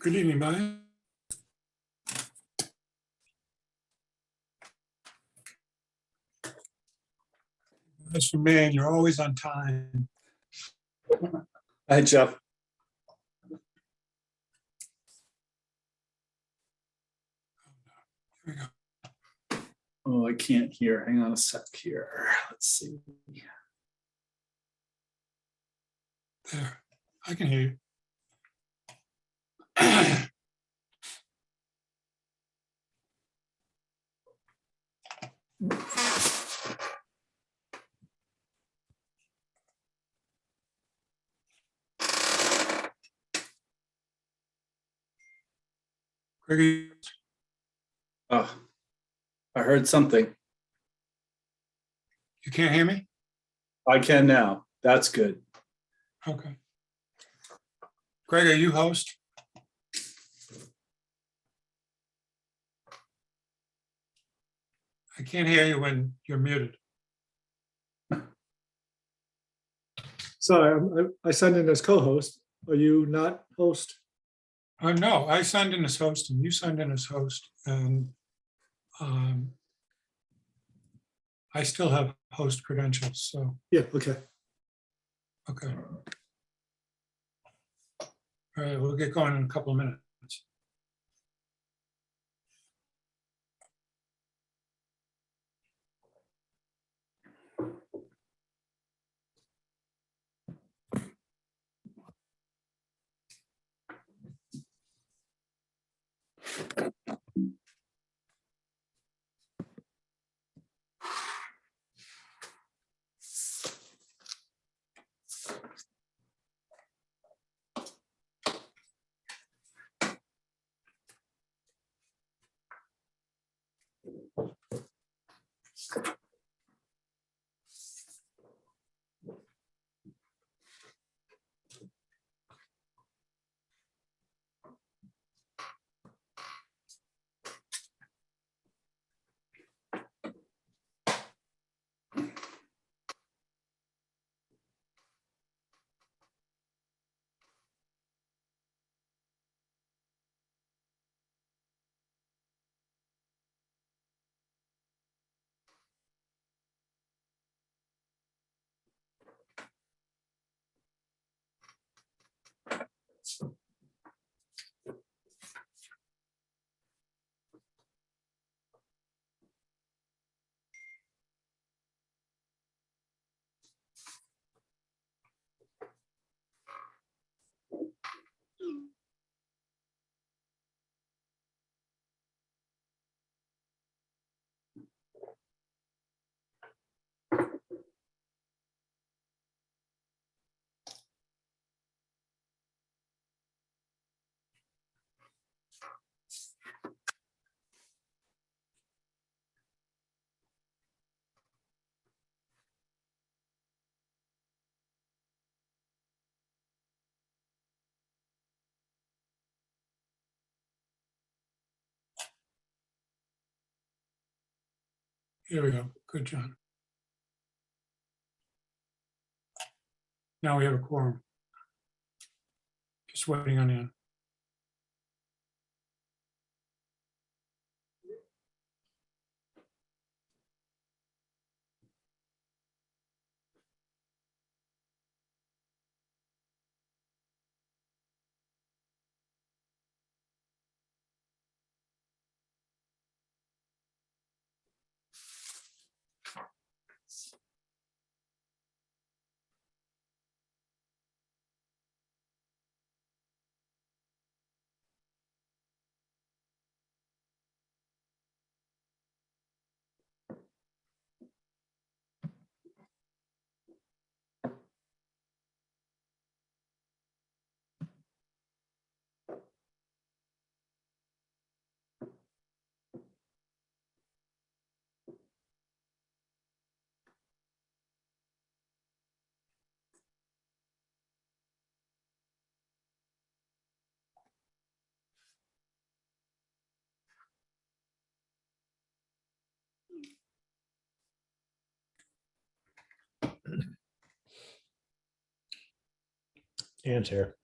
Good evening, Brian. Mr. Man, you're always on time. Hi, Jeff. Here we go. Oh, I can't hear. Hang on a sec here. Let's see. There, I can hear you. Gregory, Oh, I heard something. you can't hear me? I can now. That's good. Okay. Greg, are you host? I can't hear you when you're muted. Sorry, I signed in as co-host. Are you not host? No, I signed in as host and you signed in as host, and I still have host credentials, so, Yeah, okay. okay. All right, we'll get going in a couple of minutes. Here we go. Good, John. Now we have a quorum. Just waiting on you. Anne's here.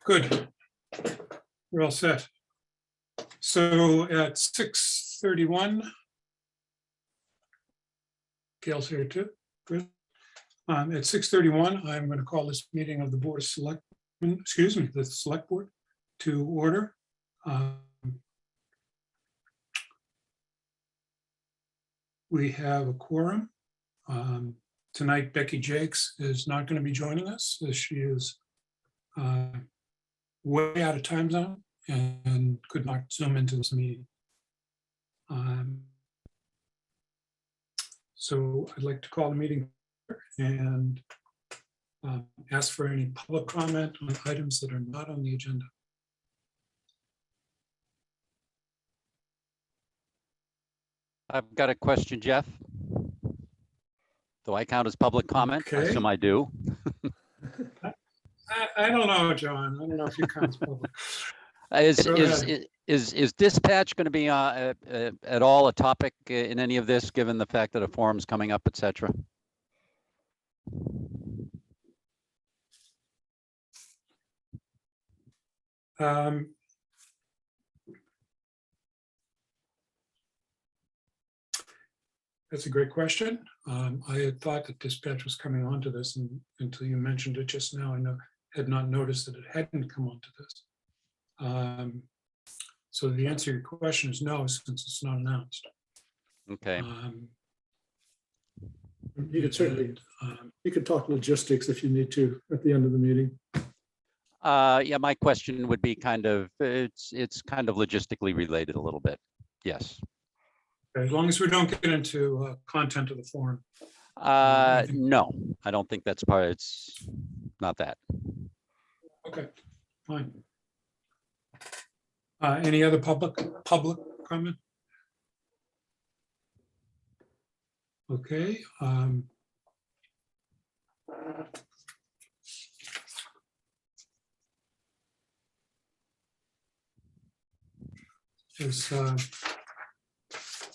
Good. We're all set. So at 6:31, Gail's here too. Good. At 6:31, I'm going to call this meeting of the Board of Selectmen, the Select Board to order. We have a quorum. Tonight, Becky Jakes is not going to be joining us, as she is way out of time zone and could not Zoom into this meeting. So I'd like to call the meeting and ask for any public comment on items that are not on the agenda. I've got a question, Jeff. Do I count as public comment? I Okay. assume I do. I don't know, John. I don't know if you count as public. Go ahead. Is dispatch going to be at all a topic in any of this, given the fact that a forum's coming up, et cetera? That's a great question. I had thought that dispatch was coming onto this, and until you mentioned it just now, I had not noticed that it hadn't come onto this. So the answer to your question is no, since it's not announced. Okay. You could certainly, you could talk logistics if you need to at the end of the meeting. Yeah, my question would be kind of, it's kind of logistically related a little bit. Yes. As long as we don't get into content of the forum. No, I don't think that's part. It's not that. Okay, fine. Any other public comment? Okay.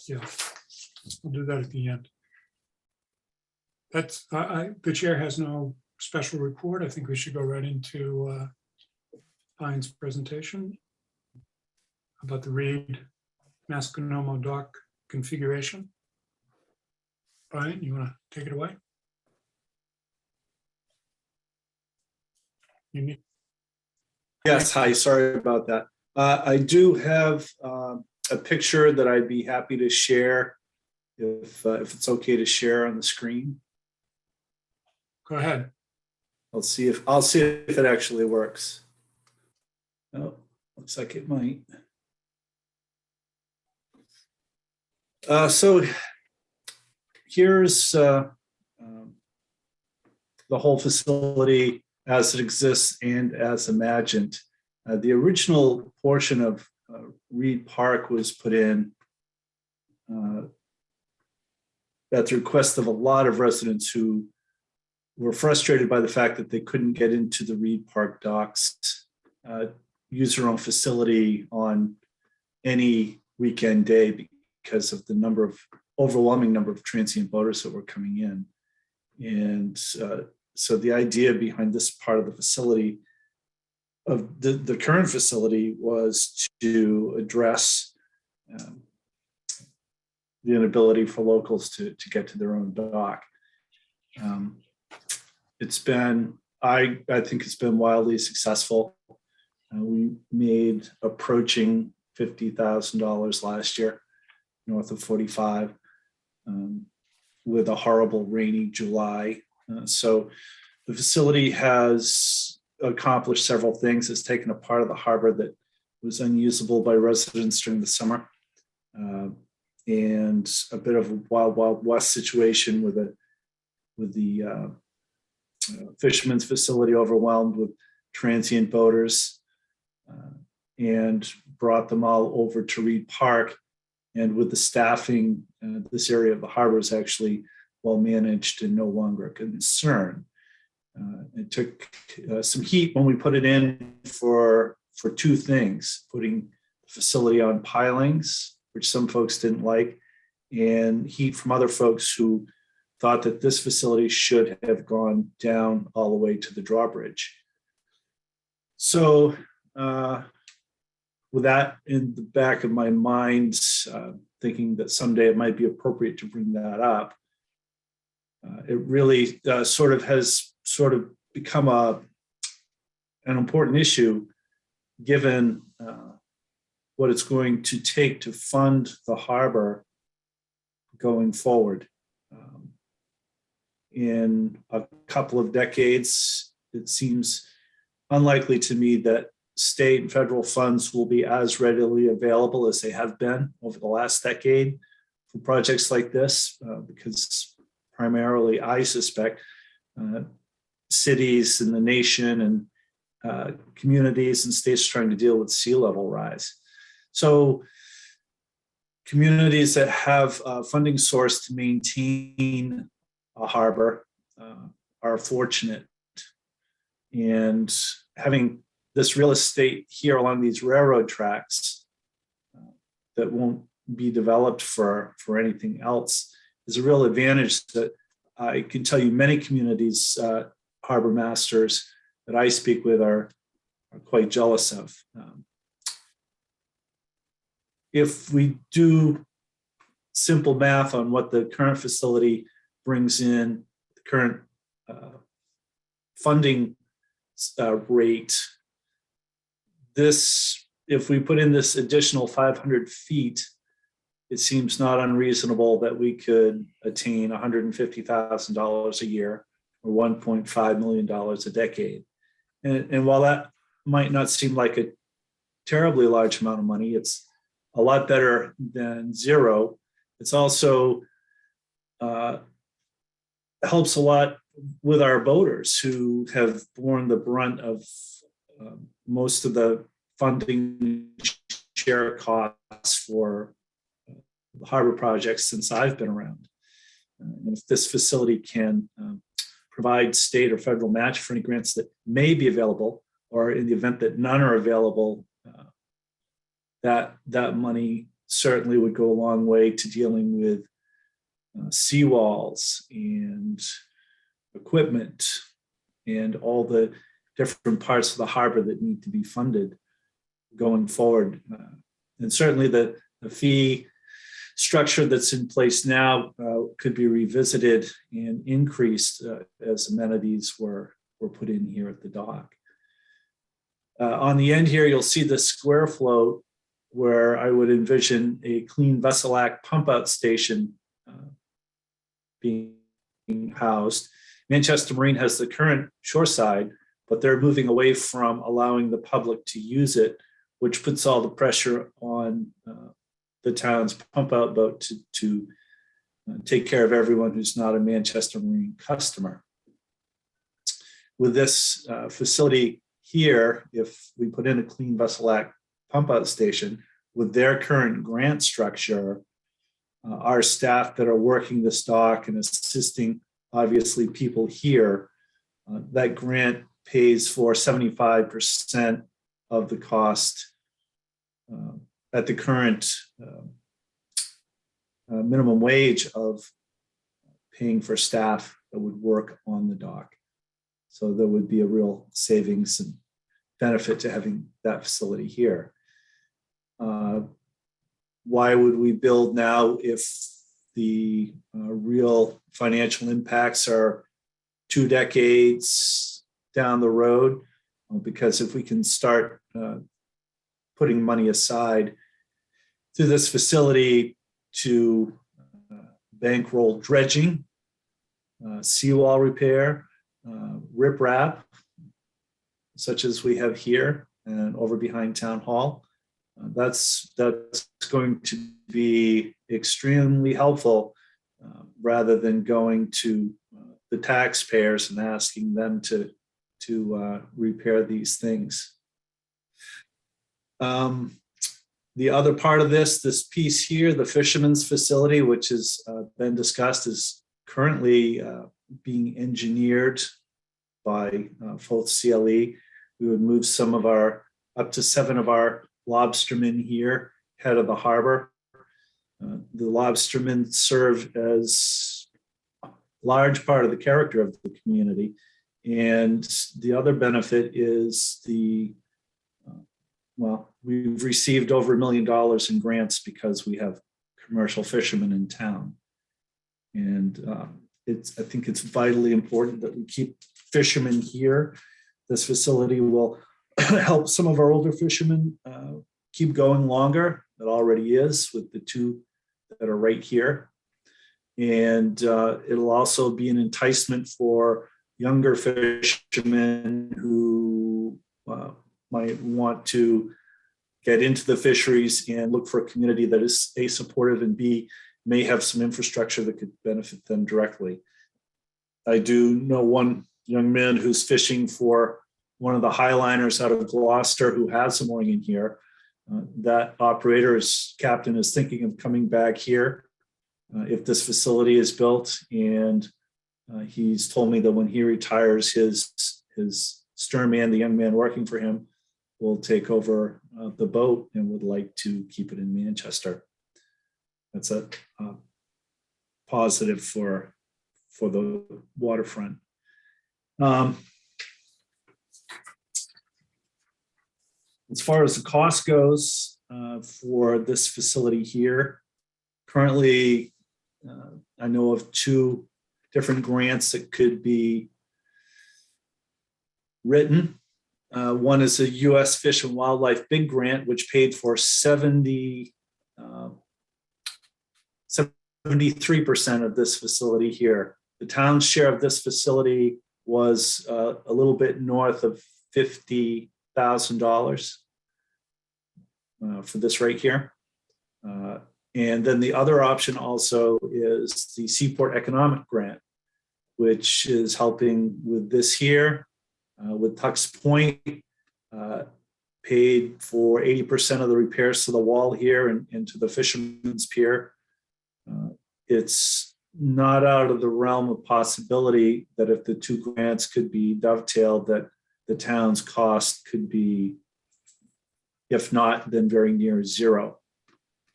Yeah, we'll do that at the end. That's the chair has no special report. I think we should go right into Pine's presentation about the Reed Masconomo dock configuration. Brian, you want to take it away? You need. Yes, hi, sorry about that. I do have a picture that I'd be happy to share if it's okay to share on the screen. Go ahead. I'll see if it actually works. Oh, looks like it might. So here's the whole facility as it exists and as imagined. The original portion of Reed Park was put in at the request of a lot of residents who were frustrated by the fact that they couldn't get into the Reed Park docks, use their own facility on any weekend day because of the overwhelming number of transient boaters that were coming in. And so the idea behind this part of the facility, of the current facility, was to address the inability for locals to get to their own dock. It's been, I think it's been wildly successful. We made approaching $50,000 last year, north of 45, with a horrible rainy July. So the facility has accomplished several things. It's taken a part of the harbor that was unusable by residents during the summer, and a bit of a wild west situation with the Fisherman's facility overwhelmed with transient boaters, and brought them all over to Reed Park. And with the staffing, this area of the harbor is actually well managed and no longer a concern. It took some heat when we put it in for two things: putting the facility on pilings, which some folks didn't like, and heat from other folks who thought that this facility should have gone down all the way to the drawbridge. So with that in the back of my mind, thinking that someday it might be appropriate to bring that up, it really has become an important issue given what it's going to take to fund the harbor going forward. In a couple of decades, it seems unlikely to me that state and federal funds will be as readily available as they have been over the last decade for projects like this, because primarily, I suspect, cities in the nation and communities and states trying to deal with sea level rise. So communities that have a funding source to maintain a harbor are fortunate. And having this real estate here along these railroad tracks that won't be developed for anything else is a real advantage that I can tell you many communities, harbor masters that I speak with are quite jealous of. If we do simple math on what the current facility brings in, the current funding rate, if we put in this additional 500 feet, it seems not unreasonable that we could attain $150,000 a year or $1.5 million a decade. And while that might not seem like a terribly large amount of money, it's a lot better than zero. It's also helps a lot with our boaters who have borne the brunt of most of the funding share costs for harbor projects since I've been around. And if this facility can provide state or federal match for any grants that may be available, or in the event that none are available, that money certainly would go a long way to dealing with seawalls and equipment and all the different parts of the harbor that need to be funded going forward. And certainly the fee structure that's in place now could be revisited and increased as amenities were put in here at the dock. On the end here, you'll see the square float where I would envision a Clean Vessel Act pump out station being housed. Manchester Marine has the current shoreside, but they're moving away from allowing the public to use it, which puts all the pressure on the town's pump out boat to take care of everyone who's not a Manchester Marine customer. With this facility here, if we put in a Clean Vessel Act pump out station with their current grant structure, our staff that are working the stock and assisting obviously people here, that grant pays for 75% of the cost at the current minimum wage of paying for staff that would work on the dock. So there would be a real savings and benefit to having that facility here. Why would we build now if the real financial impacts are 2 decades down the road? Because if we can start putting money aside through this facility to bankroll dredging, seawall repair, riprap, such as we have here and over behind Town Hall, that's going to be extremely helpful rather than going to the taxpayers and asking them to repair these things. The other part of this piece here, the Fisherman's facility, which has been discussed, is currently being engineered by Fourth CLE. We would move up to 7 of our lobstermen here, head of the harbor. The lobstermen serve as a large part of the character of the community, And the other benefit is well, we've received over $1 million in grants because we have commercial fishermen in town. And I think it's vitally important that we keep fishermen here. This facility will help some of our older fishermen keep going longer. It already is with the two that are right here. And it'll also be an enticement for younger fishermen who might want to get into the fisheries and look for a community that is A, supportive, and B, may have some infrastructure that could benefit them directly. I do know one young man who's fishing for one of the highliners out of Gloucester who has some mooring in here. That operator's captain is thinking of coming back here if this facility is built. And he's told me that when he retires, his stern man, the young man working for him, will take over the boat and would like to keep it in Manchester. That's a positive for the waterfront. As far as the cost goes for this facility here, currently I know of 2 different grants that could be written. One is a U.S. Fish and Wildlife Big Grant, which paid for 73% of this facility here. The town's share of this facility was a little bit north of $50,000 for this right here. And then the other option also is the Seaport Economic Grant, which is helping with this here. With Tuck's Point, paid for 80% of the repairs to the wall here and to the Fisherman's Pier. It's not out of the realm of possibility that if the 2 grants could be dovetailed, that the town's cost could be, if not, then very near zero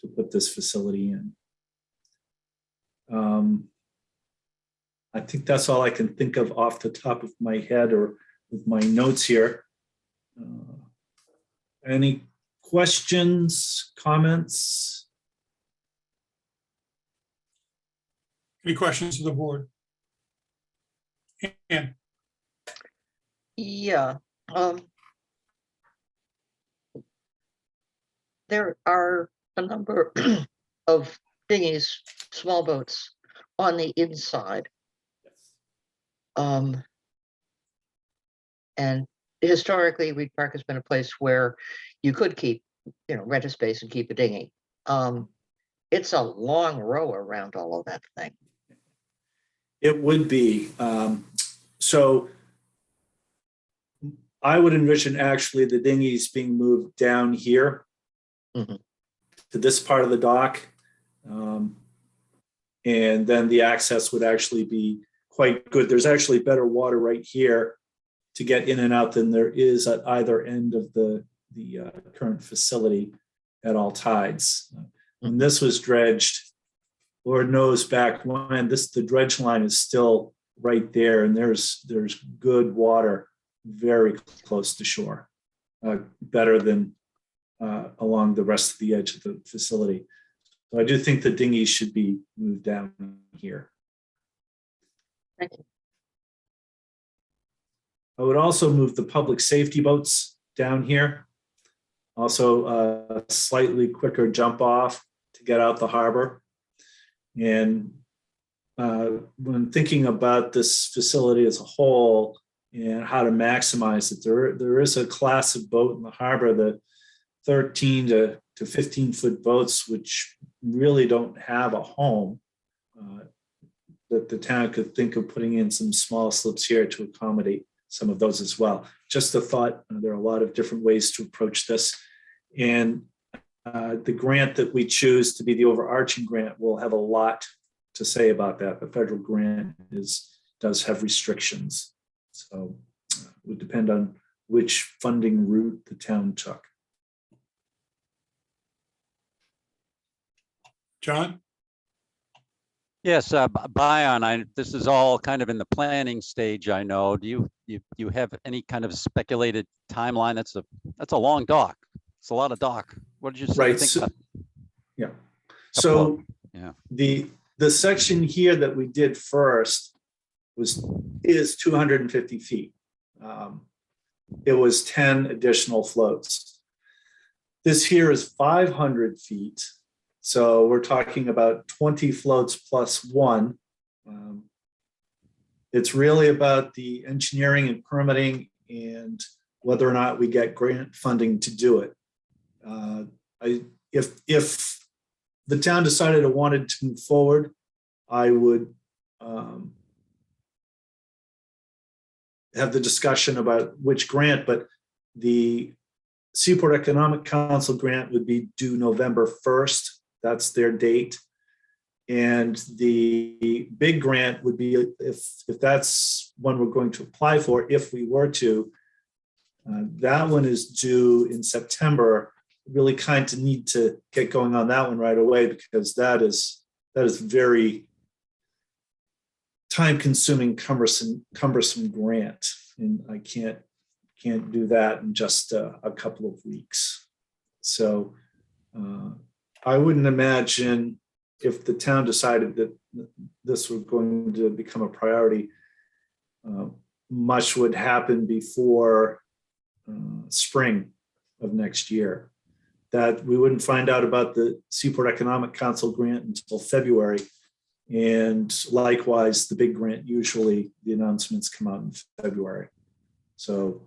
to put this facility in. I think that's all I can think of off the top of my head or with my notes here. Any questions, comments? Any questions to the board? Ann? Yeah. There are a number of dinghies, small boats on the inside. And historically, Reed Park has been a place where you could keep, rent a space and keep a dinghy. It's a long row around all of that thing. It would be. So I would envision actually the dinghies being moved down here to this part of the dock. And then the access would actually be quite good. There's actually better water right here to get in and out than there is at either end of the current facility at all tides. When this was dredged, Lord knows back when, the dredge line is still right there, and there's good water very close to shore, better than along the rest of the edge of the facility. So I do think the dinghies should be moved down here. Thank you. I would also move the public safety boats down here. Also a slightly quicker jump off to get out the harbor. And when thinking about this facility as a whole and how to maximize it, there is a class of boat in the harbor, the 13 to 15 foot boats, which really don't have a home, that the town could think of putting in some small slips here to accommodate some of those as well. Just a thought, there are a lot of different ways to approach this. And the grant that we choose to be the overarching grant will have a lot to say about that. The federal grant does have restrictions. So it would depend on which funding route the town took. John? Yes, Bion, this is all kind of in the planning stage, I know. Do you have any kind of speculated timeline? That's a long dock. It's a lot of dock. What did you say? Right. Think So, about? yeah. Couple of- So yeah. the section here that we did first is 250 feet. It was 10 additional floats. This here is 500 feet. So we're talking about 20 floats plus one. It's really about the engineering and permitting and whether or not we get grant funding to do it. If the town decided it wanted to move forward, I would have the discussion about which grant, but the Seaport Economic Council grant would be due November 1st. That's their date. And the big grant would be, if that's one we're going to apply for, if we were to, that one is due in September. Really kind of need to get going on that one right away, because that is very time-consuming, cumbersome grant, and I can't do that in just a couple of weeks. So I wouldn't imagine, if the town decided that this was going to become a priority, much would happen before spring of next year. That we wouldn't find out about the Seaport Economic Council grant until February. And likewise, the big grant, usually the announcements come out in February. So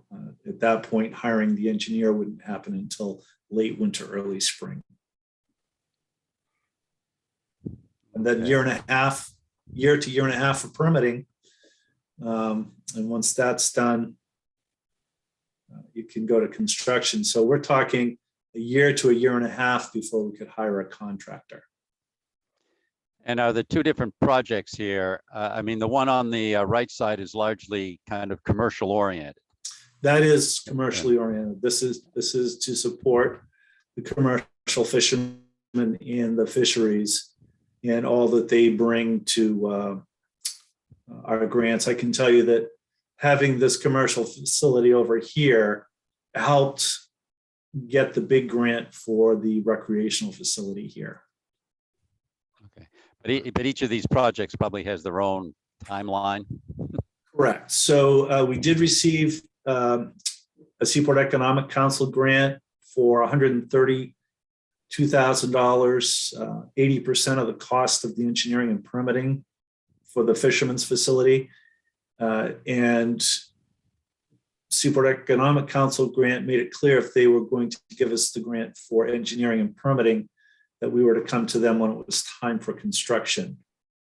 at that point, hiring the engineer wouldn't happen until late winter, early spring. And then year to year and a half for permitting. And once that's done, you can go to construction. So we're talking a year to a year and a half before we could hire a contractor. And are the two different projects here? I mean, the one on the right side is largely kind of commercial oriented. That is commercially oriented. This is to support the commercial fishermen and the fisheries and all that they bring to our grants. I can tell you that having this commercial facility over here helped get the big grant for the recreational facility here. Okay, but each of these projects probably has their own timeline. Correct. So we did receive a Seaport Economic Council grant for $132,000, 80% of the cost of the engineering and permitting for the Fisherman's facility. And Seaport Economic Council grant made it clear if they were going to give us the grant for engineering and permitting, that we were to come to them when it was time for construction.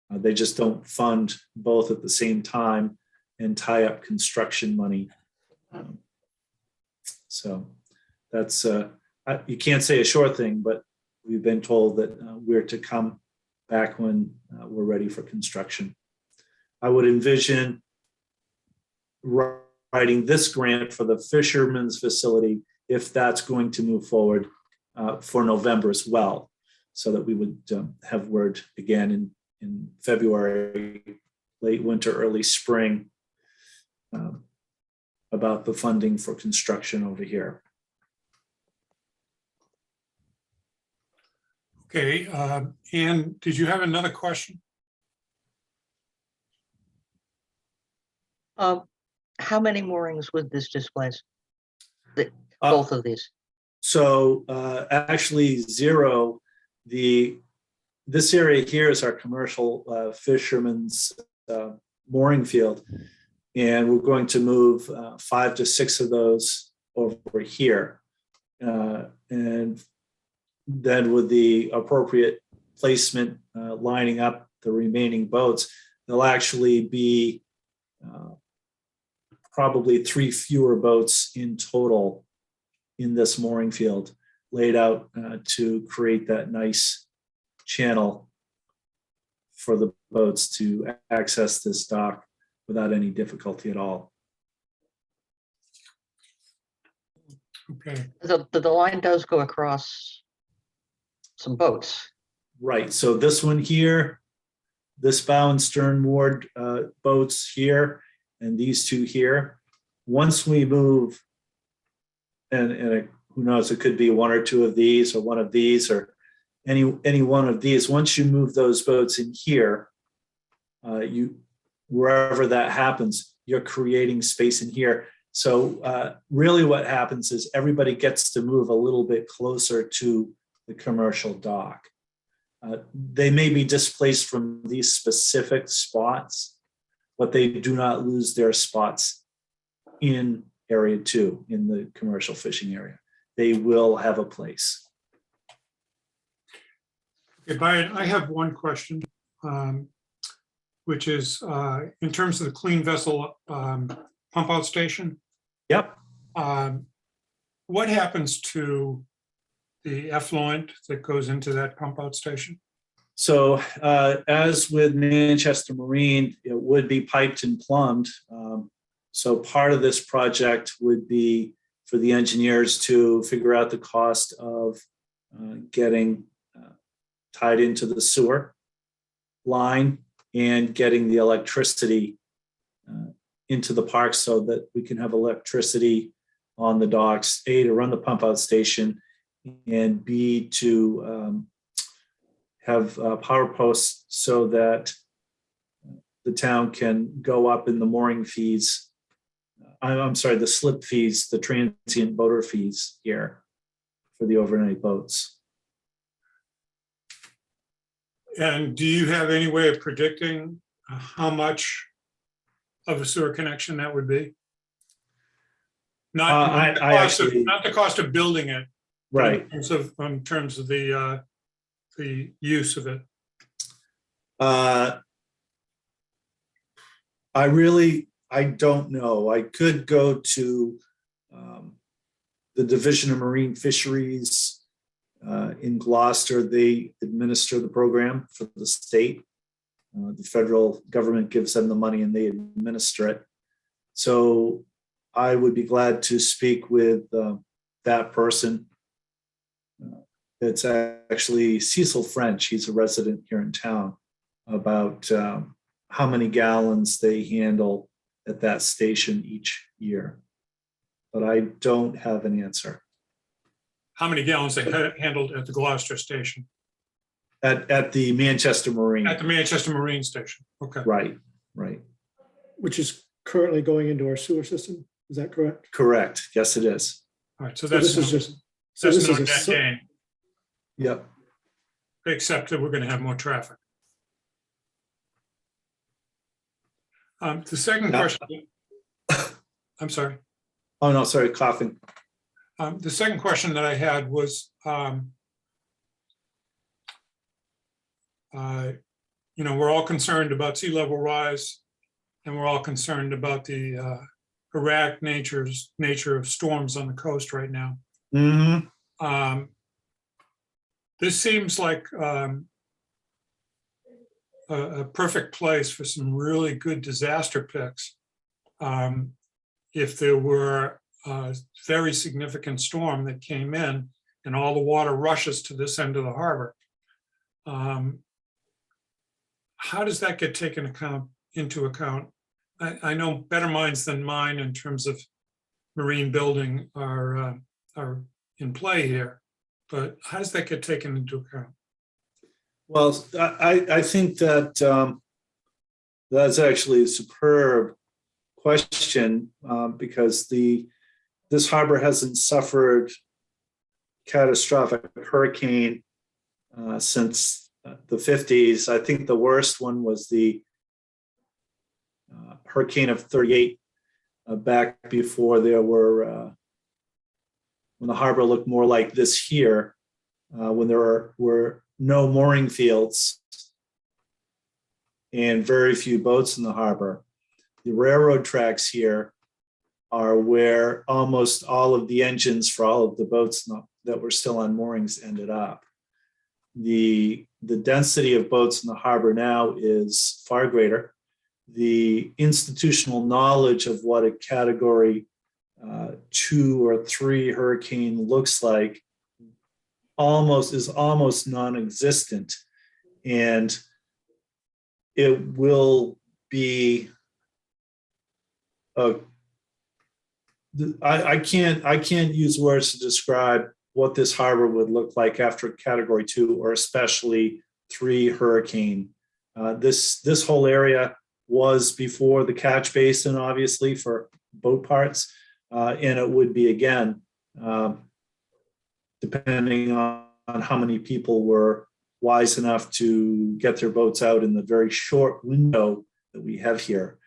They just don't fund both at the same time and tie up construction money. So that's, you can't say a sure thing, but we've been told that we're to come back when we're ready for construction. I would envision writing this grant for the Fisherman's facility, if that's going to move forward, for November as well, so that we would have word again in February, late winter, early spring, about the funding for construction over here. Okay, Ann, did you have another question? How many moorings would this displace? Uh, Both of these? So actually 0. This area here is our commercial fisherman's mooring field. And we're going to move 5 to 6 of those over here. And then with the appropriate placement, lining up the remaining boats, there'll actually be probably 3 fewer boats in total in this mooring field, laid out to create that nice channel for the boats to access this dock without any difficulty at all. Okay, The line does go across some boats. Right, so this one here, this bow and stern moored boats here, and these two here, once we move, who knows, it could be one or two of these or one of these or any one of these. Once you move those boats in here, wherever that happens, you're creating space in here. So really what happens is everybody gets to move a little bit closer to the commercial dock. They may be displaced from these specific spots, but they do not lose their spots in area 2, in the commercial fishing area. They will have a place. Okay, Byron, I have one question, which is in terms of the clean vessel pump out station. Yep. What happens to the effluent that goes into that pump out station? So as with Manchester Marine, it would be piped and plumbed. So part of this project would be for the engineers to figure out the cost of getting tied into the sewer line and getting the electricity into the park so that we can have electricity on the docks, A, to run the pump out station, and B, to have power posts so that the town can go up in the mooring fees. I'm sorry, the slip fees, the transient boater fees here for the overnight boats. And do you have any way of predicting how much of a sewer connection that would be? Not the cost of building it, Right. in terms of the use of it. I don't know. I could go to the Division of Marine Fisheries in Gloucester. They administer the program for the state. The federal government gives them the money and they administer it. So I would be glad to speak with that person. It's actually Cecil French. He's a resident here in town, about how many gallons they handle at that station each year. But I don't have an answer. How many gallons they handled at the Gloucester station? At the Manchester Marine. At the Manchester Marine Station. Okay. Right. Which is currently going into our sewer system. Is that correct? Correct. Yes, it is. All right. So So that's this is just, so that's this not is net gain, Yep. except that we're going to have more traffic. The second Yeah. question. I'm sorry. Oh, no, sorry, coughing. The second question that I had was, we're all concerned about sea level rise, and we're all concerned about the erratic nature of storms on the coast right now. Mm-hmm. This seems like a perfect place for some really good disaster picks. If there were a very significant storm that came in and all the water rushes to this end of the harbor, how does that get taken into account? I know better minds than mine in terms of marine building are in play here, but how does that get taken into account? Well, I think that that's actually a superb question because this harbor hasn't suffered catastrophic hurricane since the 50s. I think the worst one was the hurricane of 38 back before there were, when the harbor looked more like this here, when there were no mooring fields and very few boats in the harbor. The railroad tracks here are where almost all of the engines for all of the boats that were still on moorings ended up. The density of boats in the harbor now is far greater. The institutional knowledge of what a category 2 or 3 hurricane looks like is almost non-existent, and it will be a I can't use words to describe what this harbor would look like after Category 2 or especially 3 hurricane. This whole area was before the catch basin, obviously, for boat parts, and it would be again, depending on how many people were wise enough to get their boats out in the very short window that we have here.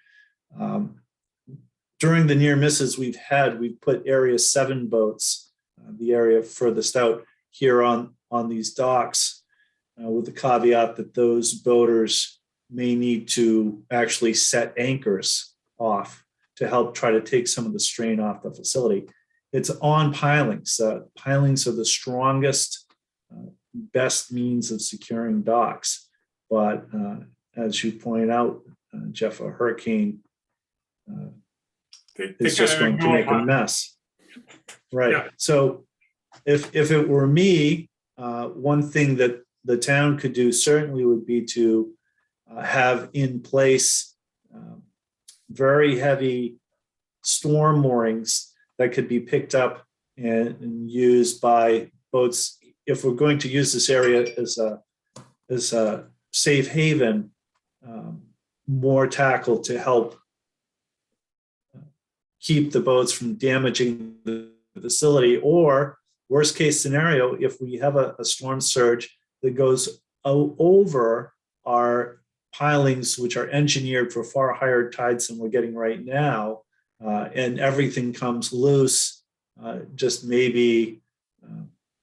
During the near misses we've put Area 7 boats, the area furthest out here on these docks, with the caveat that those boaters may need to actually set anchors off to help try to take some of the strain off the facility. It's on pilings. Pilings are the strongest, best means of securing docks. But as you pointed out, Jeff, a hurricane is just going to make a mess. Right. Yeah. So if it were me, one thing that the town could do certainly would be to have in place very heavy storm moorings that could be picked up and used by boats. If we're going to use this area as a safe haven, more tackle to help keep the boats from damaging the facility. Or worst case scenario, if we have a storm surge that goes over our pilings, which are engineered for far higher tides than we're getting right now, and everything comes loose, just maybe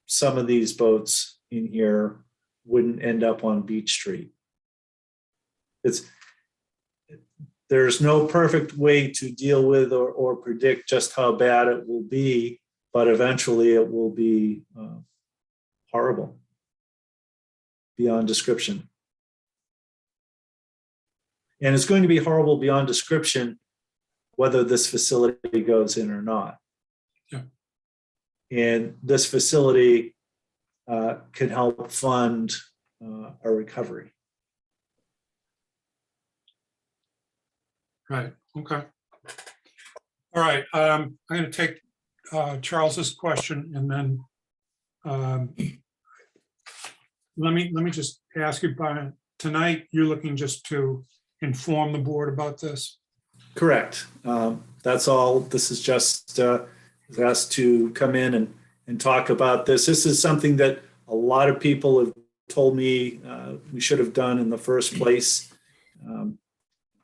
some of these boats in here wouldn't end up on Beach Street. There's no perfect way to deal with or predict just how bad it will be, but eventually it will be horrible beyond description. And it's going to be horrible beyond description whether this facility goes in or not. Yeah. And this facility can help fund a recovery. Right, okay. All right, I'm going to take Charles's question and then let me just ask you, Brian, tonight you're looking just to inform the board about this? Correct. That's all. This is just us to come in and talk about this. This is something that a lot of people have told me we should have done in the first place.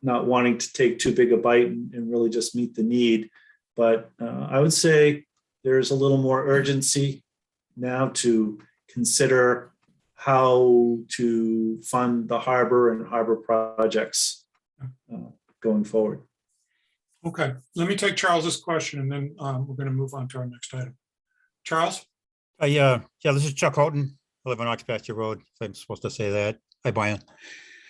Not wanting to take too big a bite and really just meet the need. But I would say there's a little more urgency now to consider how to fund the harbor and harbor projects going forward. Okay, let me take Charles's question and then we're going to move on to our next item. Charles? Yeah, this is Chuck Houghton. I live on Oxbatcher Road, if I'm supposed to say that. Hi, Brian.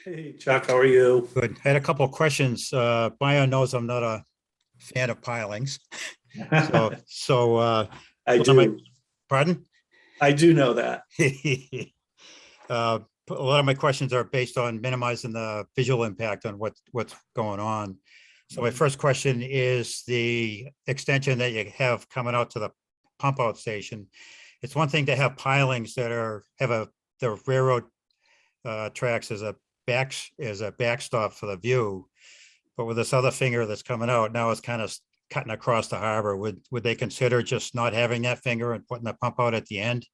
Hey, Chuck, how are you? Good. I had a couple of questions. Brian knows I'm not a fan of pilings. So I do. Pardon? I do know that. A lot of my questions are based on minimizing the visual impact on what's going on. So my first question is the extension that you have coming out to the pump out station. It's one thing to have pilings that have the railroad tracks as a backstop for the view, but with this other finger that's coming out now, it's kind of cutting across the harbor. Would they consider just not having that finger and putting the pump out at the end?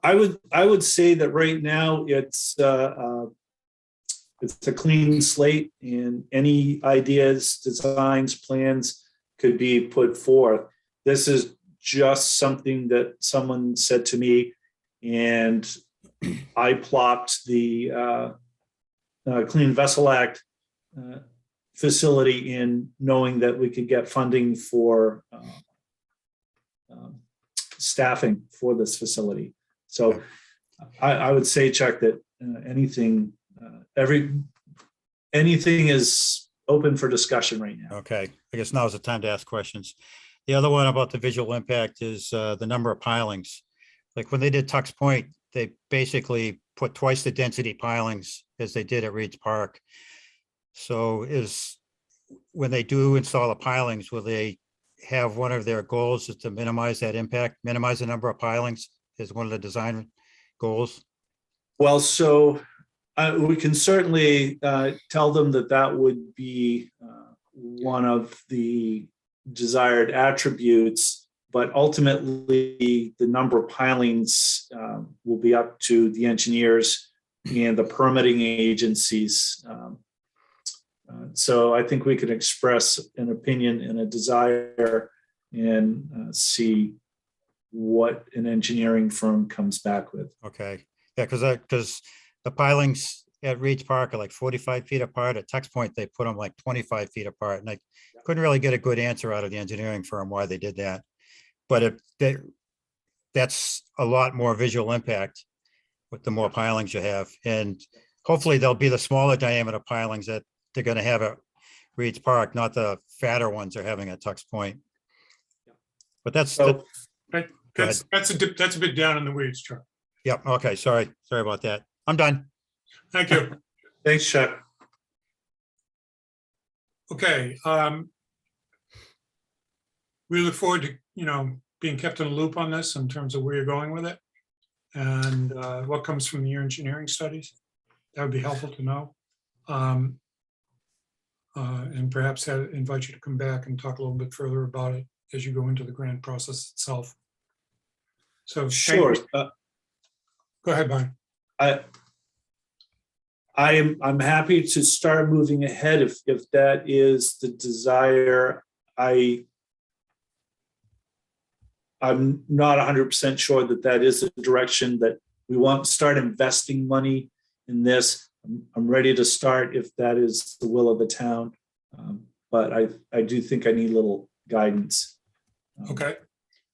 I would say that right now it's a clean slate, and any ideas, designs, plans could be put forth. This is just something that someone said to me, and I plopped the Clean Vessel Act facility in, knowing that we could get funding for staffing for this facility. So I would say, Chuck, that anything is open for discussion right now. Okay, I guess now is the time to ask questions. The other one about the visual impact is the number of pilings. Like when they did Tux Point, they basically put twice the density pilings as they did at Reed's Park. So is when they do install the pilings, will they have one of their goals is to minimize that impact, minimize the number of pilings is one of the design goals? Well, so we can certainly tell them that that would be one of the desired attributes, but ultimately the number of pilings will be up to the engineers and the permitting agencies. So I think we can express an opinion and a desire and see what an engineering firm comes back with. Okay, yeah, because the pilings at Reed's Park are like 45 feet apart. At Tex Point, they put them like 25 feet apart, and I couldn't really get a good answer out of the engineering firm why they did that. But that's a lot more visual impact with the more pilings you have, and hopefully they'll be the smaller diameter pilings that they're going to have at Reed's Park, not the fatter ones they're having at Tux Point. But that's So That's a bit down in the weeds, Chuck. yep. Okay, sorry about that. I'm done. Thank you. thanks, Chuck. Okay. We look forward to, being kept in a loop on this in terms of where you're going with it and what comes from your engineering studies. That would be helpful to know. And perhaps invite you to come back and talk a little bit further about it as you go into the grant process itself. So Sure. Go ahead, Brian. I'm happy to start moving ahead if that is the desire. I'm not 100% sure that is the direction that we want to start investing money in this. I'm ready to start if that is the will of the town. But I do think I need a little guidance. Okay.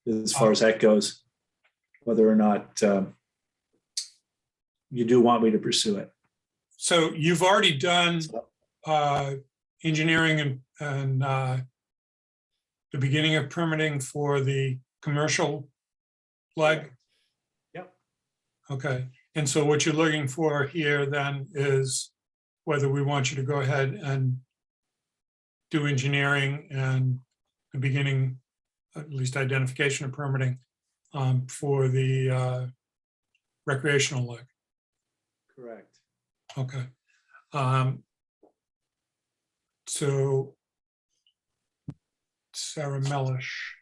As far as that goes, whether or not you do want me to pursue it. So you've already done engineering and the beginning of permitting for the commercial leg? Yep. Okay. And so what you're looking for here then is whether we want you to go ahead and do engineering and the beginning, at least identification of permitting for the recreational leg. Correct. Okay. So Sarah Mellish.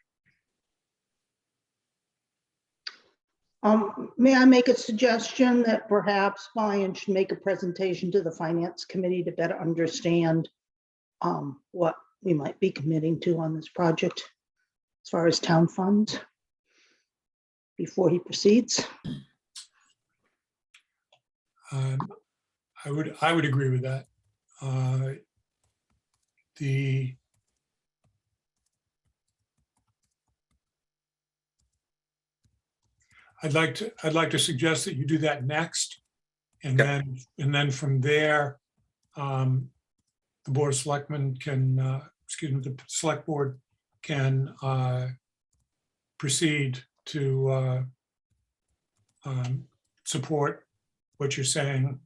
May I make a suggestion that perhaps Brian should make a presentation to the Finance Committee to better understand what we might be committing to on this project as far as town funds before he proceeds? I would agree with that. I'd like to suggest that you do that next, and then from there, the Board of Selectmen can, the Select Board can proceed to support what you're saying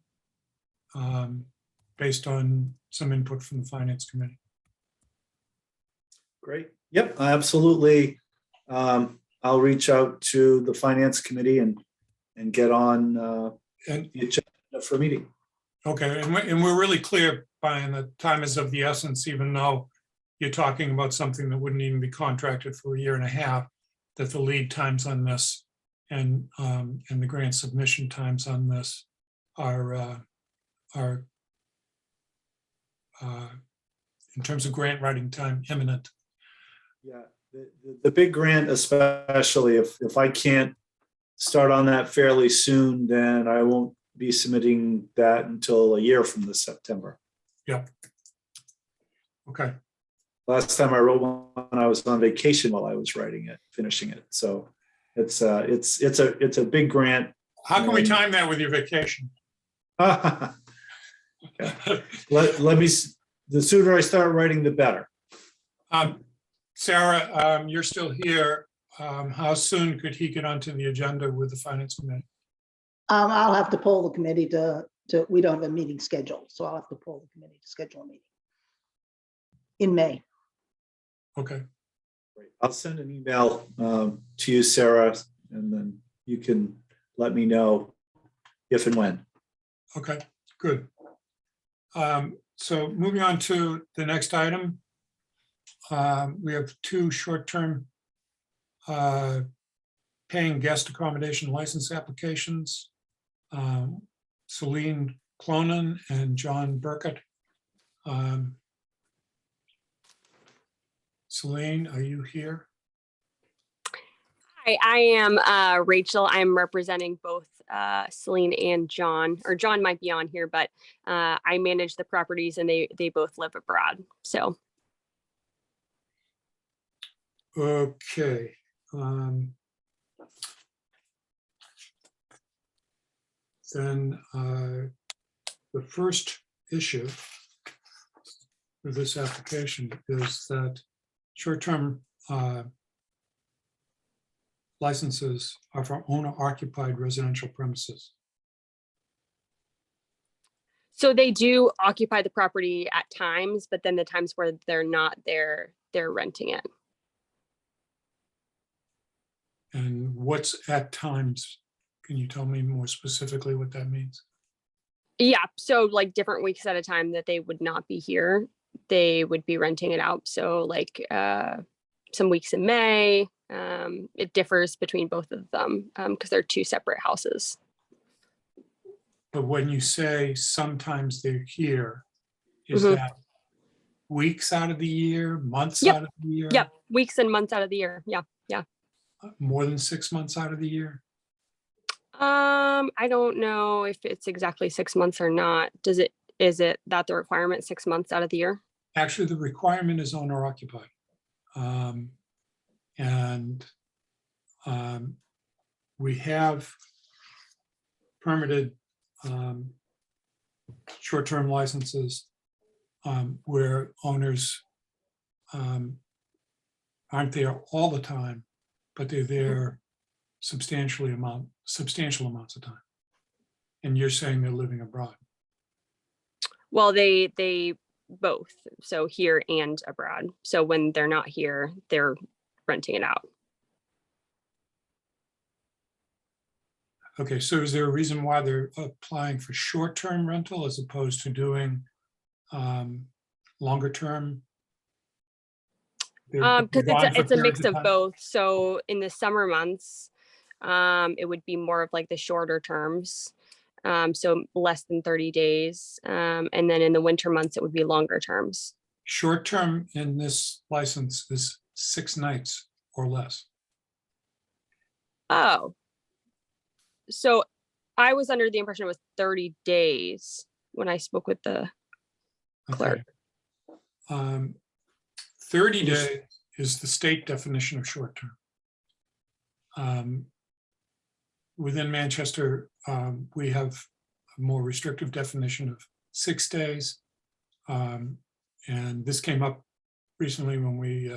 based on some input from the Finance Committee. Great. Yep, absolutely. I'll reach out to the Finance Committee and get on the agenda for a meeting. Okay, and we're really clear, Brian, that time is of the essence, even though you're talking about something that wouldn't even be contracted for a year and a half, that the lead times on this and the grant submission times on this are in terms of grant writing time imminent. Yeah, the big grant, especially if I can't start on that fairly soon, then I won't be submitting that until a year from this September. Yep. Okay. Last time I wrote one, I was on vacation while I was writing it, finishing it. So it's a big grant. How can we time that with your vacation? Okay. Let me. The sooner I start writing, the better. Sarah, you're still here. How soon could he get onto the agenda with the Finance Committee? I'll have to poll the committee to we don't have a meeting scheduled, so I'll have to poll the committee to schedule a meeting. in May. Okay, I'll send an email to you, Sarah, and then you can let me know if and when. okay, good. So moving on to the next item. We have two short-term paying guest accommodation license applications. Celine Clonan and John Burkett. Celine, are you here? Hi, I am Rachel. I'm representing both Celine and John, or John might be on here, but I manage the properties and they both live abroad. So, Okay. Then the first issue with this application is that short-term licenses are for owner-occupied residential premises. so they do occupy the property at times, but then the times where they're not there, they're renting it. And what's at times? Can you tell me more specifically what that means? Yeah, so like different weeks at a time that they would not be here, they would be renting it out. So like some weeks in May, it differs between both of them because they're two separate houses. But when you say sometimes they're here, is Mhm. that weeks out of the year, months Yep. out of the year? Yep, weeks and months out of the year. Yeah. More than 6 months out of the year? I don't know if it's exactly 6 months or not. Is it that the requirement 6 months out of the year? Actually, the requirement is owner occupied. And we have permitted short-term licenses where owners aren't there all the time, but they're there substantial amounts of time. And you're saying they're living abroad. Well, they both, so here and abroad. So when they're not here, they're renting it out. Okay, so is there a reason why they're applying for short-term rental as opposed to doing longer term? Because gone for it's a mix periods of of time? both. So in the summer months, it would be more of like the shorter terms. So less than 30 days. And then in the winter months, it would be longer terms. Short-term in this license is 6 nights or less. Oh. So I was under the impression it was 30 days when I spoke with the clerk. Okay. 30 days is the state definition of short-term. Within Manchester, we have a more restrictive definition of 6 days. And this came up recently when we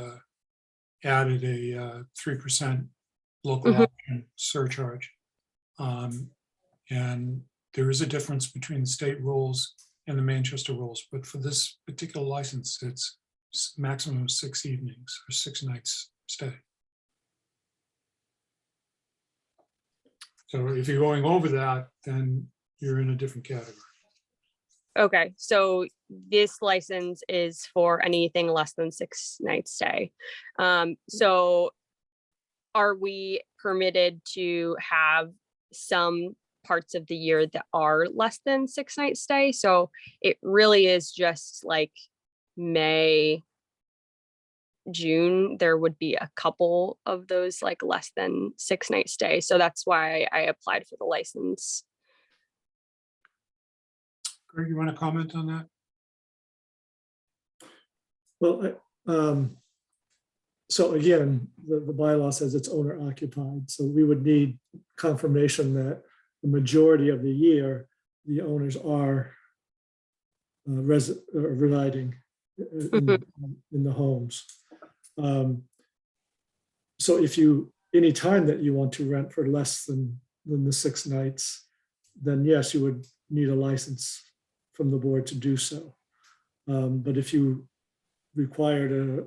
added a 3% local option surcharge. And there is a difference between the state rules and the Manchester rules, but for this particular license, it's maximum 6 evenings or 6 nights stay. So if you're going over that, then you're in a different category. Okay, so this license is for anything less than 6 nights stay. So are we permitted to have some parts of the year that are less than 6 nights stay? So it really is just like May, June, there would be a couple of those like less than 6 nights stay. So that's why I applied for the license. Greg, you want to comment on that? Well, so again, the bylaw says it's owner occupied, so we would need confirmation that the majority of the year, the owners are residing in the homes. So if any time that you want to rent for less than the 6 nights, then yes, you would need a license from the board to do so. But if you required a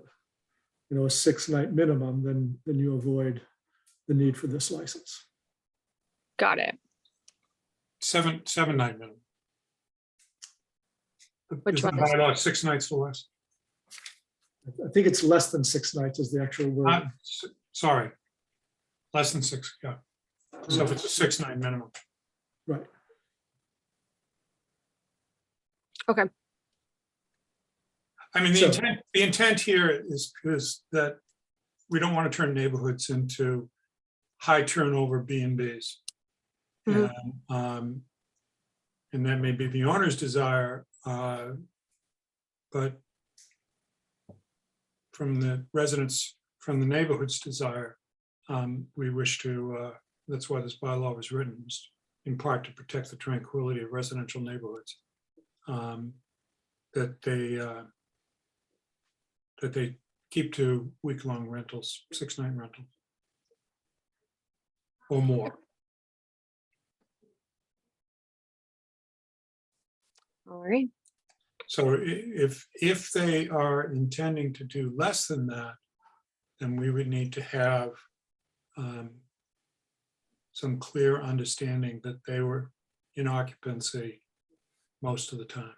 6-night minimum, then you avoid the need for this license. Got it. 7-night minimum. Which Is the one is- bylaw 6 nights or less? I think it's less than 6 nights is the actual word. Sorry, less than 6, yeah. So if it's a 6-night minimum. Right. Okay. I mean, So- the intent here is that we don't want to turn neighborhoods into high turnover B&Bs. Mhm. And that may be the owner's desire, but from the residents, from the neighborhood's desire, we wish to, that's why this bylaw was written, was in part to protect the tranquility of residential neighborhoods. That they keep to week-long rentals, 6-night rentals. Or more. All right. So if they are intending to do less than that, then we would need to have some clear understanding that they were in occupancy most of the time.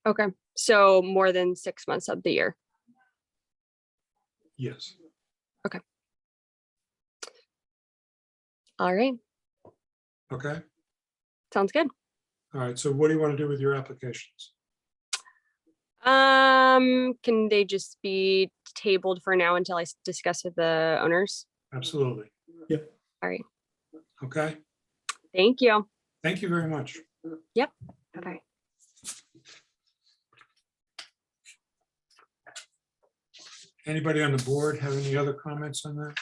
Okay. So more than 6 months of the year. Yes. All right. Okay. Sounds good. All right. So what do you want to do with your applications? Can they just be tabled for now until I discuss with the owners? Absolutely. All right. Okay. Thank you. Thank you very much. Bye-bye. Anybody on the board have any other comments on that?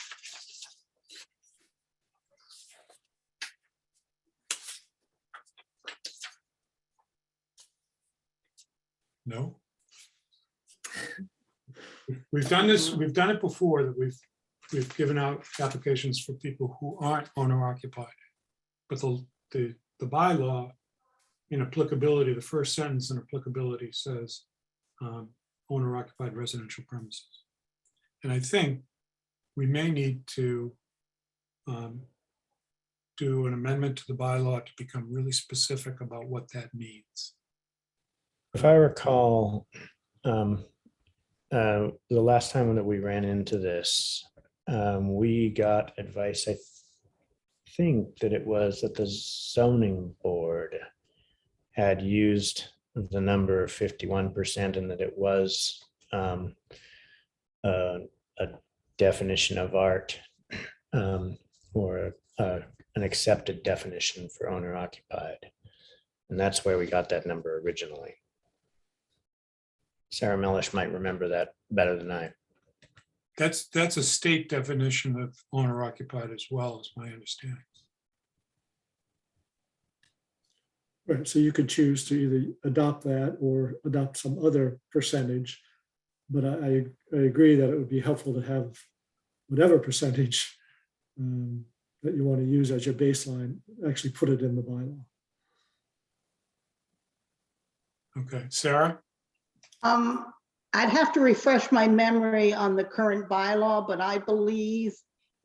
No? We've done this, we've done it before, that we've given out applications for people who aren't owner occupied. But the bylaw in applicability, the first sentence in applicability says owner occupied residential premises. And I think we may need to do an amendment to the bylaw to become really specific about what that means. If I recall, the last time that we ran into this, we got advice, I think that it was that the zoning board had used the number of 51% and that it was a definition of art or an accepted definition for owner occupied. And that's where we got that number originally. Sarah Mellish might remember that better than I. That's a state definition of owner occupied as well, as my understanding. Right, so you could choose to either adopt that or adopt some other percentage. But I agree that it would be helpful to have whatever percentage that you want to use as your baseline, actually put it in the bylaw. Okay, Sarah? I'd have to refresh my memory on the current bylaw, but I believe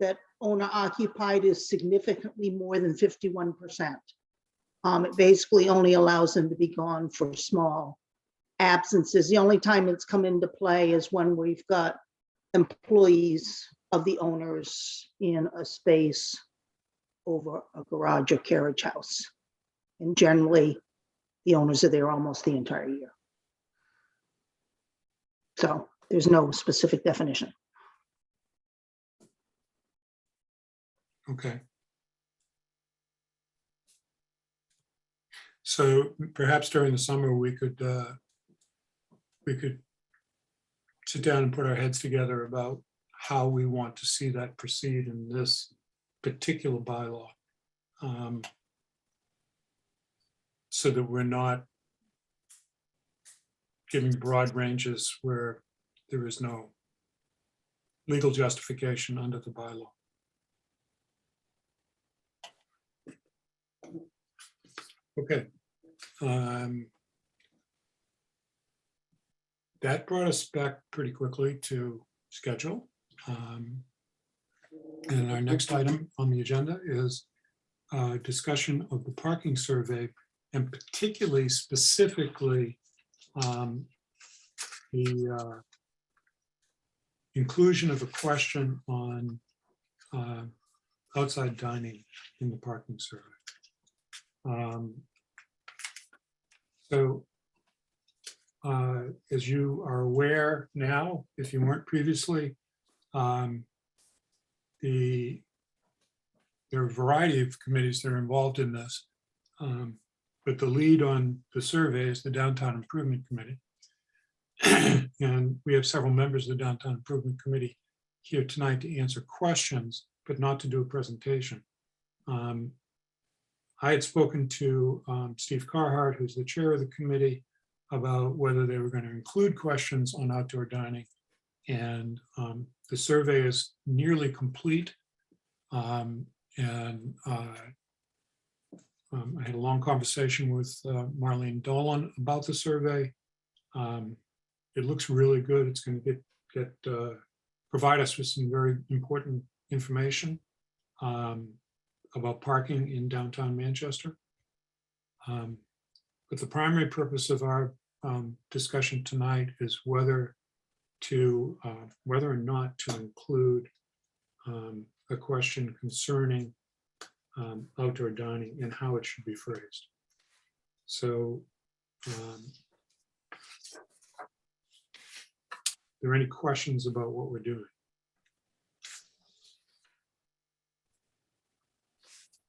that owner occupied is significantly more than 51%. It basically only allows them to be gone for small absences. The only time it's come into play is when we've got employees of the owners in a space over a garage or carriage house. And generally, the owners are there almost the entire year. So there's no specific definition. Okay. So perhaps during the summer, we could sit down and put our heads together about how we want to see that proceed in this particular bylaw. So that we're not giving broad ranges where there is no legal justification under the bylaw. Okay. That brought us back pretty quickly to schedule. And our next item on the agenda is discussion of the parking survey, and particularly specifically the inclusion of a question on outside dining in the parking survey. So as you are aware now, if you weren't previously, there are a variety of committees that are involved in this, but the lead on the survey is the Downtown Improvement Committee. And we have several members of the Downtown Improvement Committee here tonight to answer questions, but not to do a presentation. I had spoken to Steve Carhart, who's the chair of the committee, about whether they were going to include questions on outdoor dining. And the survey is nearly complete. I had a long conversation with Marlene Dolan about the survey. It looks really good. It's going to provide us with some very important information about parking in downtown Manchester. But the primary purpose of our discussion tonight is whether or not to include a question concerning outdoor dining and how it should be phrased. So, are there any questions about what we're doing?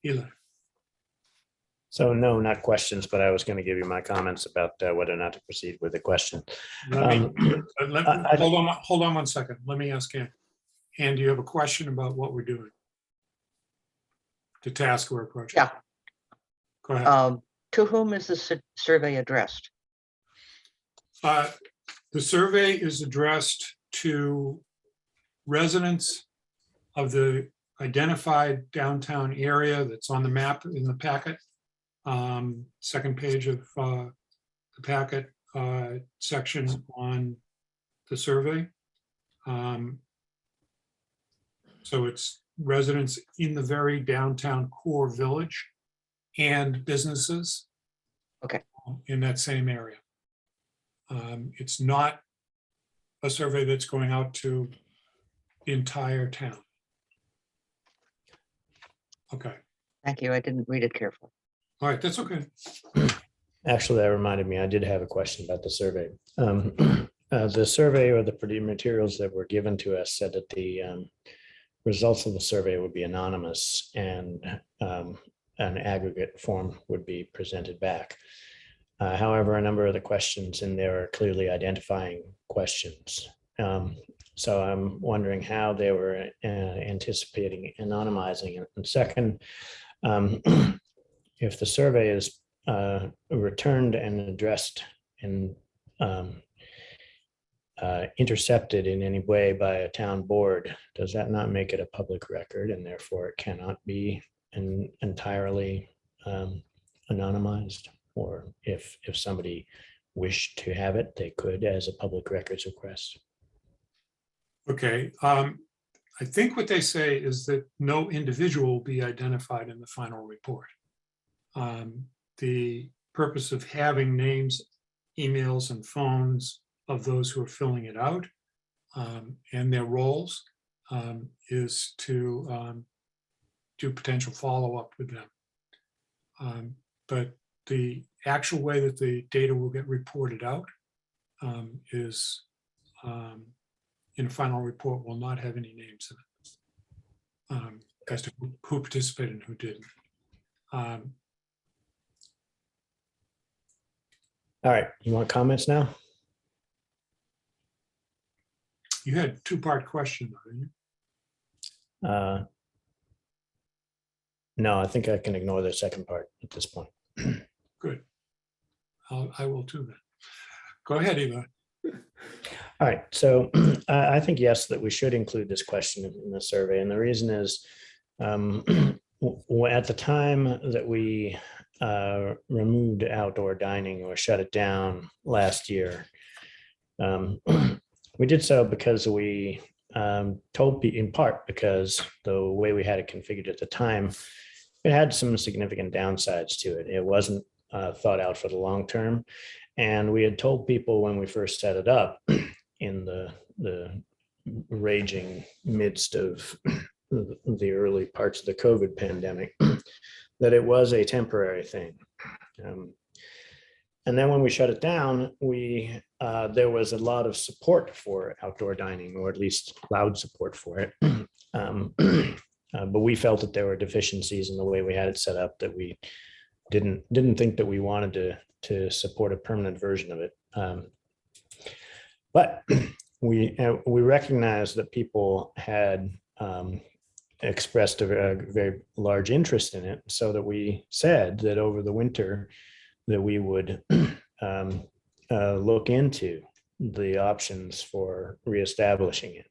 Eli? So no, not questions, but I was going to give you my comments about whether or not to proceed with the question. Hold on 1 second. Let me ask Ann. Ann, do you have a question about what we're doing? The task we're approaching? Yeah. Go ahead. To whom is the survey addressed? The survey is addressed to residents of the identified downtown area that's on the map in the packet. Second page of the packet section on the survey. So it's residents in the very downtown core village and businesses. Okay. In that same area. It's not a survey that's going out to the entire town. Okay. Thank you. I didn't read it carefully. All right, that's okay. Actually, that reminded me, I did have a question about the survey. The survey or the materials that were given to us said that the results of the survey would be anonymous and an aggregate form would be presented back. However, a number of the questions in there are clearly identifying questions. So I'm wondering how they were anticipating anonymizing it. And second, if the survey is returned and addressed and intercepted in any way by a town board, does that not make it a public record and therefore it cannot be entirely anonymized? Or if somebody wished to have it, they could as a public records request. Okay. I think what they say is that no individual will be identified in the final report. The purpose of having names, emails, and phones of those who are filling it out and their roles is to do potential follow-up with them. But the actual way that the data will get reported out is in a final report will not have any names in it as to who participated and who didn't. All right, you want comments now? You had a two-part question, though, didn't you? No, I think I can ignore the second part at this point. Good. I will too then. Go ahead, Eva. All right, so I think yes, that we should include this question in the survey. And the reason is at the time that we removed outdoor dining or shut it down last year, We did so because we told in part because the way we had it configured at the time, it had some significant downsides to it. It wasn't thought out for the long term. And we had told people when we first set it up in the raging midst of the early parts of the COVID pandemic that it was a temporary thing. And then when we shut it down, there was a lot of support for outdoor dining, or at least loud support for it. But we felt that there were deficiencies in the way we had it set up, that we didn't think that we wanted to support a permanent version of it. But we recognized that people had expressed a very large interest in it, so that we said that over the winter that we would look into the options for reestablishing it.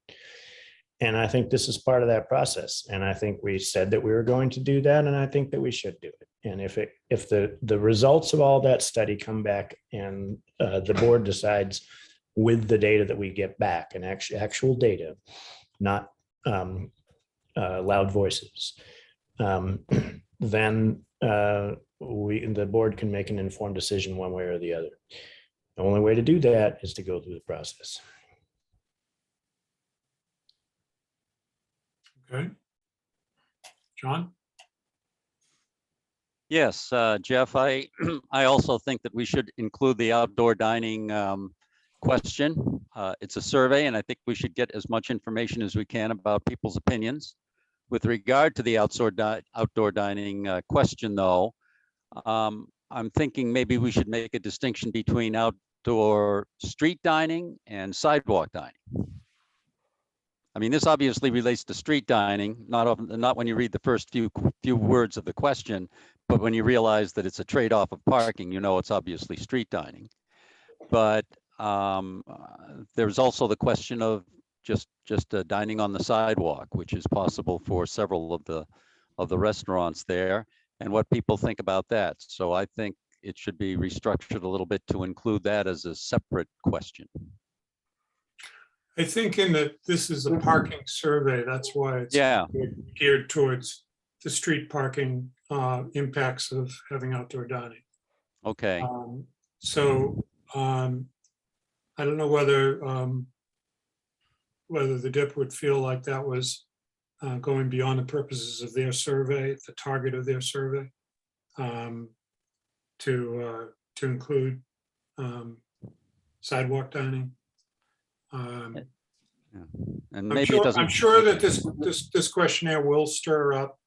And I think this is part of that process. And I think we said that we were going to do that, and I think that we should do it. And if the results of all that study come back and the board decides with the data that we get back, and actual data, not loud voices, then the board can make an informed decision one way or the other. The only way to do that is to go through the process. Okay. John? Yes, Jeff, I also think that we should include the outdoor dining question. It's a survey, and I think we should get as much information as we can about people's opinions. With regard to the outdoor dining question, though, I'm thinking maybe we should make a distinction between outdoor street dining and sidewalk dining. I mean, this obviously relates to street dining, not when you read the first few words of the question, but when you realize that it's a trade-off of parking, you know it's obviously street dining. But there's also the question of just dining on the sidewalk, which is possible for several of the restaurants there, and what people think about that. So I think it should be restructured a little bit to include that as a separate question. I think in that this is a parking survey, that's why it's geared towards the street parking impacts of having outdoor dining. Okay. I don't know whether the DIP would feel like that was going beyond the purposes of their survey, the target of their survey, to include sidewalk dining. And maybe it doesn't. I'm sure that this questionnaire will stir up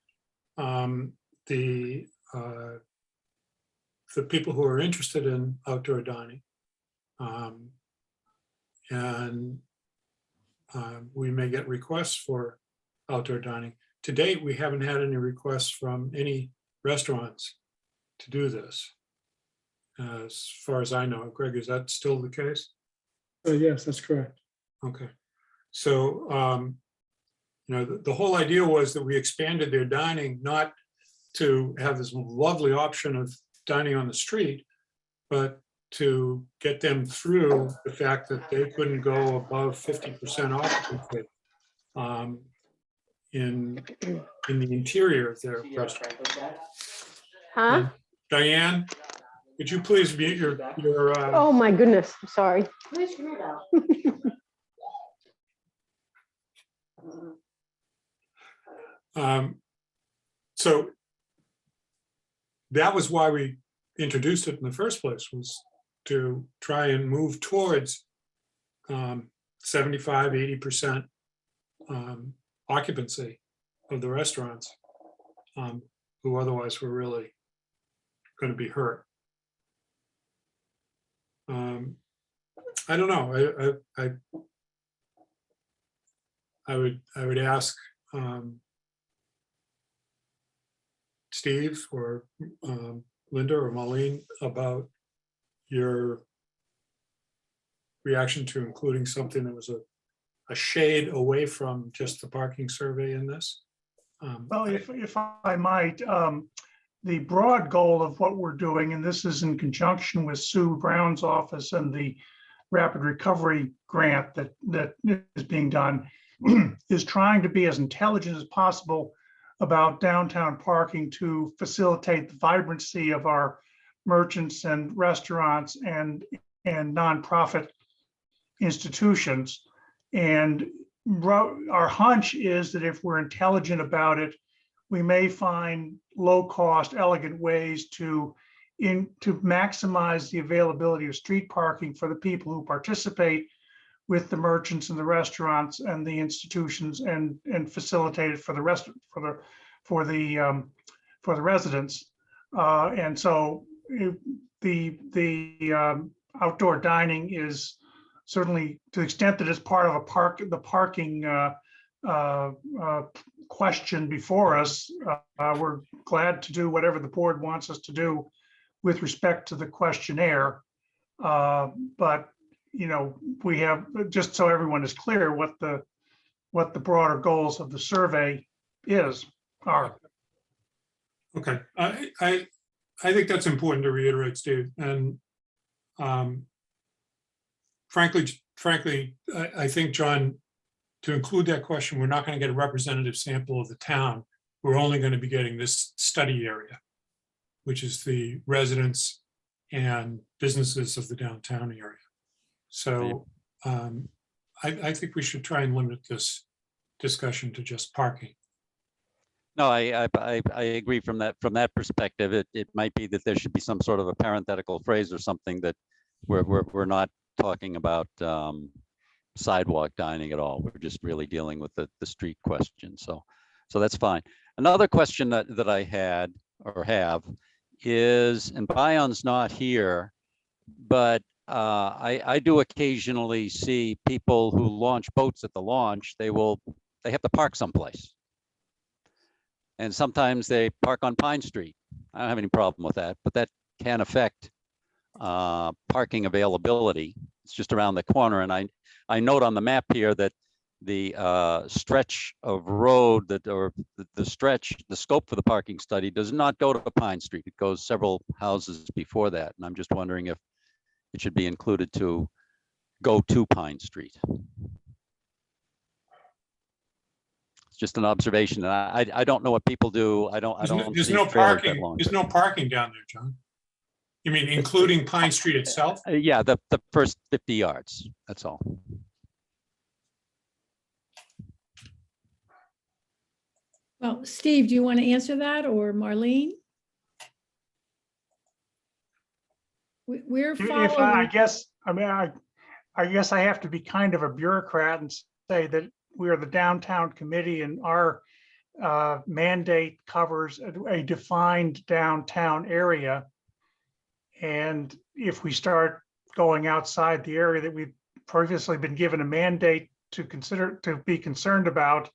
the people who are interested in outdoor dining, and we may get requests for outdoor dining. To date, we haven't had any requests from any restaurants to do this, as far as I know. Greg, is that still the case? Yes, that's correct. Okay. So, the whole idea was that we expanded their dining, not to have this lovely option of dining on the street, but to get them through the fact that they couldn't go above 50% occupancy in the interior of their restaurant. Huh? Diane, could you please mute your Oh my goodness, I'm sorry. so that was why we introduced it in the first place, was to try and move towards 75–80% occupancy of the restaurants, who otherwise were really going to be hurt. I don't know. I would ask Steve or Linda or Marlene about your reaction to including something that was a shade away from just the parking survey in this. Well, if I might, the broad goal of what we're doing, and this is in conjunction with Sue Brown's office and the rapid recovery grant that is being done is trying to be as intelligent as possible about downtown parking to facilitate the vibrancy of our merchants and restaurants and nonprofit institutions. And our hunch is that if we're intelligent about it, we may find low-cost, elegant ways to maximize the availability of street parking for the people who participate with the merchants and the restaurants and the institutions, and facilitate it for the rest for the residents. And so the outdoor dining is certainly, to the extent that it's part of the parking question before us, we're glad to do whatever the board wants us to do with respect to the questionnaire. But, you know, we have, just so everyone is clear, what the broader goals of the survey are. Okay, I think that's important to reiterate, Steve. And frankly, I think, John, to include that question, we're not going to get a representative sample of the town. We're only going to be getting this study area, which is the residents and businesses of the downtown area. So I think we should try and limit this discussion to just parking. No, I agree from that perspective. It might be that there should be some sort of a parenthetical phrase or something that we're not talking about sidewalk dining at all. We're just really dealing with the street question. So that's fine. Another question that I had or have is, and Bayon's not here, but I do occasionally see people who launch boats at the launch. They have to park someplace. And sometimes they park on Pine Street. I don't have any problem with that, but that can affect parking availability. It's just around the corner. And I note on the map here that the stretch of road the scope for the parking study does not go to Pine Street. It goes several houses before that. And I'm just wondering if it should be included to go to Pine Street. It's just an observation. And I don't know what people do. There's no parking. There's no parking down there, John. You mean including Pine Street itself? Yeah, the first 50 yards. That's all. Well, Steve, do you want to answer that, or Marlene? We're If following. I guess I have to be kind of a bureaucrat and say that we are the downtown committee, and our mandate covers a defined downtown area. And if we start going outside the area that we've previously been given a mandate to be concerned about,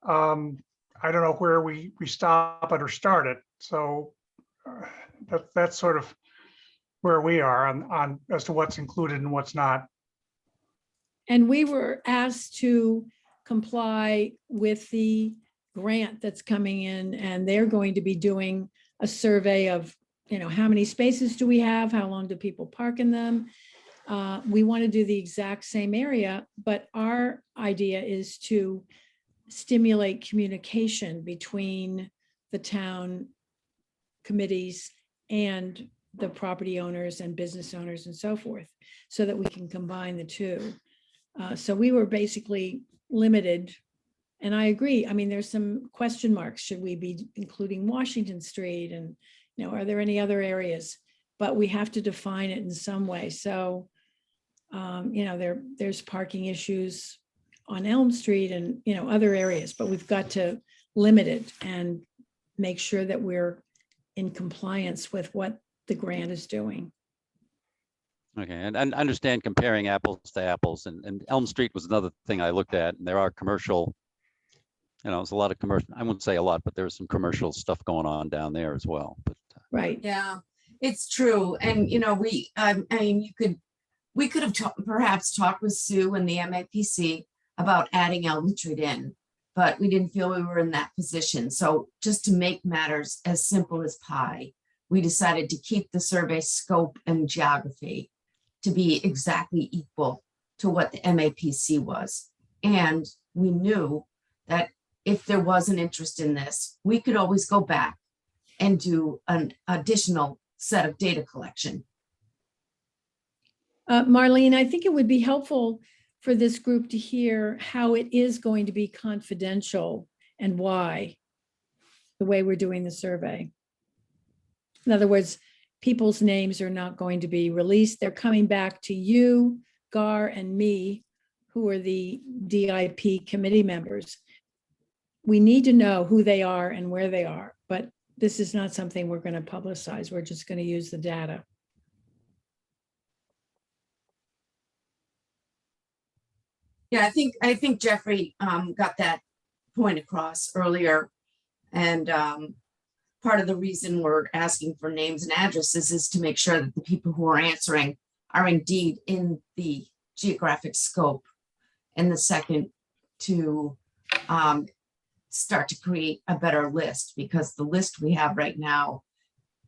I don't know where we stop it or start it. So that's sort of where we are on as to what's included and what's not. And we were asked to comply with the grant that's coming in, and they're going to be doing a survey of, you know, how many spaces do we have? How long do people park in them? We want to do the exact same area, but our idea is to stimulate communication between the town committees and the property owners and business owners and so forth, so that we can combine the two. So we were basically limited. And I agree. I mean, there's some question marks. Should we be including Washington Street? And, you know, are there any other areas? But we have to define it in some way. So, you know, there's parking issues on Elm Street and, you know, other areas, but we've got to limit it and make sure that we're in compliance with what the grant is doing. Okay, and understand comparing apples to apples, and Elm Street was another thing I looked at, and there are commercial, you know, there's a lot of commercial, I wouldn't say a lot, but there's some commercial stuff going on down there as well. But Right. Yeah, it's true. And, you know, I mean, we could have perhaps talked with Sue and the MAPC about adding Elm Street in, but we didn't feel we were in that position. So just to make matters as simple as pie, we decided to keep the survey scope and geography. to be exactly equal to what the MAPC was. And we knew that if there was an interest in this, we could always go back and do an additional set of data collection. Marlene, I think it would be helpful for this group to hear how it is going to be confidential and why, the way we're doing the survey. In other words, people's names are not going to be released. They're coming back to you, Gar, and me, who are the DIP committee members. We need to know who they are and where they are, but this is not something we're going to publicize. We're just going to use the data. Yeah, I think Jeffrey got that point across earlier. And part of the reason we're asking for names and addresses is to make sure that the people who are answering are indeed in the geographic scope. And the second, to start to create a better list, because the list we have right now,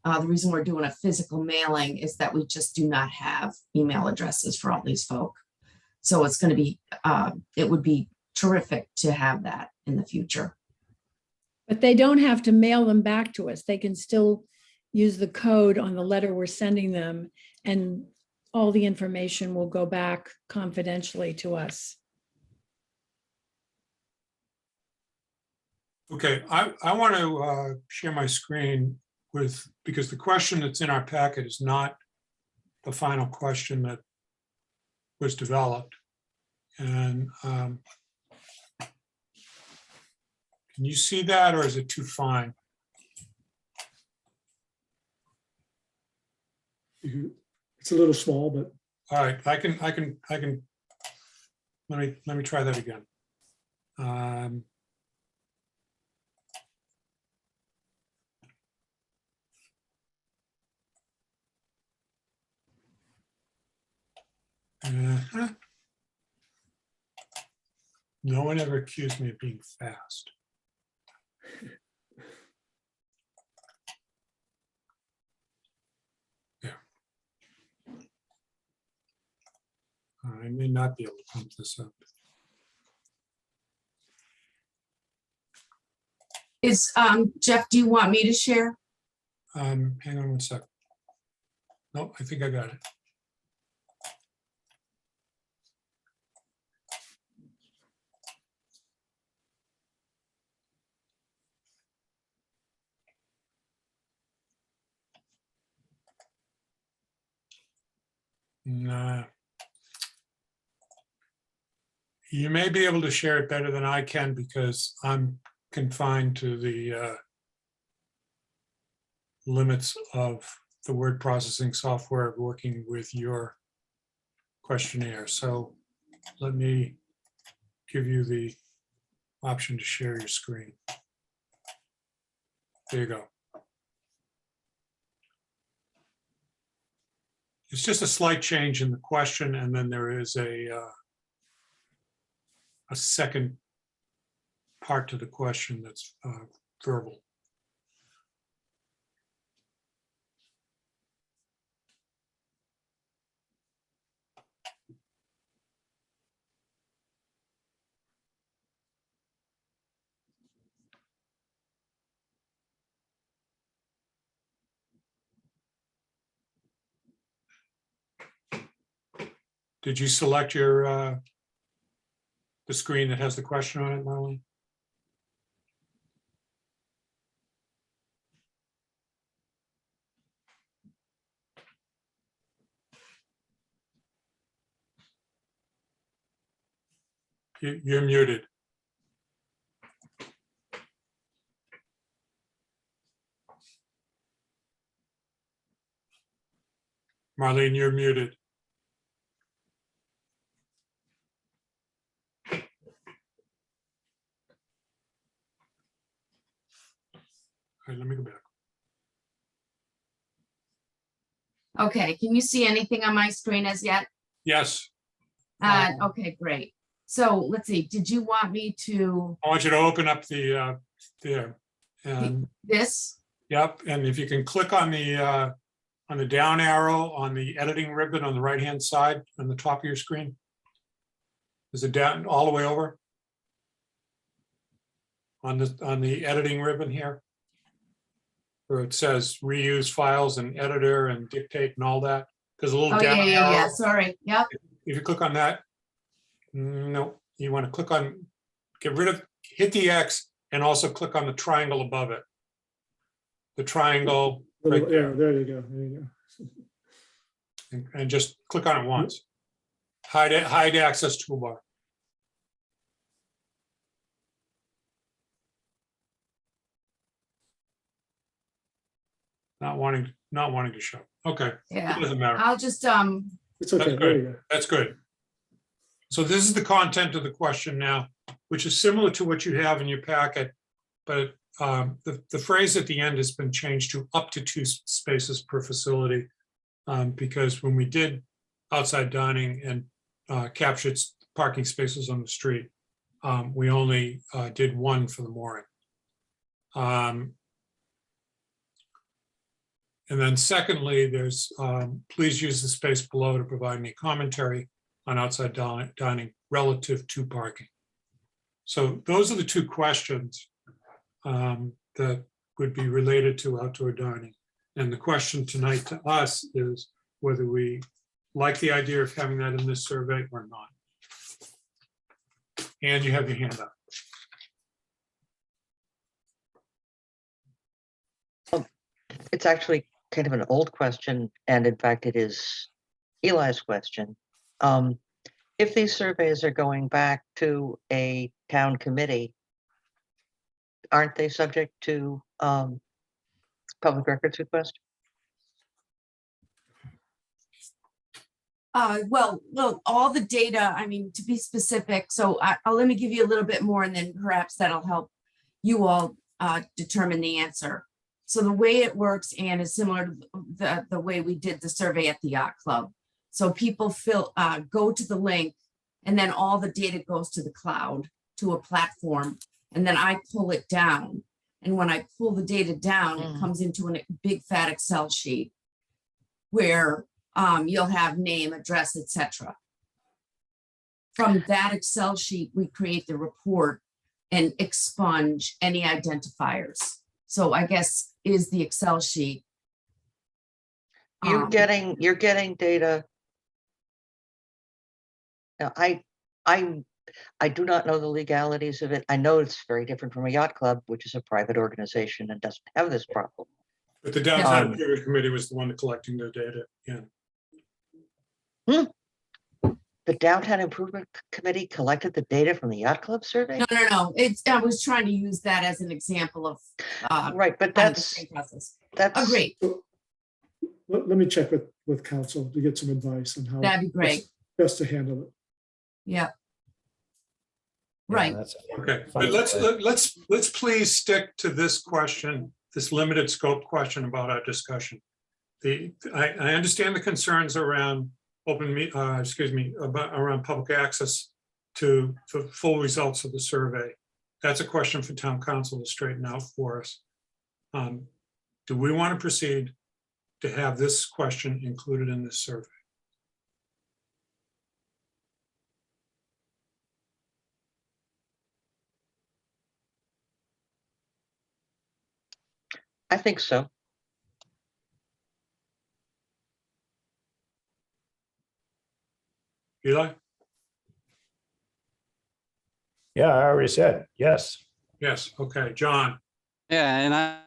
the reason we're doing a physical mailing is that we just do not have email addresses for all these folk. So it's going to be, it would be terrific to have that in the future. But they don't have to mail them back to us. They can still use the code on the letter we're sending them, and all the information will go back confidentially to us. Okay, I want to share my screen because the question that's in our packet is not the final question that was developed. And can you see that, or is it too fine? It's a little small, but. All right, I can, let me try that again. No one ever accused me of being fast. Yeah. I may not be able to pump this up. Is Jeff, do you want me to share? Hang on one sec. No, I think I got it. Nah. You may be able to share it better than I can because I'm confined to the limits of the word processing software working with your questionnaire. So let me give you the option to share your screen. There you go. It's just a slight change in the question, and then there is a second part to the question that's verbal. Did you select your the screen that has the question on it, Marlene? You're muted. Marlene, you're muted. All right, let me go back. Okay, can you see anything on my screen as yet? Yes. Okay, great. So let's see, did you want me to? I want you to open up the there. And this? Yep, and if you can click on the on the down arrow on the editing ribbon on the right-hand side on the top of your screen? Is it down all the way over? On the editing ribbon here? Where it says reuse files and editor and dictate and all that? There's a little Oh, yeah, down yeah, yeah, arrow. sorry, yep. If you click on that, no, you want to click on, hit the X and also click on the triangle above it. The triangle right Yeah, there, there you go. There you go. and just click on it once. Hide access toolbar. Not wanting to show. Okay, Yeah, it doesn't matter. I'll just, It's okay. That's There you good. go. That's good. So this is the content of the question now, which is similar to what you have in your packet, but the phrase at the end has been changed to up to 2 spaces per facility, because when we did outside dining and captured parking spaces on the street, we only did 1 for the mooring. And then secondly, there's please use the space below to provide any commentary on outside dining relative to parking. So those are the 2 questions that would be related to outdoor dining. And the question tonight to us is whether we like the idea of having that in this survey or not. And you have your hand up. It's actually kind of an old question, and in fact, it is Eli's question. If these surveys are going back to a town committee, aren't they subject to public records request? well, all the data, I mean, to be specific, so let me give you a little bit more and then perhaps that'll help you all determine the answer. So the way it works, Anne, is similar to the way we did the survey at the yacht club. So people go to the link and then all the data goes to the cloud, to a platform, and then I pull it down. And when I pull the data down, it comes into a big fat Excel sheet where you'll have name, address, etc. From that Excel sheet, we create the report and expunge any identifiers. So I guess is the Excel sheet. You're getting data. Now, I do not know the legalities of it. I know it's very different from a yacht club, which is a private organization and doesn't have this problem. But the downtown improvement committee was the one collecting the data. Yeah. The downtown improvement committee collected the data from the yacht club survey? No. I was trying to use that as an example of right, but that's great. Let me check with council to get some advice on how That'd be great. best to handle it. Yeah. Right. Okay, but let's please stick to this question, this limited scope question about our discussion. I understand the concerns around around public access to the full results of the survey. That's a question for town council to straighten out for us. Do we want to proceed to have this question included in this survey? I think so. Eli? Yeah, I already said yes. Yes, okay, John? Yeah, and I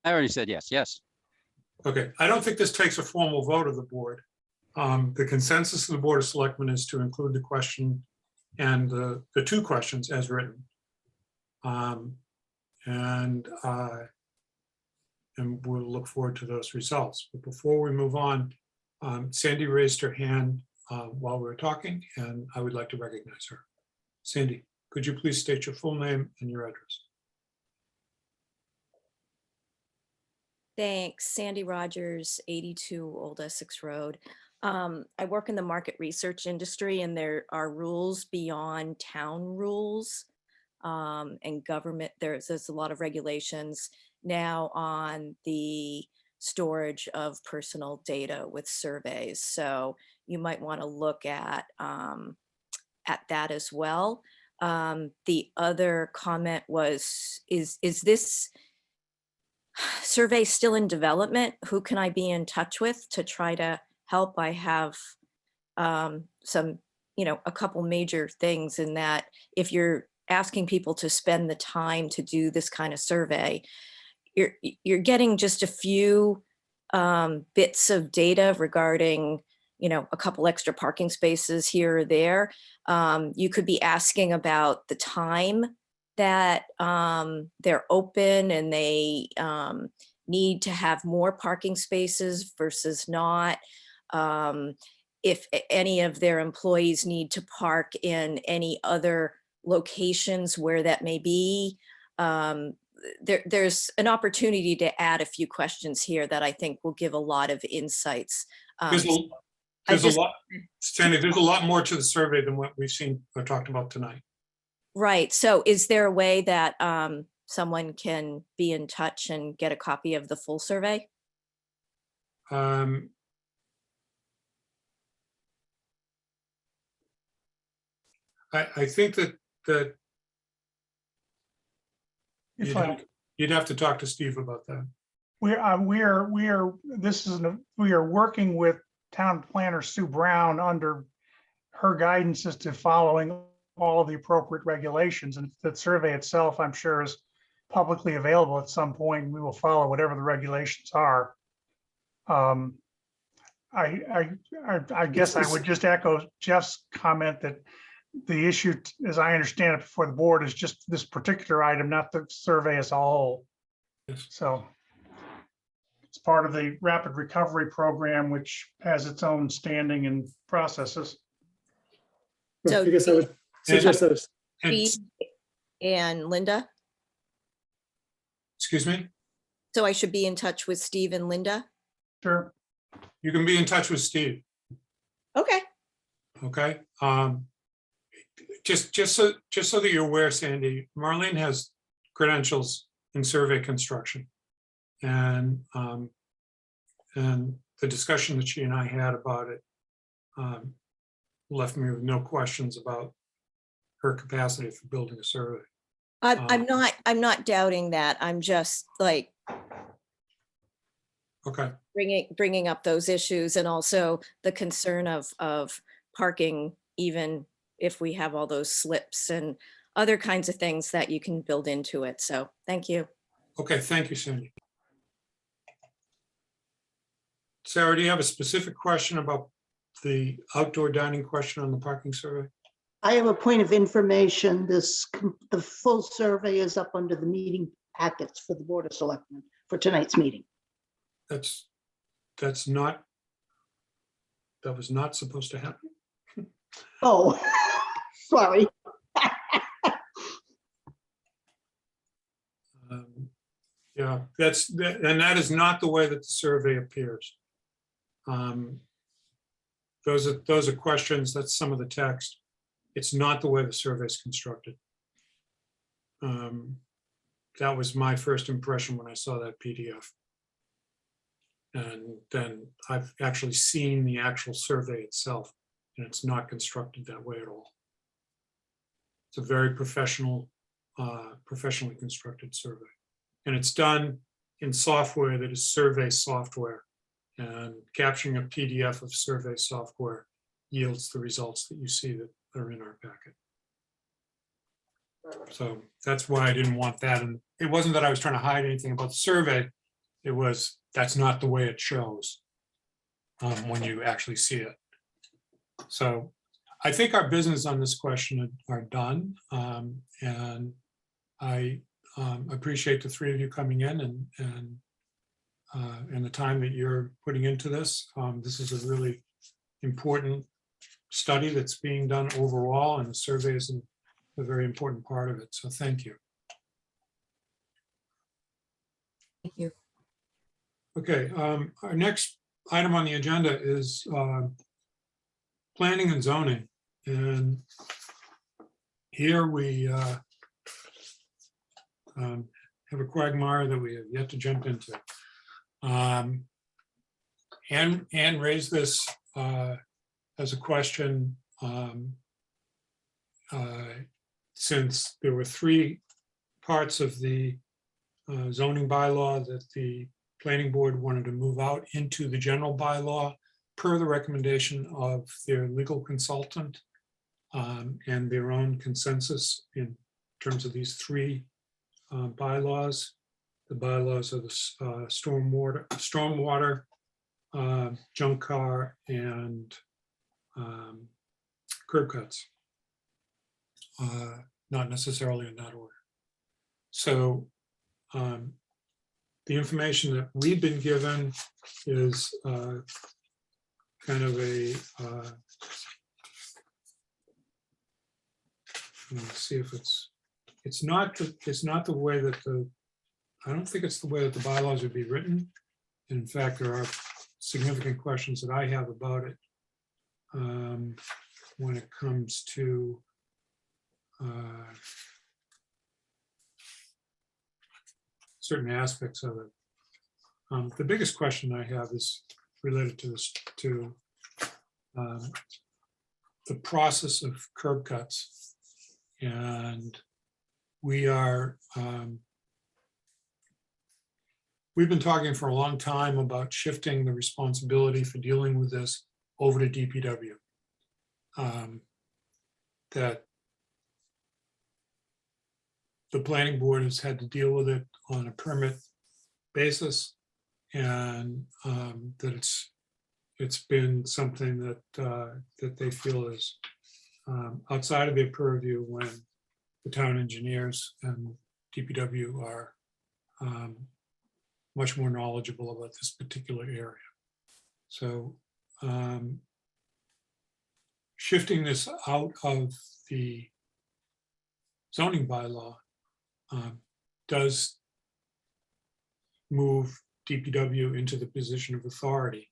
already said yes, yes. Okay, I don't think this takes a formal vote of the board. The consensus of the Board of Selectmen is to include the question and the 2 questions as written. And we'll look forward to those results. But before we move on, Sandy raised her hand while we were talking, and I would like to recognize her. Sandy, could you please state your full name and your address? Thanks. Sandy Rogers, 82 Old Essex Road. I work in the market research industry, and there are rules beyond town rules and government. There's a lot of regulations now on the storage of personal data with surveys. So you might want to look at that as well. The other comment was, is this survey still in development? Who can I be in touch with to try to help? I have some, a couple major things in that if you're asking people to spend the time to do this kind of survey, you're getting just a few bits of data regarding, a couple extra parking spaces here or there. You could be asking about the time that they're open and they need to have more parking spaces versus not. If any of their employees need to park in any other locations where that may be. There's an opportunity to add a few questions here that I think will give a lot of insights. There's a lot, Sandy, there's a lot more to the survey than what we've seen or talked about tonight. Right. So is there a way that someone can be in touch and get a copy of the full survey? I think that If I, you'd have to talk to Steve about that. we are working with town planner Sue Brown under her guidance as to following all of the appropriate regulations, and the survey itself, I'm sure, is publicly available at some point. We will follow whatever the regulations are. I guess I would just echo Jeff's comment that the issue, as I understand it before the board, is just this particular item, not the survey as a whole. Yes. So it's part of the rapid recovery program, which has its own standing and processes. Right, So I guess I would suggest that. Steve and Linda. Excuse me? So I should be in touch with Steve and Linda? Sure. You can be in touch with Steve, Okay. okay? Just so that you're aware, Sandy, Marlene has credentials in survey construction. And the discussion that she and I had about it left me with no questions about her capacity for building a survey. I'm not doubting that. I'm just like Okay, bringing up those issues and also the concern of parking, even if we have all those slips and other kinds of things that you can build into it. So thank you. okay, thank you, Sandy. Sarah, do you have a specific question about the outdoor dining question on the parking survey? I have a point of information. The full survey is up under the meeting packets for the Board of Selectmen for tonight's meeting. That was not supposed to happen. Oh, sorry. Yeah, that is not the way that the survey appears. Those are questions, that's some of the text. It's not the way the survey is constructed. That was my first impression when I saw that PDF. And then I've actually seen the actual survey itself, and it's not constructed that way at all. It's a very professionally constructed survey. And it's done in software that is survey software. And capturing a PDF of survey software yields the results that you see that are in our packet. So that's why I didn't want that. And it wasn't that I was trying to hide anything about the survey. It was, that's not the way it shows when you actually see it. So I think our business on this question are done. And I appreciate the three of you coming in and the time that you're putting into this. This is a really important study that's being done overall, and the survey is a very important part of it. So thank you. Thank you. Okay, our next item on the agenda is planning and zoning. And here we have a quagmire that we have yet to jump into. Anne raised this as a question since there were three parts of the zoning bylaw that the planning board wanted to move out into the general bylaw per the recommendation of their legal consultant and their own consensus in terms of these three bylaws. The bylaws of the stormwater, junk car, and curb cuts. Not necessarily in that order. So the information that we've been given is kind of a, let's see if it's not the way that I don't think it's the way that the bylaws would be written. In fact, there are significant questions that I have about it when it comes to certain aspects of it. The biggest question I have is related to this, to the process of curb cuts. And we are, we've been talking for a long time about shifting the responsibility for dealing with this over to DPW. That the planning board has had to deal with it on a permit basis, and that it's been something that that they feel is outside of their purview when the town engineers and DPW are much more knowledgeable about this particular area. So shifting this out of the zoning bylaw does move DPW into the position of authority.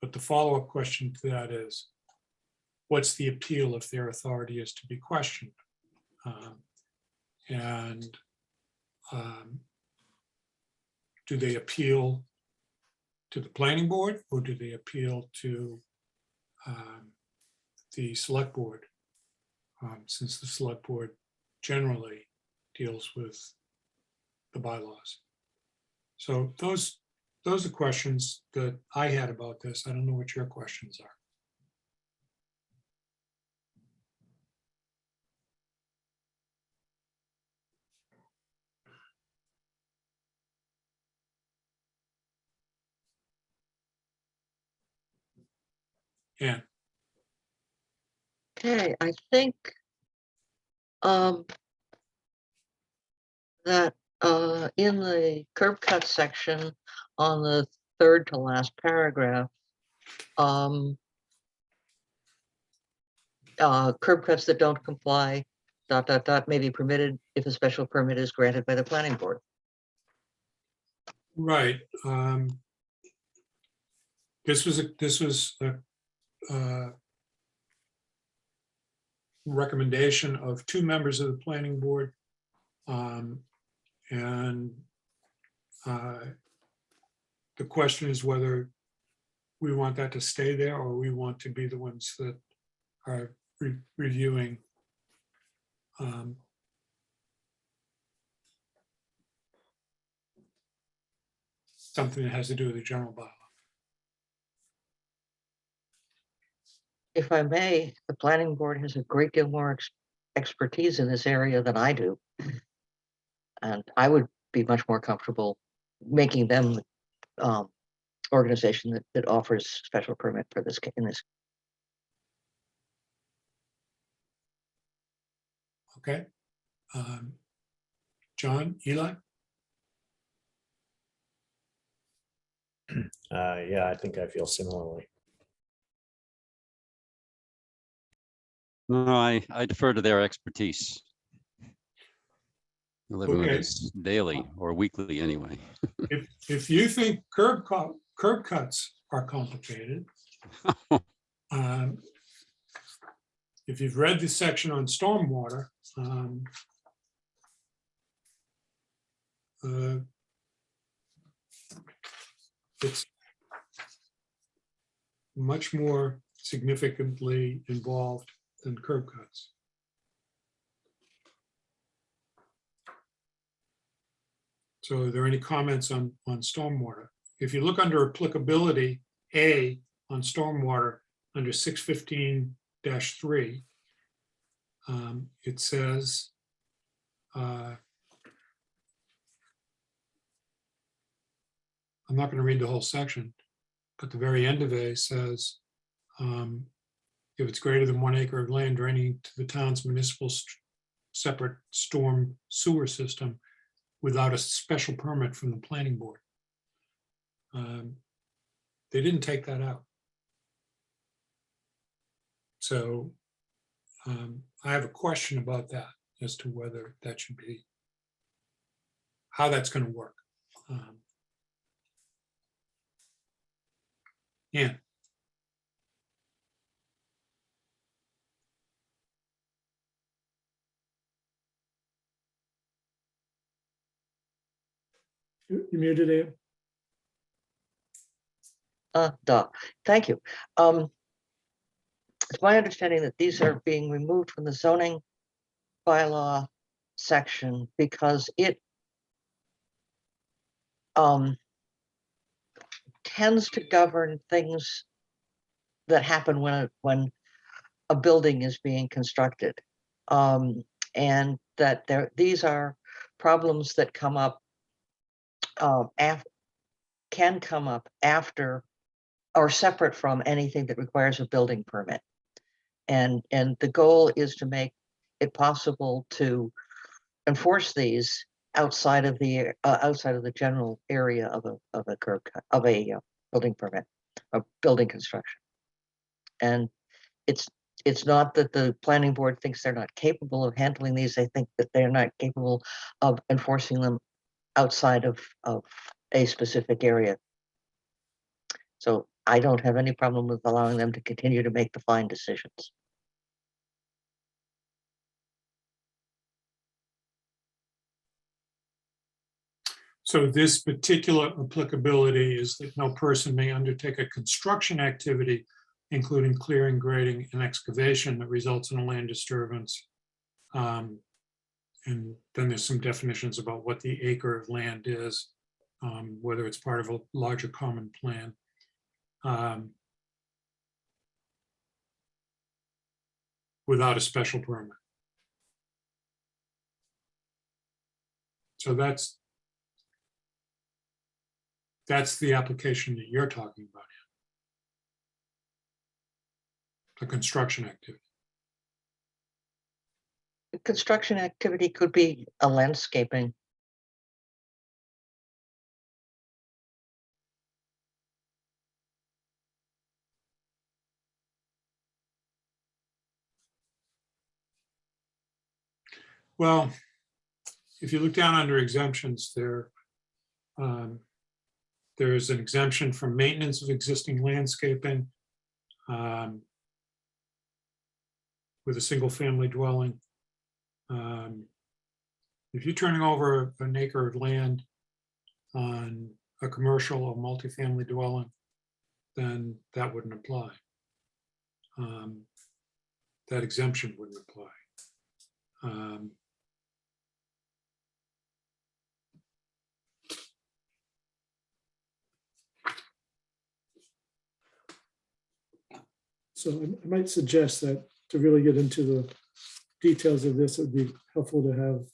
But the follow-up question to that is, what's the appeal if their authority is to be questioned? Do they appeal to the planning board, or do they appeal to the select board? Since the select board generally deals with the bylaws. So those are questions that I had about this. I don't know what your questions are. Yeah. Okay, I think that in the curb cut section on the third to last paragraph, curb cuts that don't comply, ... may be permitted if a special permit is granted by the planning board. Right. This was a recommendation of two members of the planning board. And the question is whether we want that to stay there, or we want to be the ones that are reviewing something that has to do with the general bylaw. If I may, the planning board has a great deal more expertise in this area than I do. And I would be much more comfortable making them organization that offers special permit for this in this. Okay. John, Eli? Yeah, I think I feel similarly. No, I defer to their expertise. I live with Okay. this daily or weekly anyway. If you think curb cuts are complicated, if you've read the section on stormwater, it's much more significantly involved than curb cuts. So are there any comments on stormwater? If you look under applicability, A, on stormwater, under 615-3, it says, I'm not going to read the whole section, but the very end of A says, if it's greater than 1 acre of land draining to the town's municipal separate storm sewer system without a special permit from the planning board. They didn't take that out. So I have a question about that as to whether that should be, how that's going to work. Yeah. You muted it. Thank you. It's my understanding that these are being removed from the zoning bylaw section because it tends to govern things that happen when a building is being constructed. And that these are problems that come up can come up after or separate from anything that requires a building permit. And the goal is to make it possible to enforce these outside of the general area of a curb cut, of a building permit, of building construction. And it's not that the planning board thinks they're not capable of handling these. They think that they're not capable of enforcing them outside of a specific area. So I don't have any problem with allowing them to continue to make the fine decisions. So this particular applicability is that no person may undertake a construction activity, including clearing, grading, and excavation that results in a land disturbance. And then there's some definitions about what the acre of land is, whether it's part of a larger common plan. Without a special permit. So that's the application that you're talking about here. The construction activity. Construction activity could be a landscaping. Well, if you look down under exemptions, there's an exemption from maintenance of existing landscaping with a single family dwelling. If you're turning over an acre of land on a commercial or multifamily dwelling, then that wouldn't apply. That exemption wouldn't apply. So I might suggest that to really get into the details of this, it would be helpful to have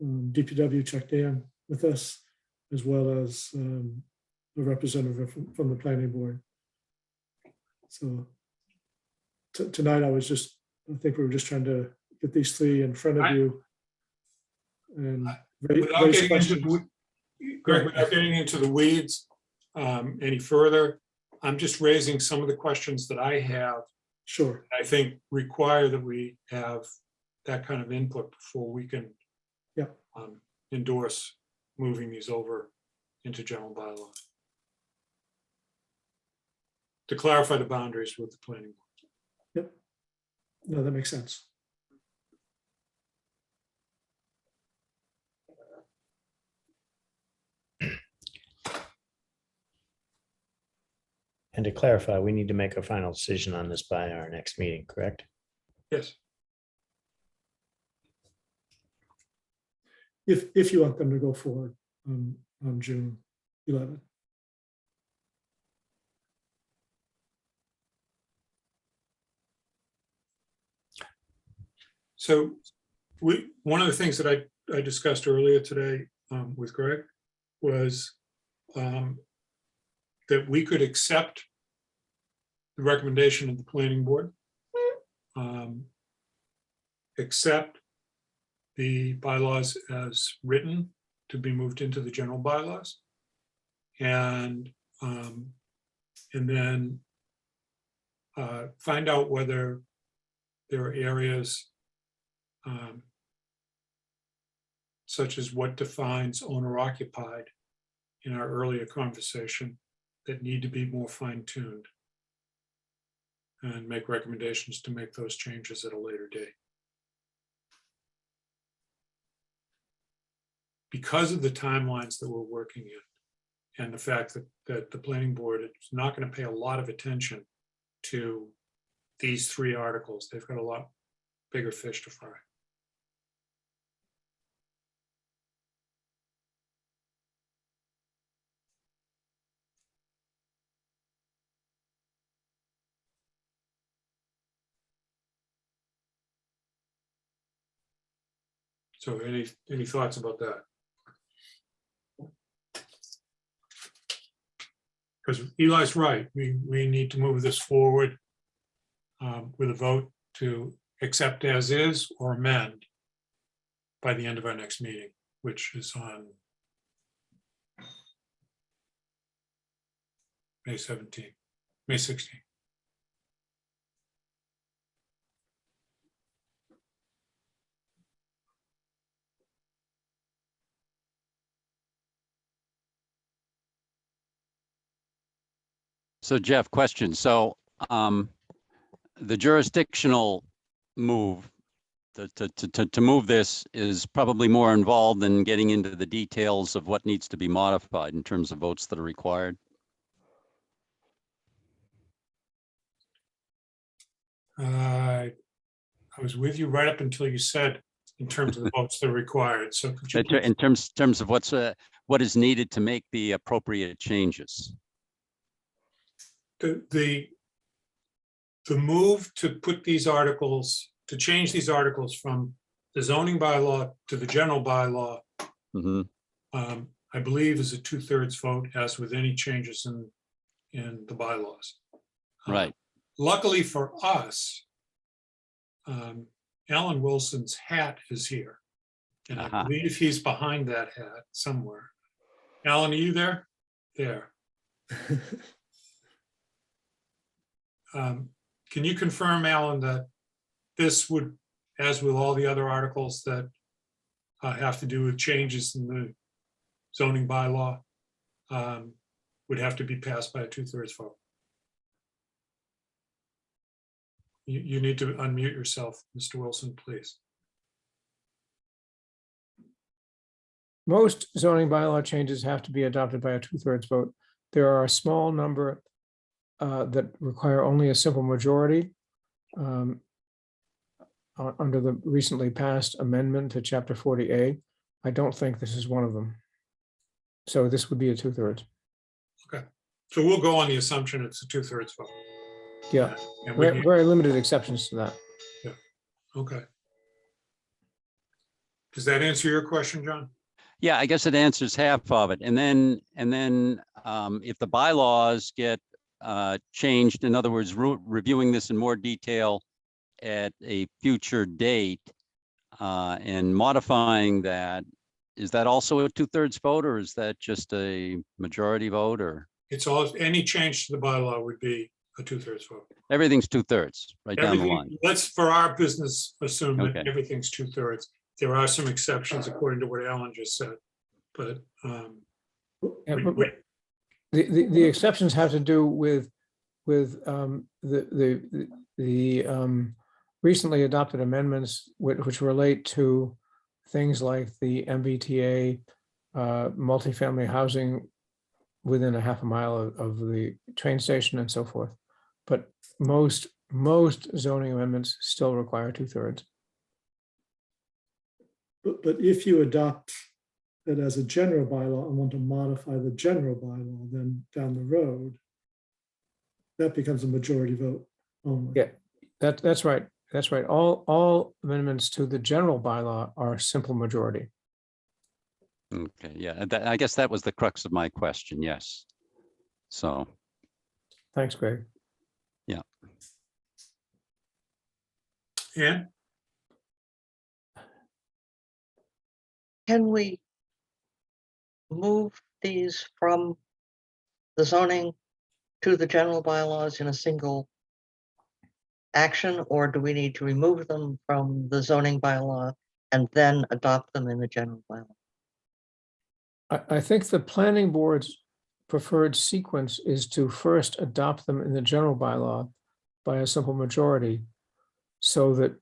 DPW check in with us, as well as a representative from the planning board. So tonight I think we were just trying to get these three in front of you and raise questions. Greg, without getting into the weeds any further, I'm just raising some of the questions that I have. Sure. I think require that we have that kind of input before we can endorse moving these over into general bylaw. To clarify the boundaries with the planning board. Yep. No, that makes sense. And to clarify, we need to make a final decision on this by our next meeting, correct? Yes. If you want them to go forward on June 11th. So one of the things that I discussed earlier today with Greg was that we could accept the recommendation of the planning board, accept the bylaws as written to be moved into the general bylaws, and then find out whether there are areas such as what defines owner occupied in our earlier conversation that need to be more fine-tuned, and make recommendations to make those changes at a later date. Because of the timelines that we're working in, and the fact that the planning board is not going to pay a lot of attention to these 3 articles, they've got a lot bigger fish to fry. So any thoughts about that? Because Eli's right, we need to move this forward with a vote to accept as is or amend by the end of our next meeting, which is on May 17th, May 16th. So Jeff, question. So the jurisdictional move to move this is probably more involved than getting into the details of what needs to be modified in terms of votes that are required. I was with you right up until you said in terms of the votes that are required. So could you please- In terms of what is needed to make the appropriate changes. the move to put these articles, to change these articles from the zoning bylaw to the general bylaw, I believe is a 2/3 vote, as with any changes in the bylaws. Right. Luckily for us, Alan Wilson's hat is here. And I believe he's behind that hat somewhere. Alan, are you there? There. Can you confirm, Alan, that this would, as with all the other articles that have to do with changes in the zoning bylaw, would have to be passed by a 2/3 vote? You need to unmute yourself, Mr. Wilson, please. Most zoning bylaw changes have to be adopted by a 2/3 vote. There are a small number that require only a simple majority under the recently passed amendment to Chapter 40A. I don't think this is one of them. So this would be a 2/3. Okay, so we'll go on the assumption it's a 2/3 vote. Yeah, And we need- very limited exceptions to that. Okay. Does that answer your question, John? Yeah, I guess it answers half of it. And then if the bylaws get changed, in other words, reviewing this in more detail at a future date and modifying that, is that also a 2/3 vote, or is that just a majority vote? Or It's all, any change to the bylaw would be a 2/3 vote. everything's 2/3 right down the line? Everything, let's, for our business, assume that Okay. everything's 2/3. There are some exceptions according to what Alan just said, but Yeah, but the exceptions have to do with the recently adopted amendments which relate to things like the MBTA multifamily housing within a half a mile of the train station and so forth. But most zoning amendments still require 2/3. But if you adopt it as a general bylaw and want to modify the general bylaw, then down the road, that becomes a majority vote only. Yeah, that's right. That's right. All amendments to the general bylaw are simple majority. Okay, yeah, I guess that was the crux of my question, yes. So, Thanks, Greg. yeah. And Can we move these from the zoning to the general bylaws in a single action, or do we need to remove them from the zoning bylaw and then adopt them in the general bylaw? I think the planning board's preferred sequence is to first adopt them in the general bylaw by a simple majority, so that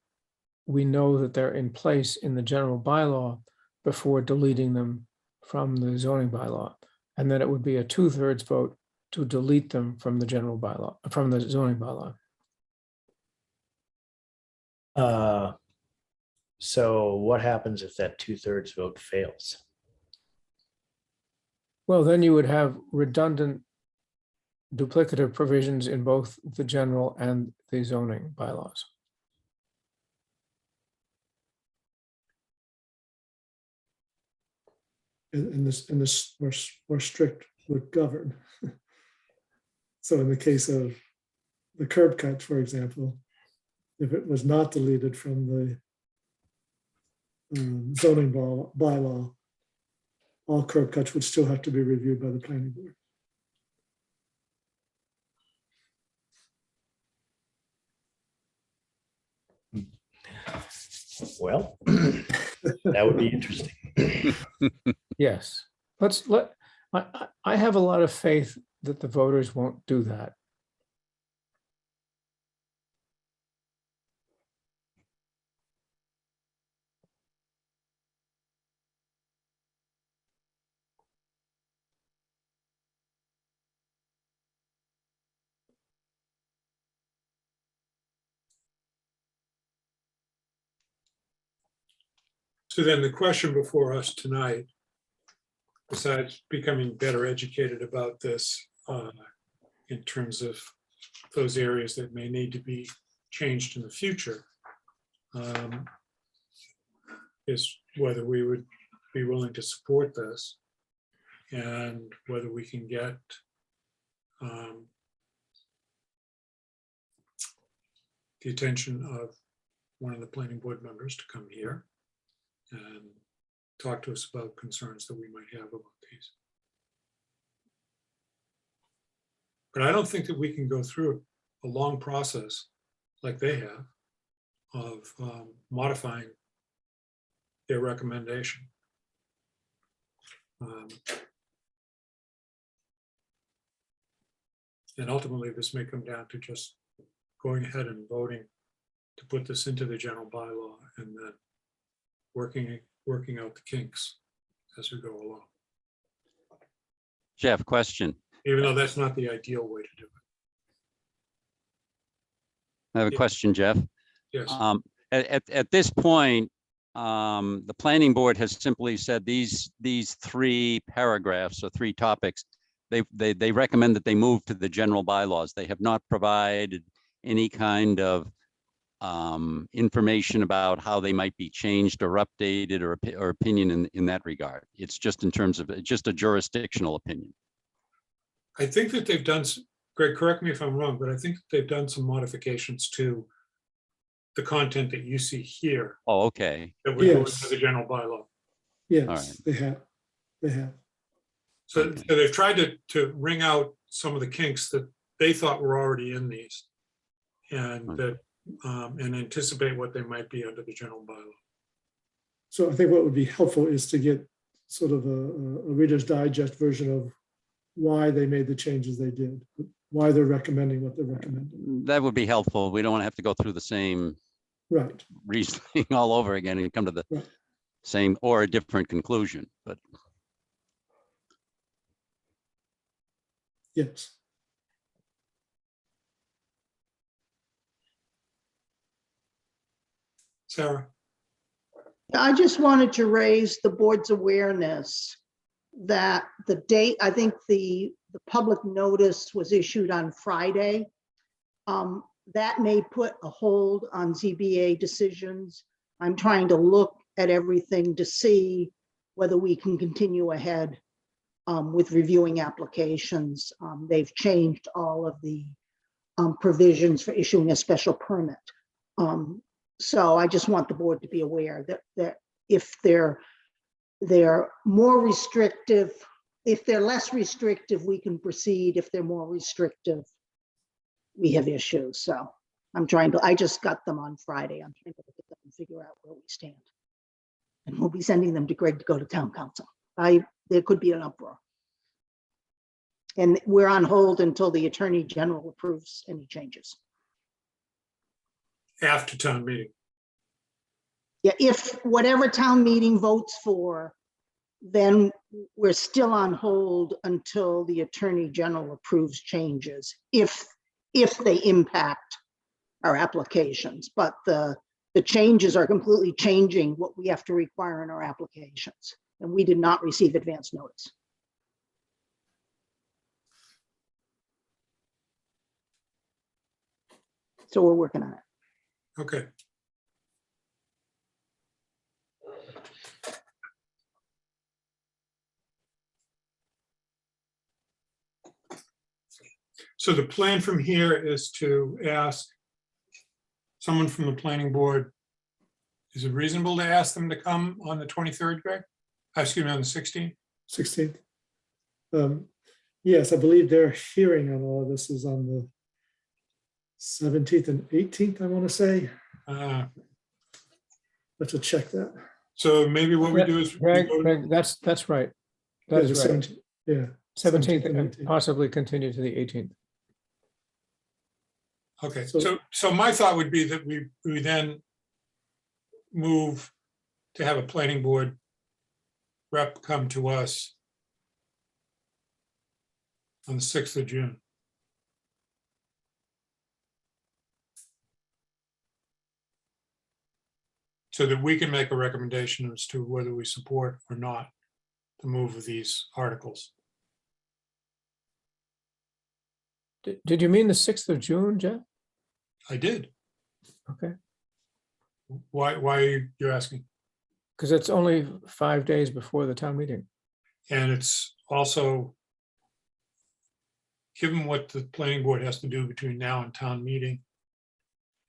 we know that they're in place in the general bylaw before deleting them from the zoning bylaw. And then it would be a 2/3 vote to delete them from the general bylaw, from the zoning bylaw. So what happens if that 2/3 vote fails? Well, then you would have redundant duplicative provisions in both the general and the zoning bylaws. And this more strict would govern. So in the case of the curb cut, for example, if it was not deleted from the zoning bylaw, all curb cuts would still have to be reviewed by the planning board. Well, that would be interesting. Yes, I have a lot of faith that the voters won't do that. so then the question before us tonight, besides becoming better educated about this in terms of those areas that may need to be changed in the future, is whether we would be willing to support this and whether we can get the attention of one of the planning board members to come here and talk to us about concerns that we might have about these. But I don't think that we can go through a long process like they have of modifying their recommendation. And ultimately, this may come down to just going ahead and voting to put this into the general bylaw and then working out the kinks as we go along. Jeff, question. Even though that's not the ideal way to do it. I have a Yeah. question, Jeff. Yes. At this point, the planning board has simply said these 3 paragraphs or 3 topics, they recommend that they move to the general bylaws. They have not provided any kind of information about how they might be changed or updated or opinion in that regard. It's just in terms of just a jurisdictional opinion. I think that they've done, Greg, correct me if I'm wrong, but I think they've done some modifications to the content that you see here. Oh, okay. That would go Yes. into the general bylaw. Yes, right. they have. They have. So, Okay. so they've tried to wring out some of the kinks that they thought were already in these. And that and anticipate what they might be under the general bylaw. So I think what would be helpful is to get sort of a Reader's Digest version of why they made the changes they did, why they're recommending what they're recommending. That would be helpful. We don't want to have to go through the same Right. reasoning all over again and come to the Right. same or a different conclusion, but Yes. Sarah? I just wanted to raise the board's awareness that the date, I think the public notice was issued on Friday. That may put a hold on ZBA decisions. I'm trying to look at everything to see whether we can continue ahead with reviewing applications. They've changed all of the provisions for issuing a special permit. So I just want the board to be aware that if they're more restrictive, if they're less restrictive, we can proceed. If they're more restrictive, we have issues. So I just got them on Friday. I'm trying to look at them and figure out where we stand. And we'll be sending them to Greg to go to town council. There could be an uproar. And we're on hold until the Attorney General approves any changes. After town meeting. Yeah, if whatever town meeting votes for, then we're still on hold until the Attorney General approves changes, if they impact our applications. But the changes are completely changing what we have to require in our applications. And we did not receive advance notice. So we're working on it. Okay. So the plan from here is to ask someone from the planning board, is it reasonable to ask them to come on the 23rd, Greg? Excuse me, on the 16th? 16th. Yes, I believe their hearing on all of this is on the 17th and 18th, I want to say. Let's check that. So maybe what we do is. Greg, that's right. That Yeah, is the right. 17th, yeah. 17th and 18th. possibly continue to the 18th. Okay, So- so my thought would be that we then move to have a planning board rep come to us on the 6th of June. So that we can make a recommendation as to whether we support or not the move of these articles. Did you mean the 6th of June, Jeff? I did. Okay, Why you're asking? because it's only 5 days before the town meeting. And it's also, given what the planning board has to do between now and town meeting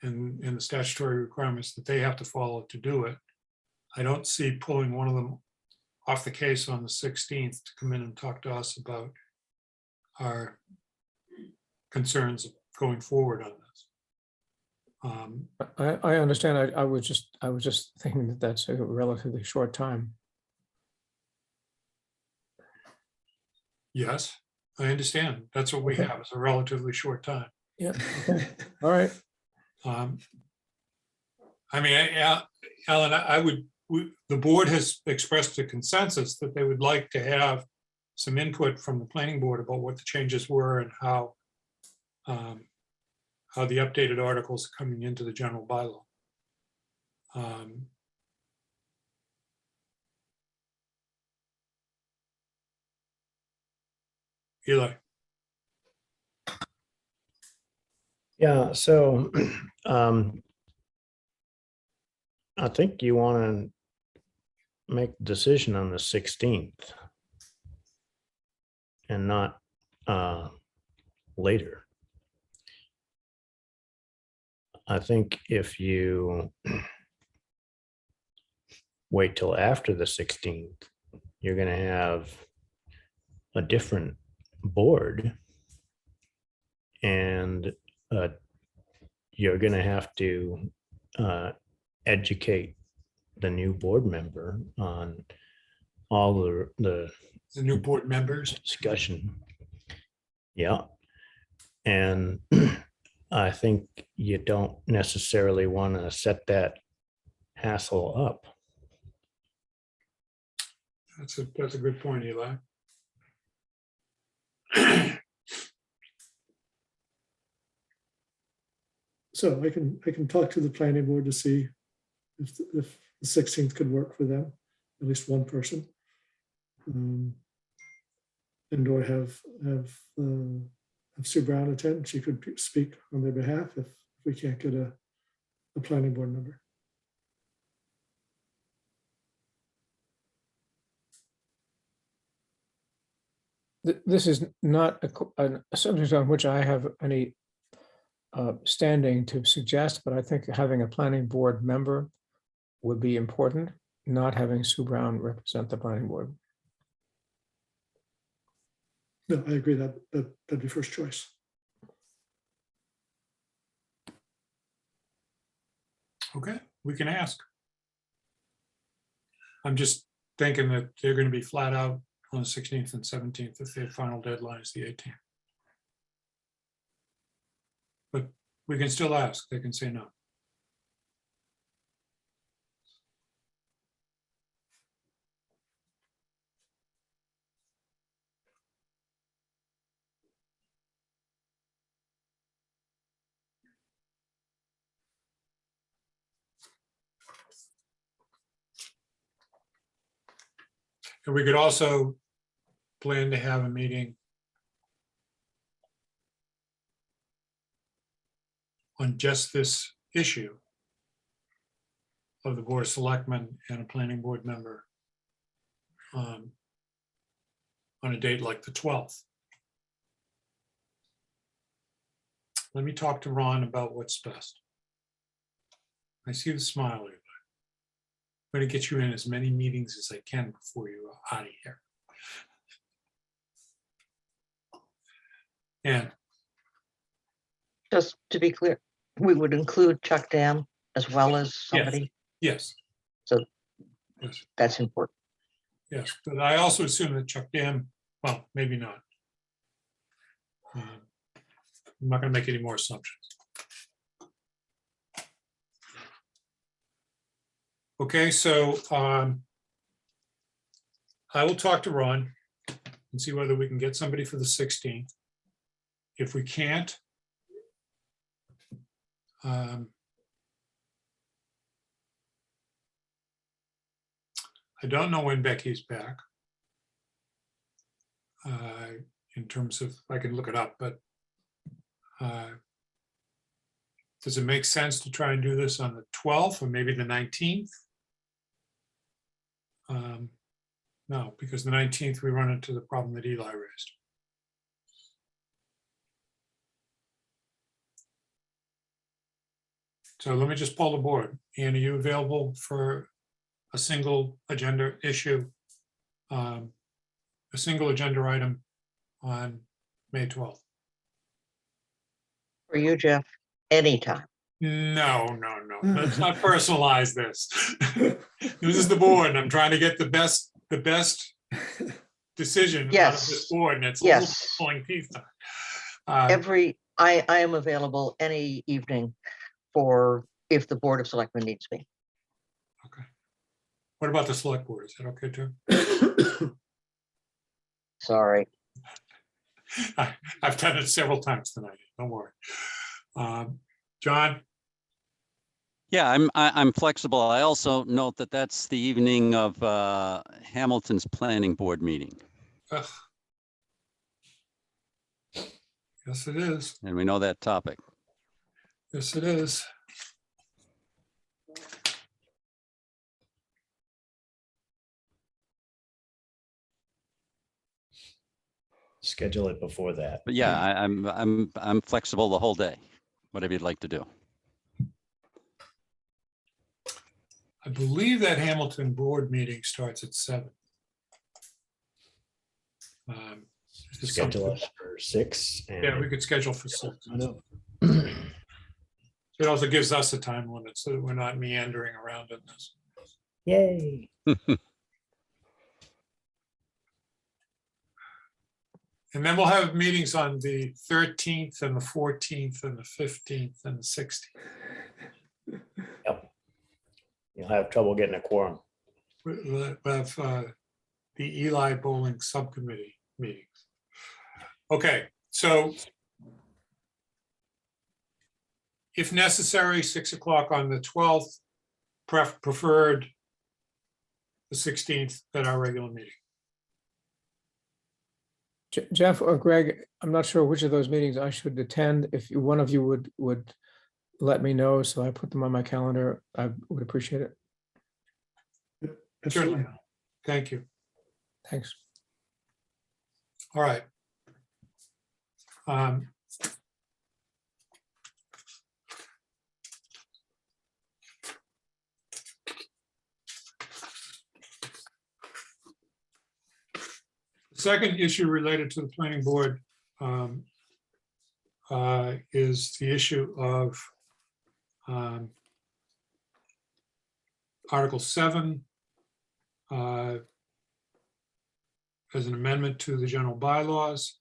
and the statutory requirements that they have to follow to do it, I don't see pulling one of them off the case on the 16th to come in and talk to us about our concerns going forward on this. I understand. I was just thinking that that's a relatively short time. Yes, I understand. That's what we Okay. have, is a relatively short time. Yeah. Okay. All right. I mean, Alan, the board has expressed a consensus that they would like to have some input from the planning board about what the changes were and how the updated articles are coming into the general bylaw. Eli. Yeah, so I think you want to make a decision on the 16th and not later. I think if you wait till after the 16th, you're going to have a different board, and you're going to have to educate the new board member on all the new board members discussion. Yeah. And I think you don't necessarily want to set that hassle up. That's a good point, Eli. So I can talk to the planning board to see if the 16th could work for them, at least one person. And or have Sue Brown attend. She could speak on their behalf if we can't get a planning board member. This is not a subject on which I have any standing to suggest, but I think having a planning board member would be important, not having Sue Brown represent the planning board. No, I agree that'd be first choice. Okay, we can ask. I'm just thinking that they're going to be flat out on the 16th and 17th if their final deadline is the 18th. But we can still ask. They can say no. And we could also plan to have a meeting on just this issue of the Board of Selectmen and a planning board member on a date like the 12th. Let me talk to Ron about what's best. I see the smile. I'm going to get you in as many meetings as I can before you are out of here. And Just to be clear, we would include Chuck Dam as well as somebody. yes, So yes, that's important. yes. But I also assume that Chuck Dam, well, maybe not. I'm not going to make any more assumptions. Okay, so I will talk to Ron and see whether we can get somebody for the 16th. If we can't, I don't know when Becky's back. In terms of, I can look it up, but does it make sense to try and do this on the 12th or maybe the 19th? No, because the 19th we run into the problem that Eli raised. So let me just poll the board. Ann, are you available for a single agenda issue? A single agenda item on May 12th? For you, Jeff, anytime. No. Let's not personalize this. This is the board, and I'm trying to get the best decision out of this board, and it's a little pulling teeth time. I am available any evening for if the Board of Selectmen needs me. Okay. What about the select board? Is that okay too? Sorry. I've done it several times tonight. Don't worry. John? Yeah, I'm flexible. I also note that that's the evening of Hamilton's planning board meeting. Ugh. Yes, it is. And we know that topic. Yes, it is. Schedule it before that. But yeah, I'm flexible the whole day, whatever you'd like to do. I believe that Hamilton board meeting starts at 7. Schedule us for 6. Yeah, we could schedule for 6. I know. It also gives us a time limit so that we're not meandering around in this. Yay. And then we'll have meetings on the 13th and the 14th and the 15th and the 16th. Yep. You'll have trouble getting a quorum. We'll have the Eli Bowling Subcommittee meetings. Okay, so if necessary, 6 o'clock on the 12th, preferred the 16th at our regular meeting. Jeff or Greg, I'm not sure which of those meetings I should attend. If one of you would let me know, so I put them on my calendar, I would appreciate it. Certainly. Thank you. Thanks. All right. The second issue related to the planning board is the issue of Article 7 as an amendment to the general bylaws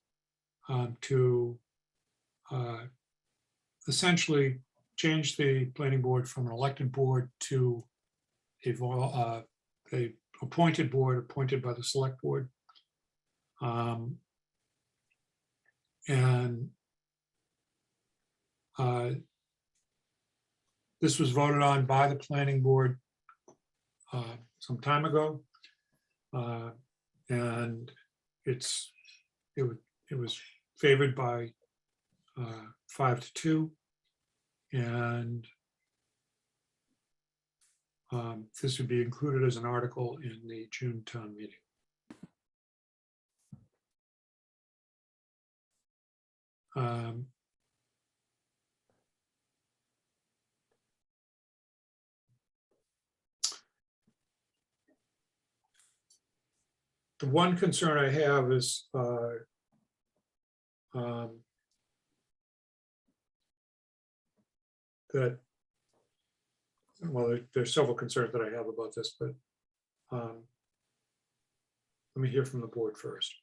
to essentially change the planning board from an elected board to a appointed board appointed by the select board. And this was voted on by the planning board some time ago. And it was favored by 5-2. And this would be included as an article in the June town meeting. The one concern I have is that, well, there's several concerns that I have about this, but let me hear from the board first.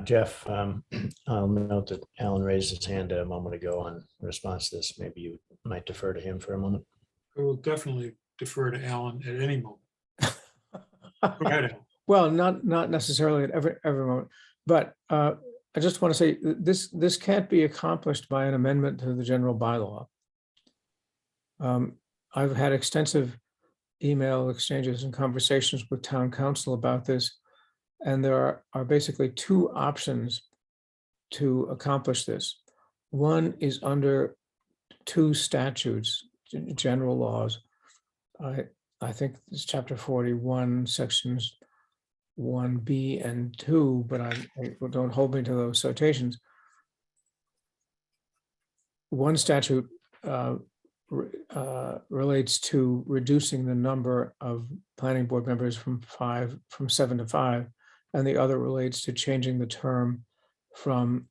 Jeff, I'll note that Alan raised his hand a moment ago in response to this. Maybe you might defer to him for a moment. I will definitely defer to Alan at any moment. Go ahead, Alan. Well, not necessarily at every moment, but I just want to say this can't be accomplished by an amendment to the general bylaw. I've had extensive email exchanges and conversations with town council about this, and there are basically two options to accomplish this. One is under two statutes, general laws. I think it's chapter 41, sections 1B and 2, but I don't hold me to those citations. One statute relates to reducing the number of planning board members from 7 to 5, and the other relates to changing the term from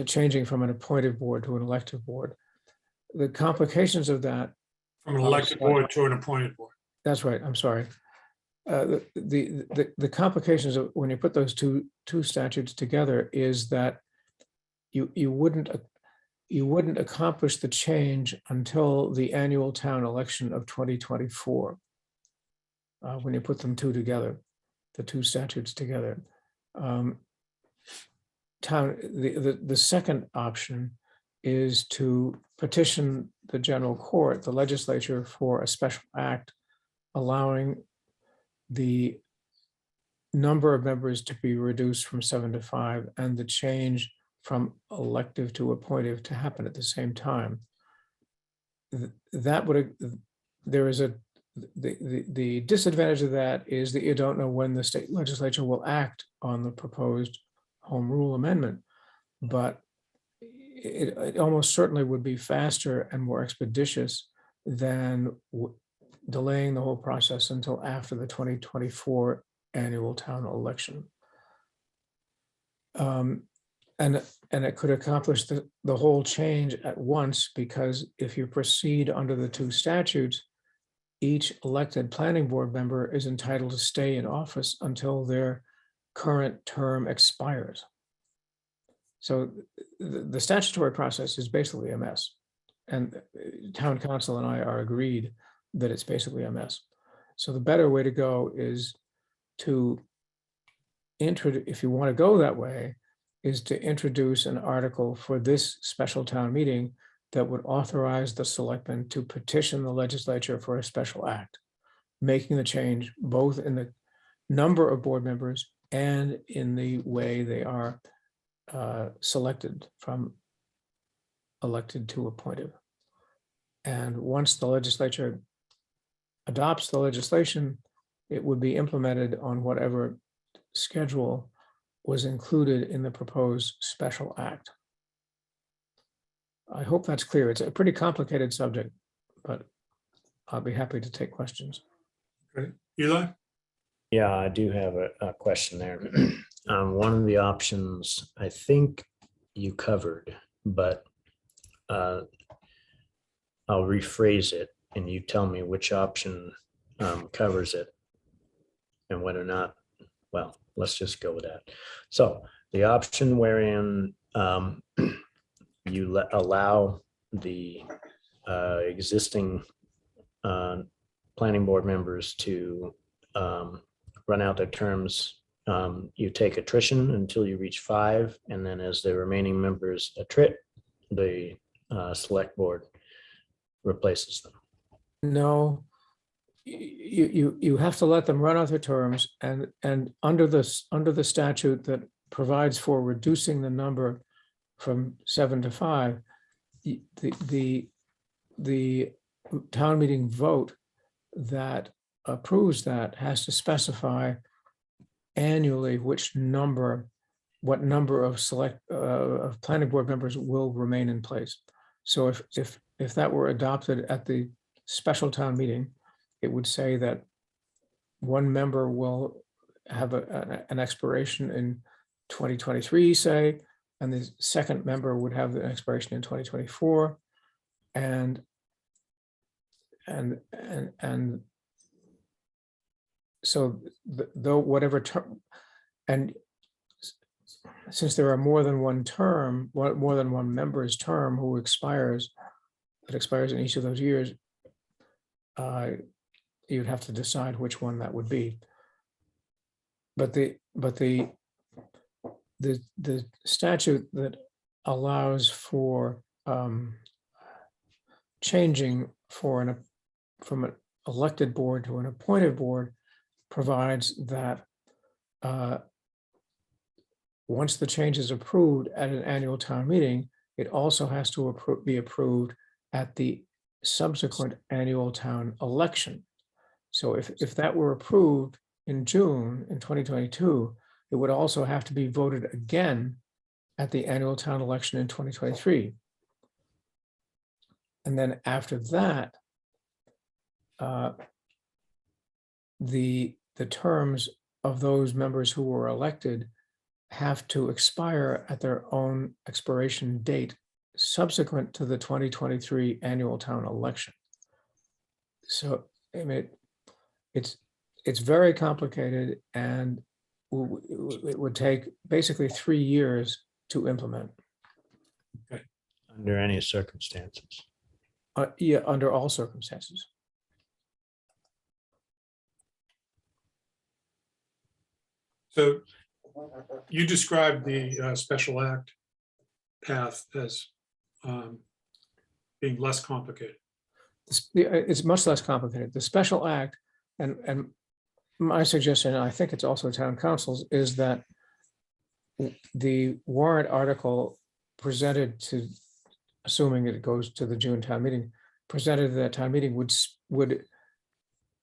changing from an appointed board to an elected board. The complications of that. From an elected board to an appointed board. That's right. I'm sorry. The complications of when you put those two statutes together is that you wouldn't accomplish the change until the annual town election of 2024. When you put them together, the two statutes together. The second option is to petition the general court, the legislature, for a special act allowing the number of members to be reduced from 7 to 5 and the change from elective to appointive to happen at the same time. That would, there is the disadvantage of that is that you don't know when the state legislature will act on the proposed home rule amendment, but it almost certainly would be faster and more expeditious than delaying the whole process until after the 2024 annual town election. And it could accomplish the whole change at once, because if you proceed under the two statutes, each elected planning board member is entitled to stay in office until their current term expires. So the statutory process is basically a mess. And town council and I are agreed that it's basically a mess. So the better way to go is to if you want to go that way, is to introduce an article for this special town meeting that would authorize the selectmen to petition the legislature for a special act, making the change both in the number of board members and in the way they are selected from elected to appointed. And once the legislature adopts the legislation, it would be implemented on whatever schedule was included in the proposed special act. I hope that's clear. It's a pretty complicated subject, but I'll be happy to take questions. Okay, Eli? Yeah, I do have a question there. One of the options I think you covered, but I'll rephrase it and you tell me which option covers it and whether or not, well, let's just go with that. So the option wherein you allow the existing planning board members to run out their terms. You take attrition until you reach 5, and then as the remaining members attrit, the select board replaces them. No, you have to let them run out their terms, and under the statute that provides for reducing the number from 7 to 5, the town meeting vote that approves that has to specify annually what number of planning board members will remain in place. So if that were adopted at the special town meeting, it would say that one member will have an expiration in 2023, say, and the second member would have the expiration in 2024, and so though whatever term, and since there are more than one term, more than one member's term who expires, that expires in each of those years, you'd have to decide which one that would be. But the statute that allows for changing from an elected board to an appointed board provides that once the change is approved at an annual town meeting, it also has to be approved at the subsequent annual town election. So if that were approved in June in 2022, it would also have to be voted again at the annual town election in 2023. And then after that, the terms of those members who were elected have to expire at their own expiration date subsequent to the 2023 annual town election. So I mean, it's very complicated, and it would take basically 3 years to implement. Okay. Under any circumstances. Yeah, under all circumstances. So you described the special act path as being less complicated. It's much less complicated. The special act, and my suggestion, and I think it's also town council's, is that the warrant article presented to, assuming it goes to the June town meeting, presented to that town meeting would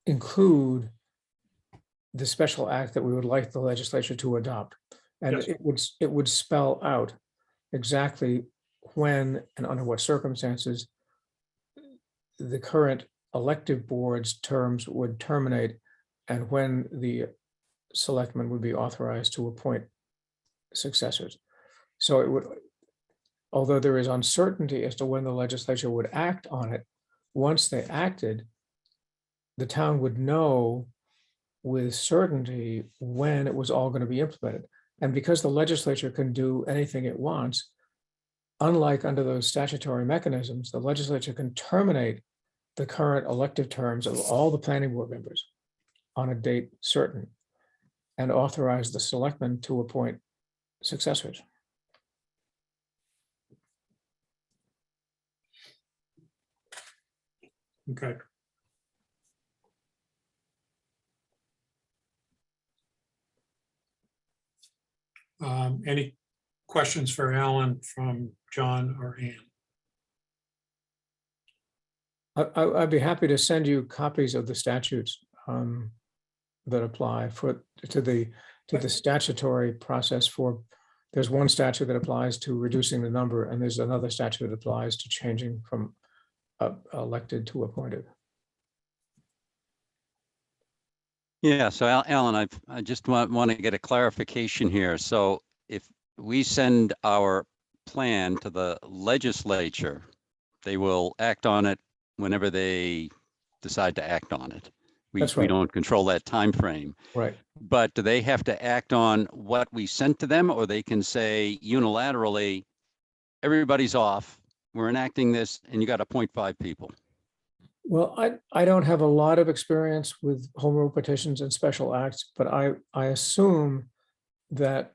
include the special act that we would like the legislature to adopt. And Yes. it would spell out exactly when and under what circumstances the current elective board's terms would terminate and when the selectmen would be authorized to appoint successors. So it would, although there is uncertainty as to when the legislature would act on it, once they acted, the town would know with certainty when it was all going to be implemented. And because the legislature can do anything it wants, unlike under those statutory mechanisms, the legislature can terminate the current elective terms of all the planning board members on a date certain. and authorize the selectmen to appoint successors. Okay. Any questions for Alan from John or Ann? I'd be happy to send you copies of the statutes that apply to the statutory process for, there's one statute that applies to reducing the number, and there's another statute that applies to changing from elected to appointed. Yeah, so Alan, I just want to get a clarification here. So if we send our plan to the legislature, they will act on it whenever they decide to act on it. That's We right. don't control that time frame. Right. But do they have to act on what we sent to them, or they can say unilaterally, everybody's off, we're enacting this, and you got to appoint 5 people? Well, I don't have a lot of experience with home rule petitions and special acts, but I assume that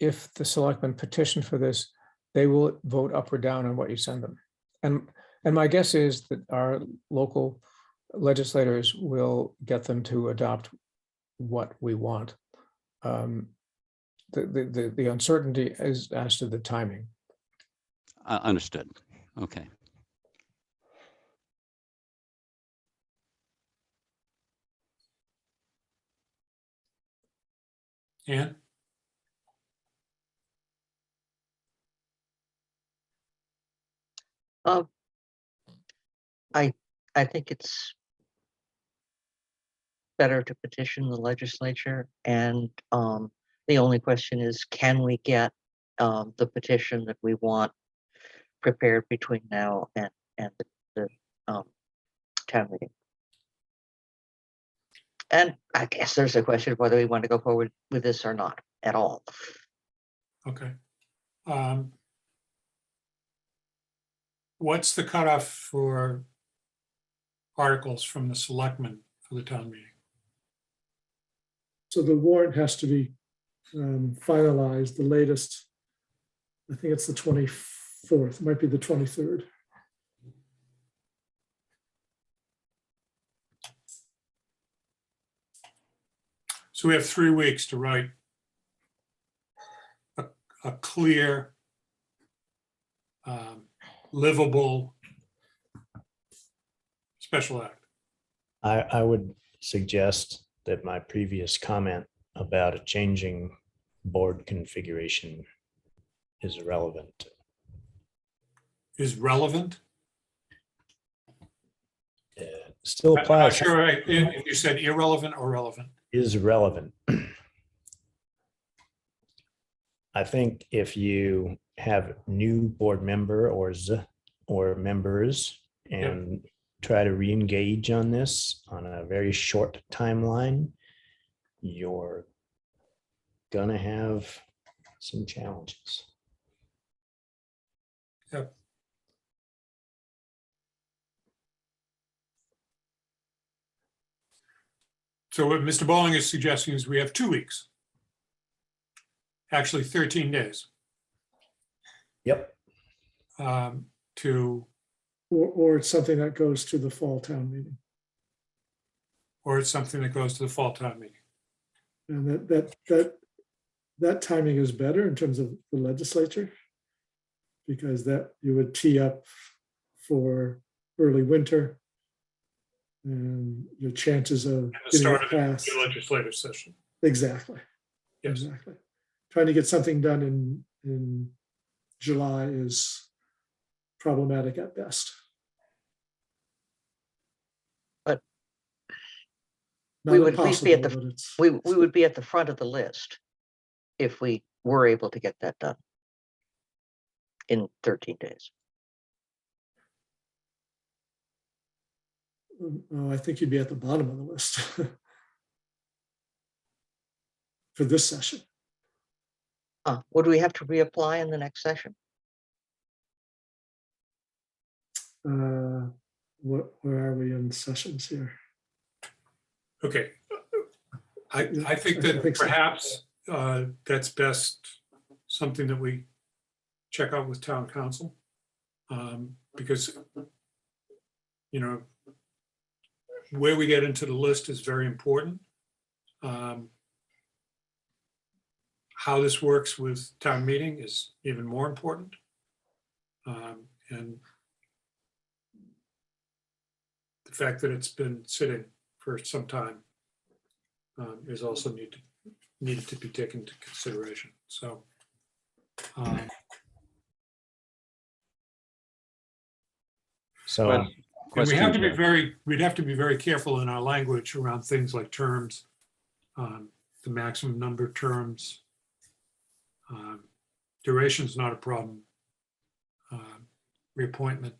if the selectmen petition for this, they will vote up or down on what you send them. And my guess is that our local legislators will get them to adopt what we want. The uncertainty is as to the timing. Understood. Okay. Ann? I think it's better to petition the legislature, and the only question is, can we get the petition that we want prepared between now and the town meeting? And I guess there's a question of whether we want to go forward with this or not at all. Okay. What's the cutoff for articles from the selectmen for the town meeting? So the warrant has to be finalized, the latest, I think it's the 24th, might be the 23rd. So we have 3 weeks to write a clear, livable special act. I would suggest that my previous comment about a changing board configuration is relevant. Is relevant? Still I'm not applies. sure if you said irrelevant or relevant. Is relevant. I think if you have new board member or members and try to re-engage on this on a very short timeline, you're gonna have some challenges. Yep. So what Mr. Bowling is suggesting is we have 2 weeks. Actually, 13 days. Yep. Or it's something that goes to the fall town meeting. Or it's something that goes to the fall town meeting. And that timing is better in terms of the legislature, because that you would tee up for early winter and your chances of At the getting start it of the passed. legislative session. Exactly. Yes. Exactly. Trying to get something done in July is problematic at best. But Not we would at least be at impossible, the but it's- we would be at the front of the list if we were able to get that done in 13 days. I think you'd be at the bottom of the list for this session. Would we have to reapply in the next session? Where are we in sessions here? Okay. I think I that think so. perhaps that's best something that we check out with town council. Because, you know, where we get into the list is very important. How this works with town meeting is even more important. And the fact that it's been sitting for some time is also needed to be taken into consideration. So So, and we have to be Question, we'd have to be very careful in our language around things like terms, the maximum number of terms. Duration is not a problem. Reappointment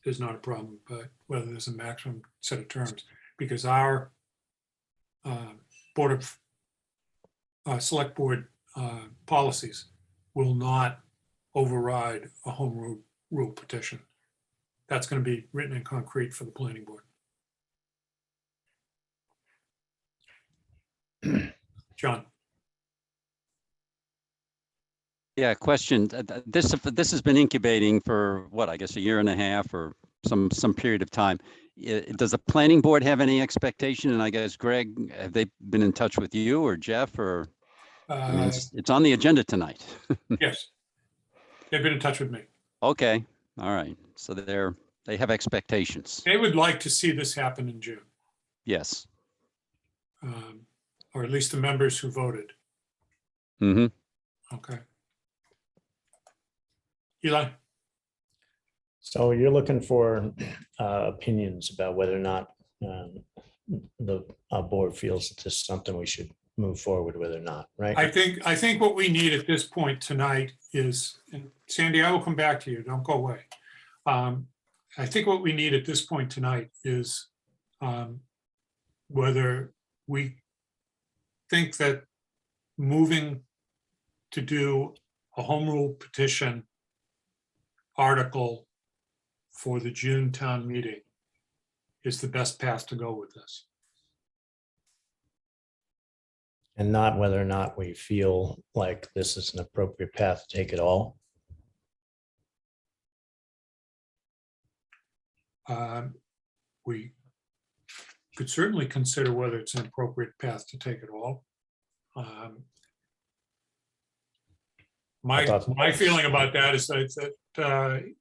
is not a problem, but whether there's a maximum set of terms, because our Board of Select Board policies will not override a home rule petition. That's going to be written in concrete for the planning board. John. Yeah, question. This has been incubating for what, I guess a year and a half or some period of time. Does the planning board have any expectation? And I guess, Greg, have they been in touch with you or Jeff or? I mean, it's on the agenda tonight. Yes, they've been in touch with me. Okay, all right. So they have expectations. They would like to see this happen in June, Yes. or at least the members who voted. Mm-hmm. Okay. Eli? so you're looking for opinions about whether or not the board feels that this is something we should move forward with or not, right? I think what we need at this point tonight is, and Sandy, I will come back to you, don't go away. I think what we need at this point tonight is whether we think that moving to do a home rule petition article for the June town meeting is the best path to go with this. And not whether or not we feel like this is an appropriate path to take it all. We could certainly consider whether it's an appropriate path to take it all. My feeling about that is that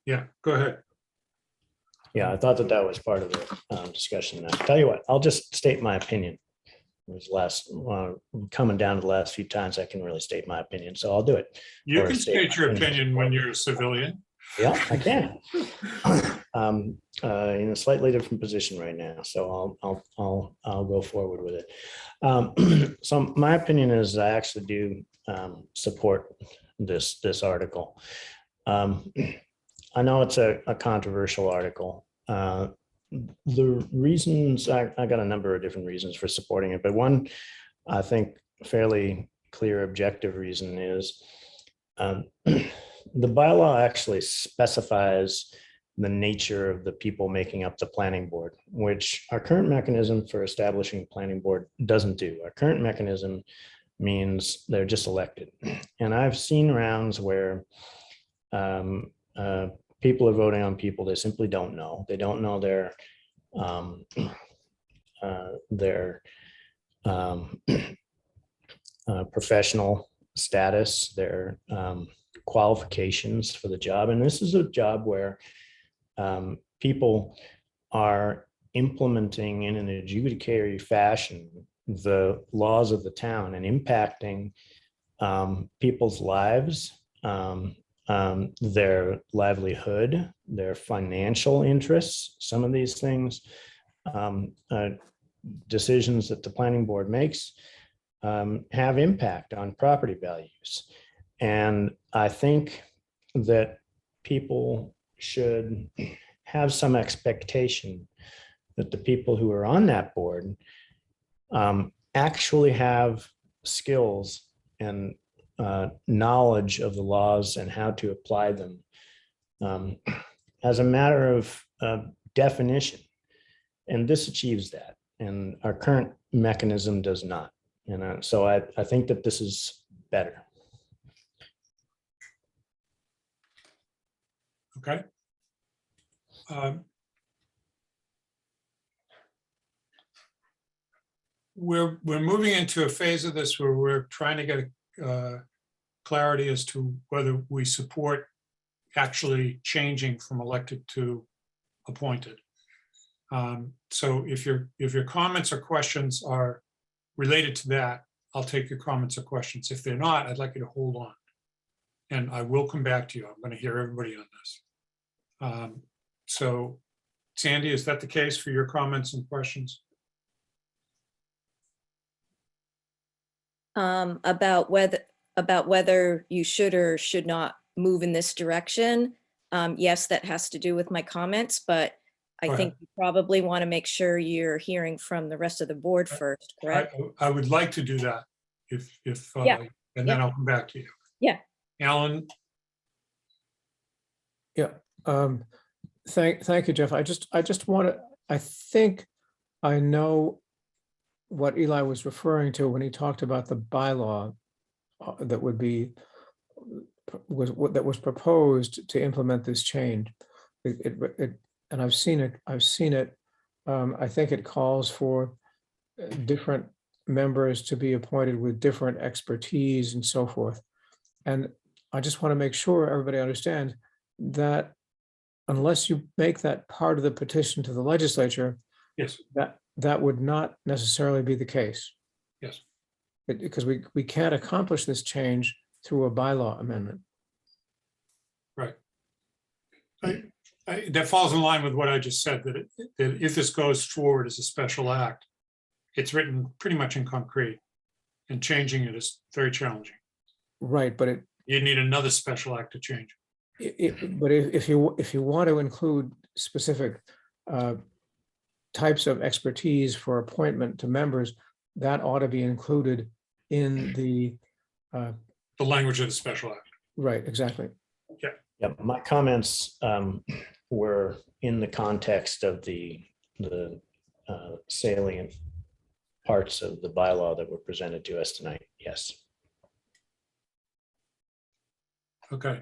yeah, go ahead. Yeah, I thought that was part of the discussion. I'll tell you what, I'll just state my opinion. It was coming down to the last few times I can really state my opinion, so I'll do it. You Or can state your my opinion when you're a civilian. Yeah, I can. In a slightly different position right now, so I'll go forward with it. So my opinion is I actually do support this article. I know it's a controversial article. The reasons, I got a number of different reasons for supporting it, but one, I think, fairly clear objective reason is the bylaw actually specifies the nature of the people making up the planning board, which our current mechanism for establishing a planning board doesn't do. Our current mechanism means they're just elected. And I've seen rounds where people are voting on people they simply don't know. They don't know their professional status, their qualifications for the job. And this is a job where people are implementing in an adjudicatory fashion the laws of the town and impacting people's lives, their livelihood, their financial interests. Some of these things, decisions that the planning board makes have impact on property values. And I think that people should have some expectation that the people who are on that board actually have skills and knowledge of the laws and how to apply them. As a matter of definition, And this achieves that. And our current mechanism does not. And so I think that this is better. Okay. We're moving into a phase of this where we're trying to get clarity as to whether we support actually changing from elected to appointed. So if your comments or questions are related to that, I'll take your comments or questions. If they're not, I'd like you to hold on. And I will come back to you. I'm going to hear everybody on this. So Sandy, is that the case for your comments and questions? About whether you should or should not move in this direction. Yes, that has to do with my comments, but I think you probably want to make sure you're hearing from the rest of the board first, correct? I would like to do that if Yeah. and then I'll come back to you. Yeah. Alan? Yeah. Thank you, Jeff. I just want to, I think I know what Eli was referring to when he talked about the bylaw that would be that was proposed to implement this change. And I've seen it. I think it calls for different members to be appointed with different expertise and so forth. And I just want to make sure everybody understands that unless you make that part of the petition to the legislature, yes, that would not necessarily be the case. Yes. Because we can't accomplish this change through a bylaw amendment. Right. That falls in line with what I just said, that if this goes forward as a special act, it's written pretty much in concrete, and changing it is very challenging. Right, but you need another special act to change. But if you want to include specific types of expertise for appointment to members, that ought to be included in the language of the special act. Right, exactly. Okay. Yeah, my comments were in the context of the salient parts of the bylaw that were presented to us tonight. Yes. Okay.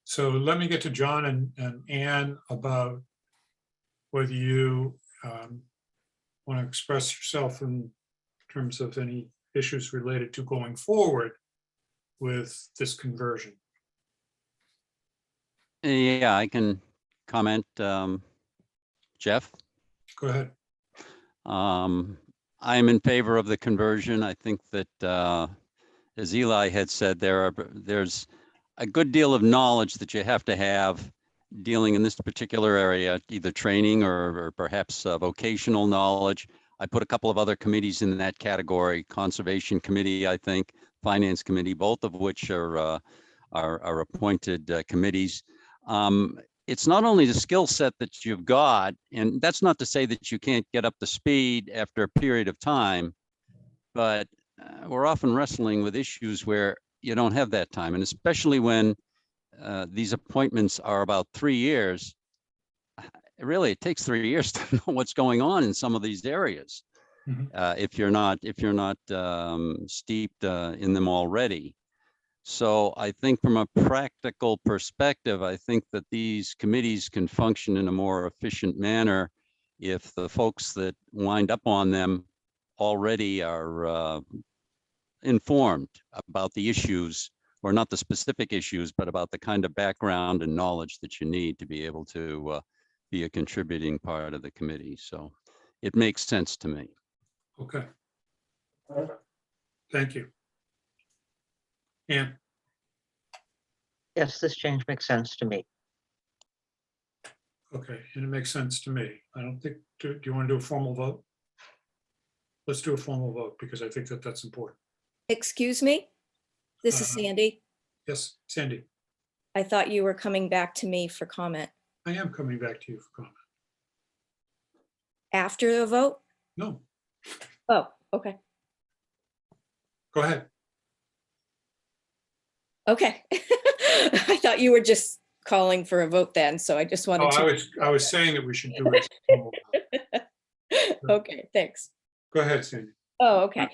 So let me get to John and Anne about whether you want to express yourself in terms of any issues related to going forward with this conversion. Yeah, I can comment, Jeff. Go ahead. I'm in favor of the conversion. I think that, as Eli had said, there's a good deal of knowledge that you have to have dealing in this particular area, either training or perhaps vocational knowledge. I put a couple of other committees in that category, Conservation Committee, I think, Finance Committee, both of which are appointed committees. It's not only the skill set that you've got, and that's not to say that you can't get up to speed after a period of time, but we're often wrestling with issues where you don't have that time. And especially when these appointments are about 3 years, really it takes 3 years to know what's going on in some of these areas. If you're not steeped in them already. So I think from a practical perspective, I think that these committees can function in a more efficient manner if the folks that wind up on them already are informed about the issues, or not the specific issues, but about the kind of background and knowledge that you need to be able to be a contributing part of the committee. So it makes sense to me. Okay. Thank you. Yeah. Yes, this change makes sense to me. Okay, and it makes sense to me. I don't think, do you want to do a formal vote? Let's do a formal vote because I think that that's important. Excuse me? This is Sandy. Yes, Sandy. I thought you were coming back to me for comment. I am coming back to you for comment. After the vote? No. Oh, okay. Go ahead. Okay. I thought you were just calling for a vote then, so I just Oh, wanted I was saying that we should do it. to. Okay, thanks. Go ahead, Sandy. Oh, okay.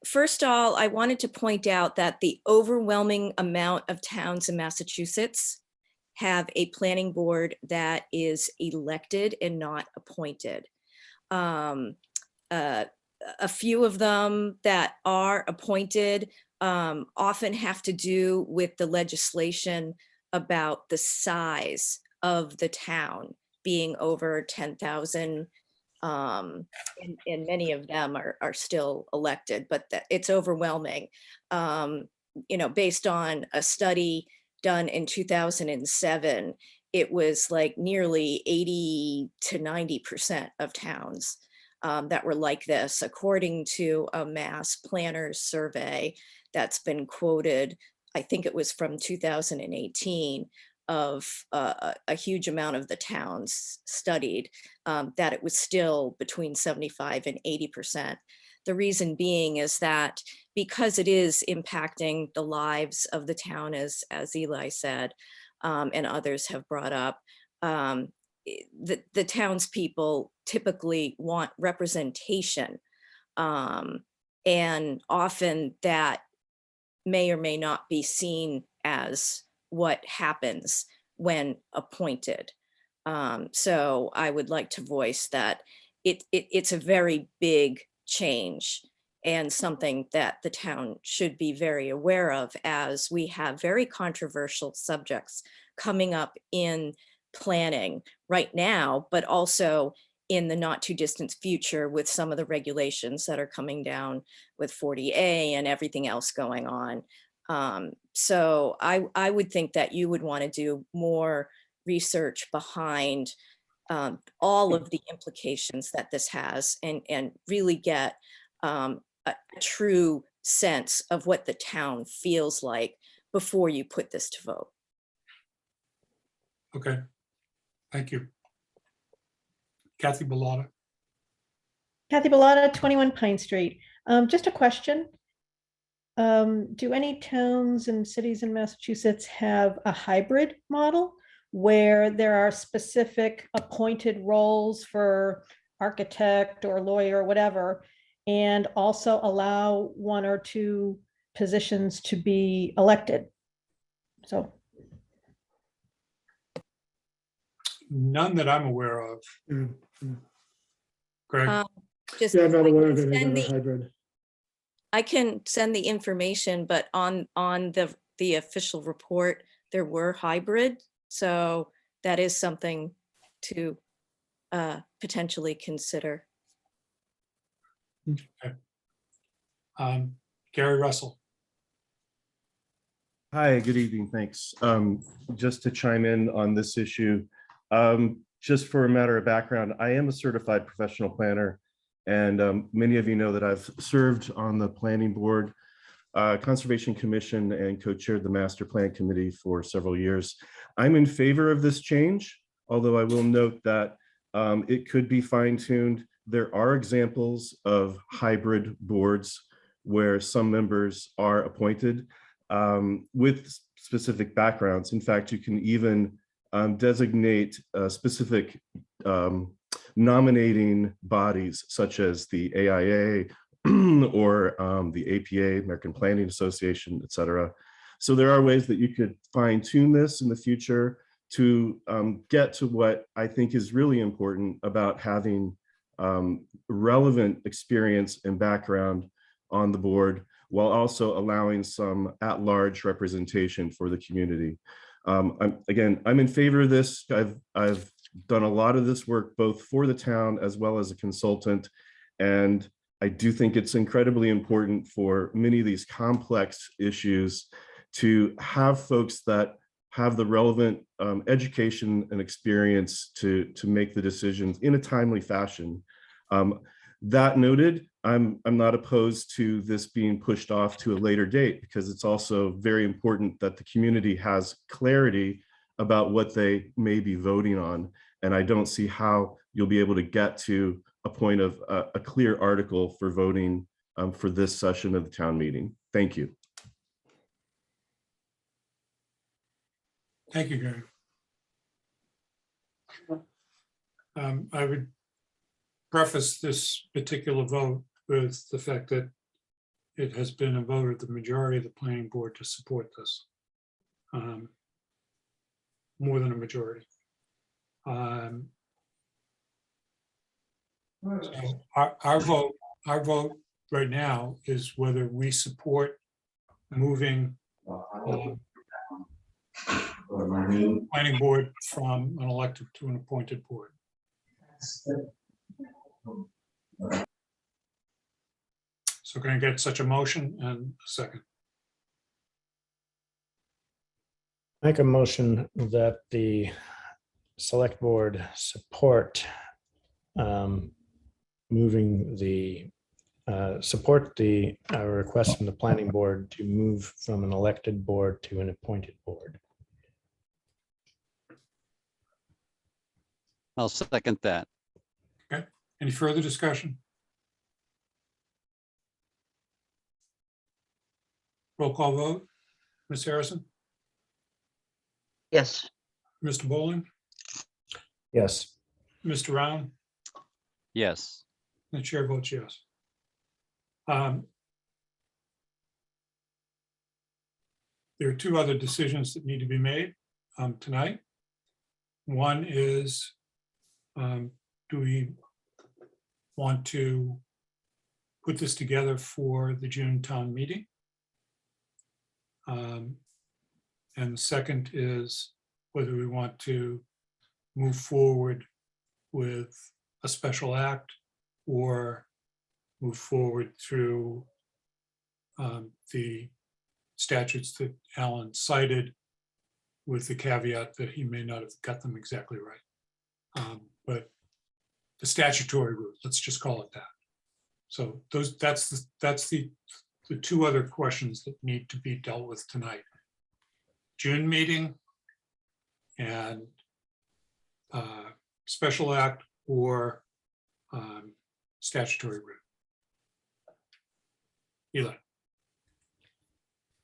First of all, I wanted to point out that the overwhelming amount of towns in Massachusetts have a planning board that is elected and not appointed. A few of them that are appointed often have to do with the legislation about the size of the town being over 10,000. And many of them are still elected, but it's overwhelming. Based on a study done in 2007, it was like nearly 80 to 90% of towns that were like this, according to a Mass Planners survey that's been quoted, I think it was from 2018, of a huge amount of the towns studied, that it was still between 75 and 80%. The reason being is that because it is impacting the lives of the town, as Eli said, and others have brought up, the townspeople typically want representation, and often that may or may not be seen as what happens when appointed. So I would like to voice that it's a very big change and something that the town should be very aware of, as we have very controversial subjects coming up in planning right now, but also in the not too distant future with some of the regulations that are coming down with 40A and everything else going on. So I would think that you would want to do more research behind all of the implications that this has, and really get a true sense of what the town feels like before you put this to vote. Okay, thank you. Kathy Bellata. Kathy Bellata, 21 Pine Street. Just a question. Do any towns and cities in Massachusetts have a hybrid model where there are specific appointed roles for architect or lawyer or whatever, and also allow one or two positions to be elected? So. None that I'm aware of. Greg? Just Yeah, I'm not aware of send any the- other hybrid. I can send the information, but on the official report, there were hybrid. So that is something to potentially consider. Okay. Gary Russell. Hi, good evening, thanks. Just to chime in on this issue, just for a matter of background, I am a certified professional planner, and many of you know that I've served on the Planning Board, Conservation Commission, and co-chaired the Master Plan Committee for several years. I'm in favor of this change, although I will note that it could be fine-tuned. There are examples of hybrid boards where some members are appointed with specific backgrounds. In fact, you can even designate specific nominating bodies such as the AIA or the APA, American Planning Association, et cetera. So there are ways that you could fine tune this in the future to get to what I think is really important about having relevant experience and background on the board, while also allowing some at-large representation for the community. I'm in favor of this. I've done a lot of this work both for the town as well as a consultant, and I do think it's incredibly important for many of these complex issues to have folks that have the relevant education and experience to make the decisions in a timely fashion. That noted, I'm not opposed to this being pushed off to a later date, because it's also very important that the community has clarity about what they may be voting on. And I don't see how you'll be able to get to a point of a clear article for voting for this session of the town meeting. Thank you. Thank you, Gary. I would preface this particular vote with the fact that it has been a vote of the majority of the planning board to support this. More than a majority. So our vote right now is whether we support moving planning board from an elected to an appointed board. So can I get such a motion and a second? Make a motion that the select board support moving the support the request from the planning board to move from an elected board to an appointed board. I'll second that. Okay, any further discussion? Roll call vote. Ms. Harrison, Yes. Mr. Bowling, Yes. Mr. Round, Yes. and the chair votes yes. There are two other decisions that need to be made tonight. One is, do we want to put this together for the June town meeting? And the second is whether we want to move forward with a special act or move forward through the statutes that Alan cited, with the caveat that he may not have got them exactly right. But the statutory route, let's just call it that. So that's the two other questions that need to be dealt with tonight. June meeting and special act or statutory route. Eli.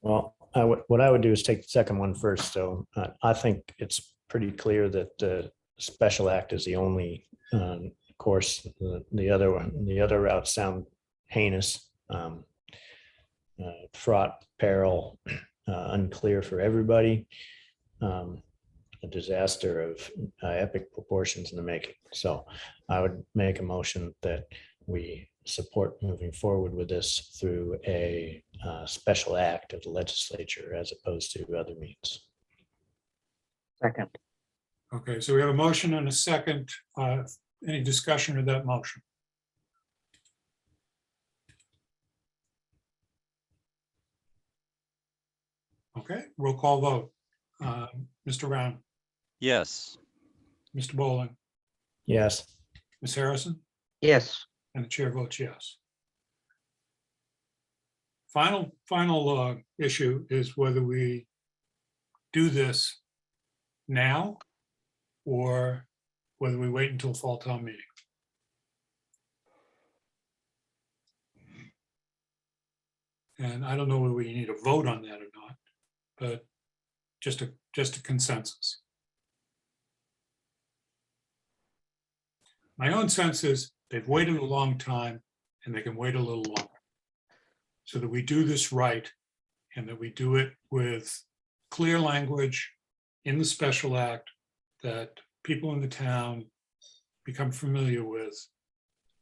Well, what I would do is take the second one first. So I think it's pretty clear that the special act is the only course. The other routes sound heinous, fraught, peril, unclear for everybody, a disaster of epic proportions in the making. So I would make a motion that we support moving forward with this through a special act of the legislature as opposed to other means. Second. Okay, so we have a motion and a second. Any discussion of that motion? Okay, roll call vote. Mr. Round, Yes. Mr. Bowling, Yes. Ms. Harrison, Yes. and the chair votes yes. Final issue is whether we do this now or whether we wait until fall town meeting. And I don't know whether we need a vote on that or not, but just a consensus. My own sense is they've waited a long time and they can wait a little longer, so that we do this right and that we do it with clear language in the special act that people in the town become familiar with.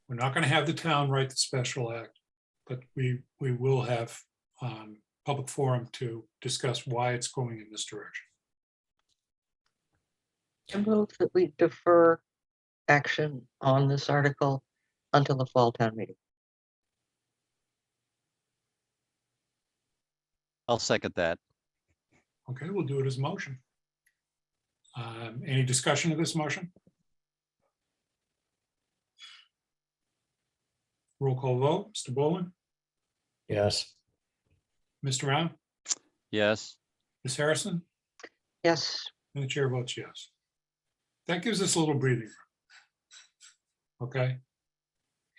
We're not going to have the town write the special act, but we will have public forum to discuss why it's going in this direction. I move that we defer action on this article until the fall town meeting. I'll second that. Okay, we'll do it as a motion. Any discussion of this motion? Roll call vote. Mr. Boland, Yes. Mr. Round, Yes. Ms. Harrison, Yes. and the chair votes yes. That gives us a little breathing room. Okay.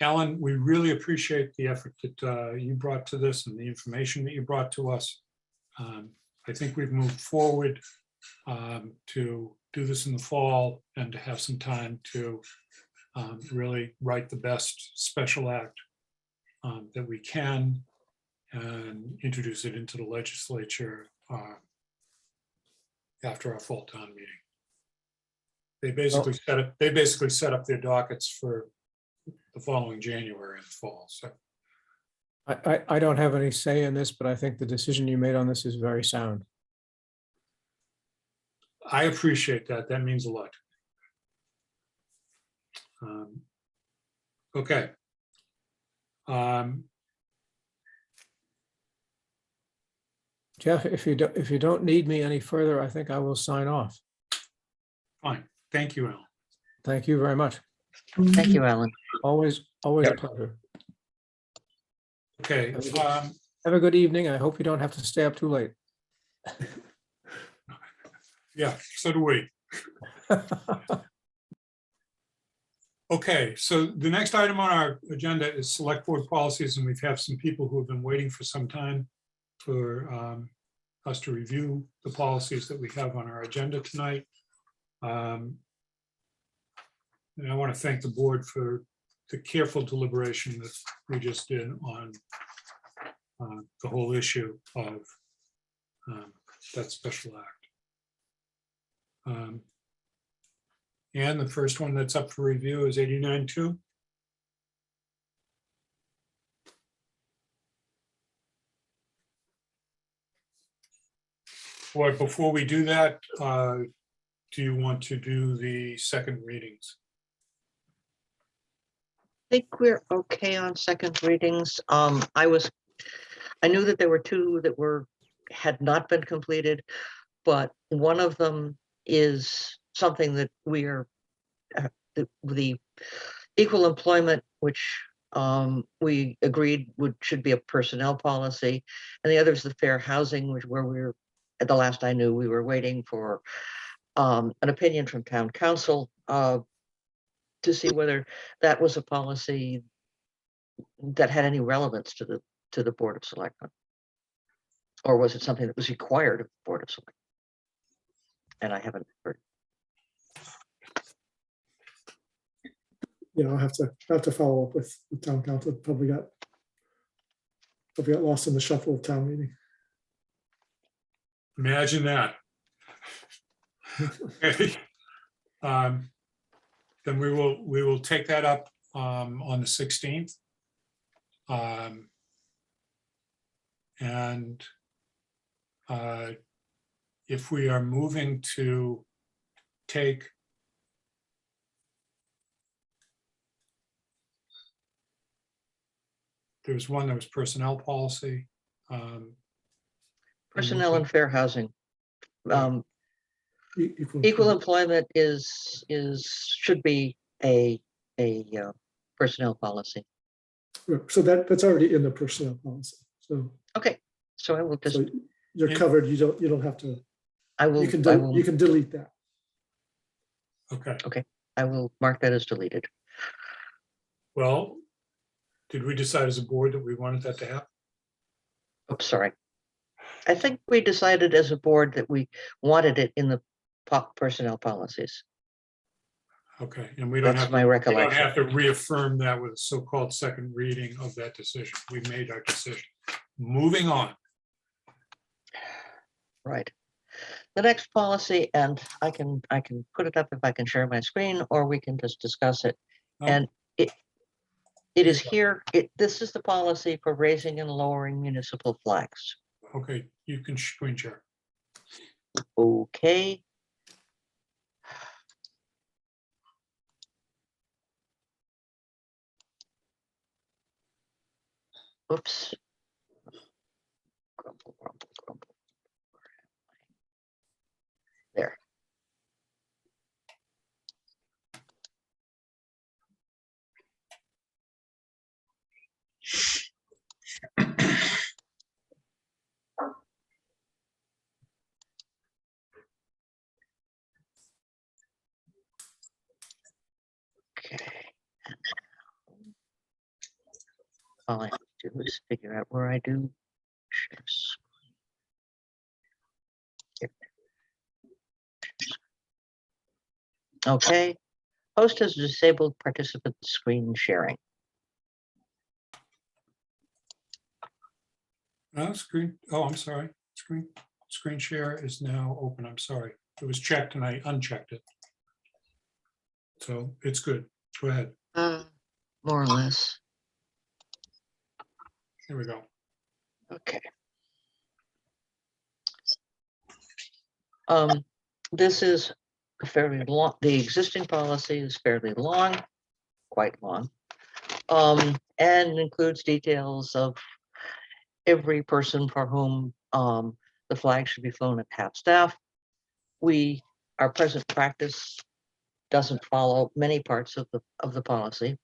Alan, we really appreciate the effort that you brought to this and the information that you brought to us. I think we've moved forward to do this in the fall and to have some time to really write the best special act that we can and introduce it into the legislature after our fall town meeting. They basically set up their dockets for the following January in the fall. So I don't have any say in this, but I think the decision you made on this is very sound. I appreciate that. That means a lot. Okay. Jeff, if you don't need me any further, I think I will sign off. Fine. Thank you, Alan. Thank you very much. Thank you, Alan. Always a pleasure. Okay. Have a good evening. I hope you don't have to stay up too late. Yeah, so do we. Okay, so the next item on our agenda is select board policies, and we've had some people who have been waiting for some time for us to review the policies that we have on our agenda tonight. And I want to thank the board for the careful deliberation that we just did on the whole issue of that special act. And the first one that's up for review is 89-2. Boy, before we do that, do you want to do the second readings? I think we're okay on second readings. I knew that there were two that had not been completed, but one of them is something that we are the equal employment, which we agreed should be a personnel policy, and the other is the fair housing, where we're at the last I knew we were waiting for an opinion from town council to see whether that was a policy that had any relevance to the Board of Selectmen, or was it something that was required of the Board of Selectmen? And I haven't heard. Yeah, I'll have to follow up with town council. Probably got lost in the shuffle of town meeting. Imagine that. Okay. Then we will take that up on the 16th. And if we are moving to take there's one that was personnel policy. Personnel and fair housing. Equal employment should be a personnel policy. Right, so that's already in the personnel policy. So okay, so I will just. So you're covered. You don't have to. I will. You can delete that. Okay. Okay, I will mark that as deleted. Well, did we decide as a board that we wanted that to happen? Oops, sorry. I think we decided as a board that we wanted it in the personnel policies. Okay, and we don't That's have my recollection. We don't have to reaffirm that with a so-called second reading of that decision. We made our decision. Moving on. Right. The next policy, and I can put it up if I can share my screen, or we can just discuss it. And it is here. This is the policy for raising and lowering municipal flags. Okay, you can screen share. Okay. Oops. Grumble, grumble, grumble. There. Okay. All I have to do is figure out where I do share screen. Here. Okay. Host has disabled participant screen sharing. Screen, oh, I'm sorry. Screen share is now open. I'm sorry. It was checked and I unchecked it. So it's good. Go ahead. More or less. Here we go. Okay. This is fairly long. The existing policy is fairly long, quite long, and includes details of every person for whom the flag should be flown at half-staff. Our present practice doesn't follow many parts of the policy.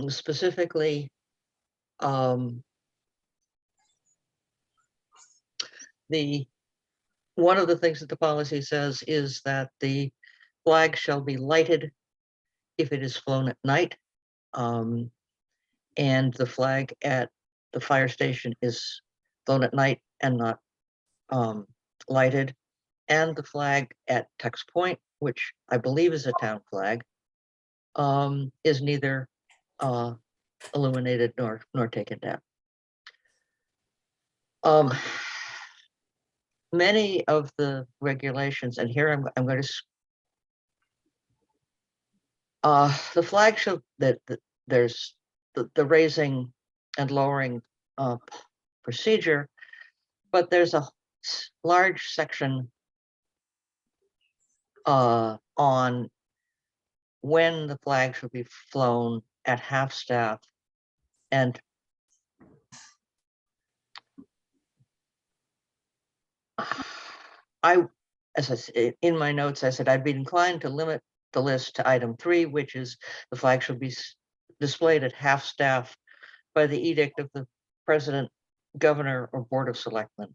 Specifically, one of the things that the policy says is that the flag shall be lighted if it is flown at night. And the flag at the fire station is flown at night and not lighted. And the flag at Tux Point, which I believe is a town flag, is neither illuminated nor taken down. Many of the regulations, and here I'm going to the flag show that there's the raising and lowering procedure, but there's a large section on when the flag should be flown at half-staff. And as I said in my notes, I said I'd be inclined to limit the list to item 3, which is the flag should be displayed at half-staff by the edict of the president, governor, or board of selectmen.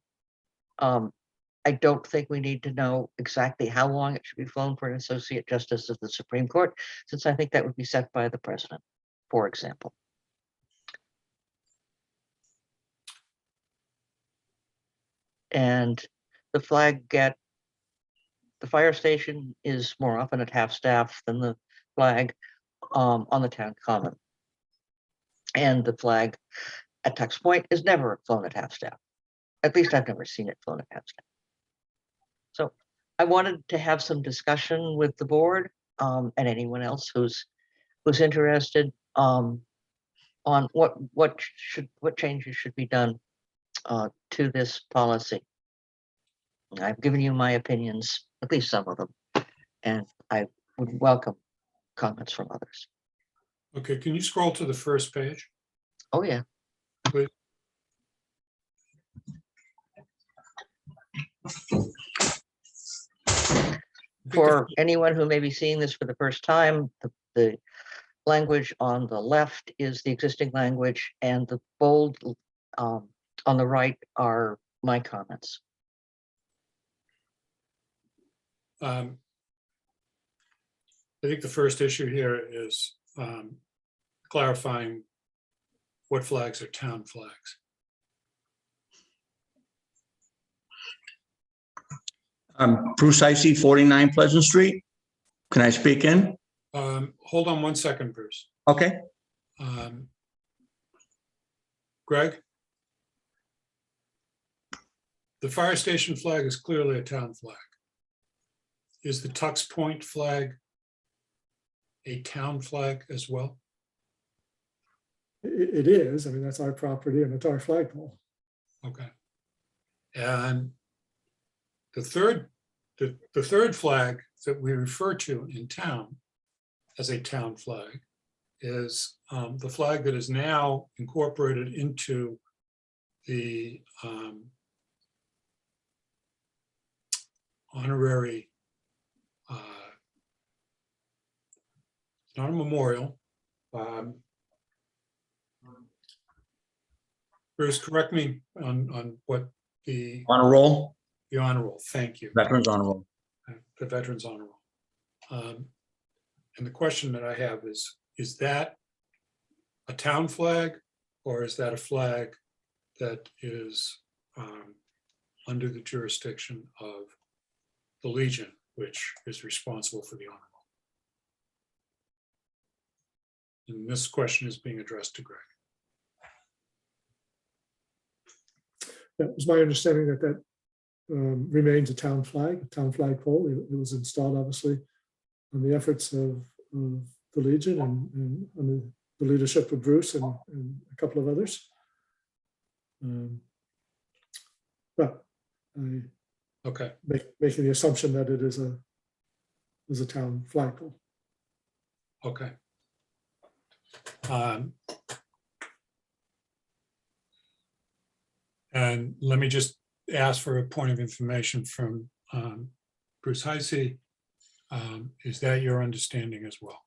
I don't think we need to know exactly how long it should be flown for an associate justice of the Supreme Court, since I think that would be set by the president, for example. And the flag at the fire station is more often at half-staff than the flag on the town common. And the flag at Tux Point is never flown at half-staff. At least I've never seen it flown at half-staff. So I wanted to have some discussion with the board and anyone else who's interested on what changes should be done to this policy. I've given you my opinions, at least some of them, and I would welcome comments from others. Okay, can you scroll to the first page? Oh, yeah. Please. For anyone who may be seeing this for the first time, the language on the left is the existing language, and the bold on the right are my comments. I think the first issue here is clarifying what flags are town flags. Bruce Icy, 49 Pleasant Street. Can I speak in? Hold on one second, Bruce. Okay. Greg? The fire station flag is clearly a town flag. Is the Tux Point flag a town flag as well? It is. I mean, that's our property and it's our flagpole. Okay. And the third flag that we refer to in town as a town flag is the flag that is now incorporated into the honorary, not a memorial. Bruce, correct me on what the Honor roll. The honor roll. Thank you. Veterans honor roll. The Veterans Honor Roll. And the question that I have is that a town flag, or is that a flag that is under the jurisdiction of the Legion, which is responsible for the honor roll. And this question is being addressed to Greg. That was my understanding that remains a town flagpole. It was installed obviously on the efforts of the Legion and under the leadership of Bruce and a couple of others. But I making the assumption that it is a town flagpole. Okay. And let me just ask for a point of information from Bruce Heisey. Is that your understanding as well?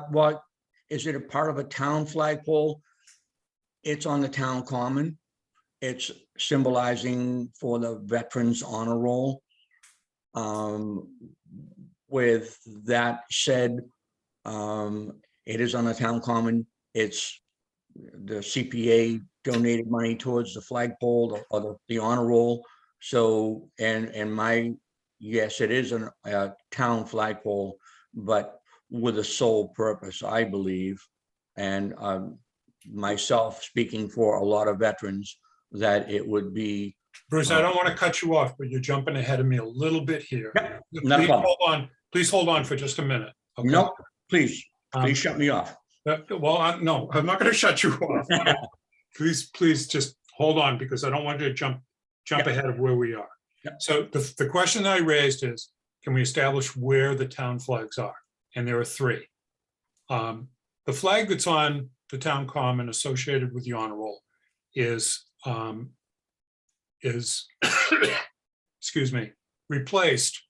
What, is it a part of a town flagpole? It's on the town common. It's symbolizing for the Veterans Honor Roll. With that said, it is on the town common. It's the CPA donated money towards the flagpole or the honor roll. So, yes, it is a town flagpole, but with a sole purpose, I believe, and myself speaking for a lot of veterans, that it would be. Bruce, I don't want to cut you off, but you're jumping ahead of me a little bit here. No problem. Hold on. Please hold on for just a minute. Okay? No, please shut me off. Well, no, I'm not going to shut you off. Please just hold on, because I don't want you to jump ahead of where we are. So the question that I raised is, can we establish where the town flags are? And there are three. The flag that's on the town common associated with the honor roll is excuse me, replaced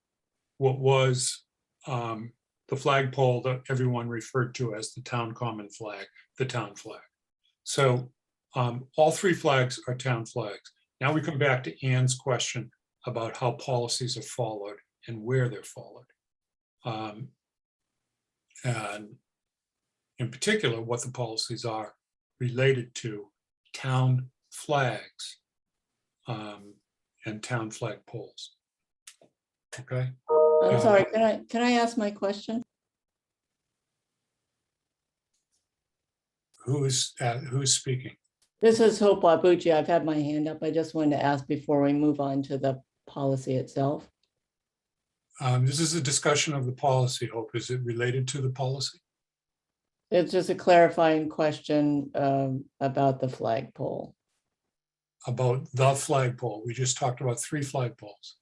what was the flagpole that everyone referred to as the town common flag, the town flag. So all three flags are town flags. Now we come back to Ann's question about how policies are followed and where they're followed. And in particular, what the policies are related to town flags and town flag poles. Okay. I'm sorry, can I ask my question? Who is speaking? This is Hope Wabuchi. I've had my hand up. I just wanted to ask before we move on to the policy itself. This is a discussion of the policy, Hope. Is it related to the policy? It's just a clarifying question about the flagpole. About the flagpole. We just talked about three flagpoles.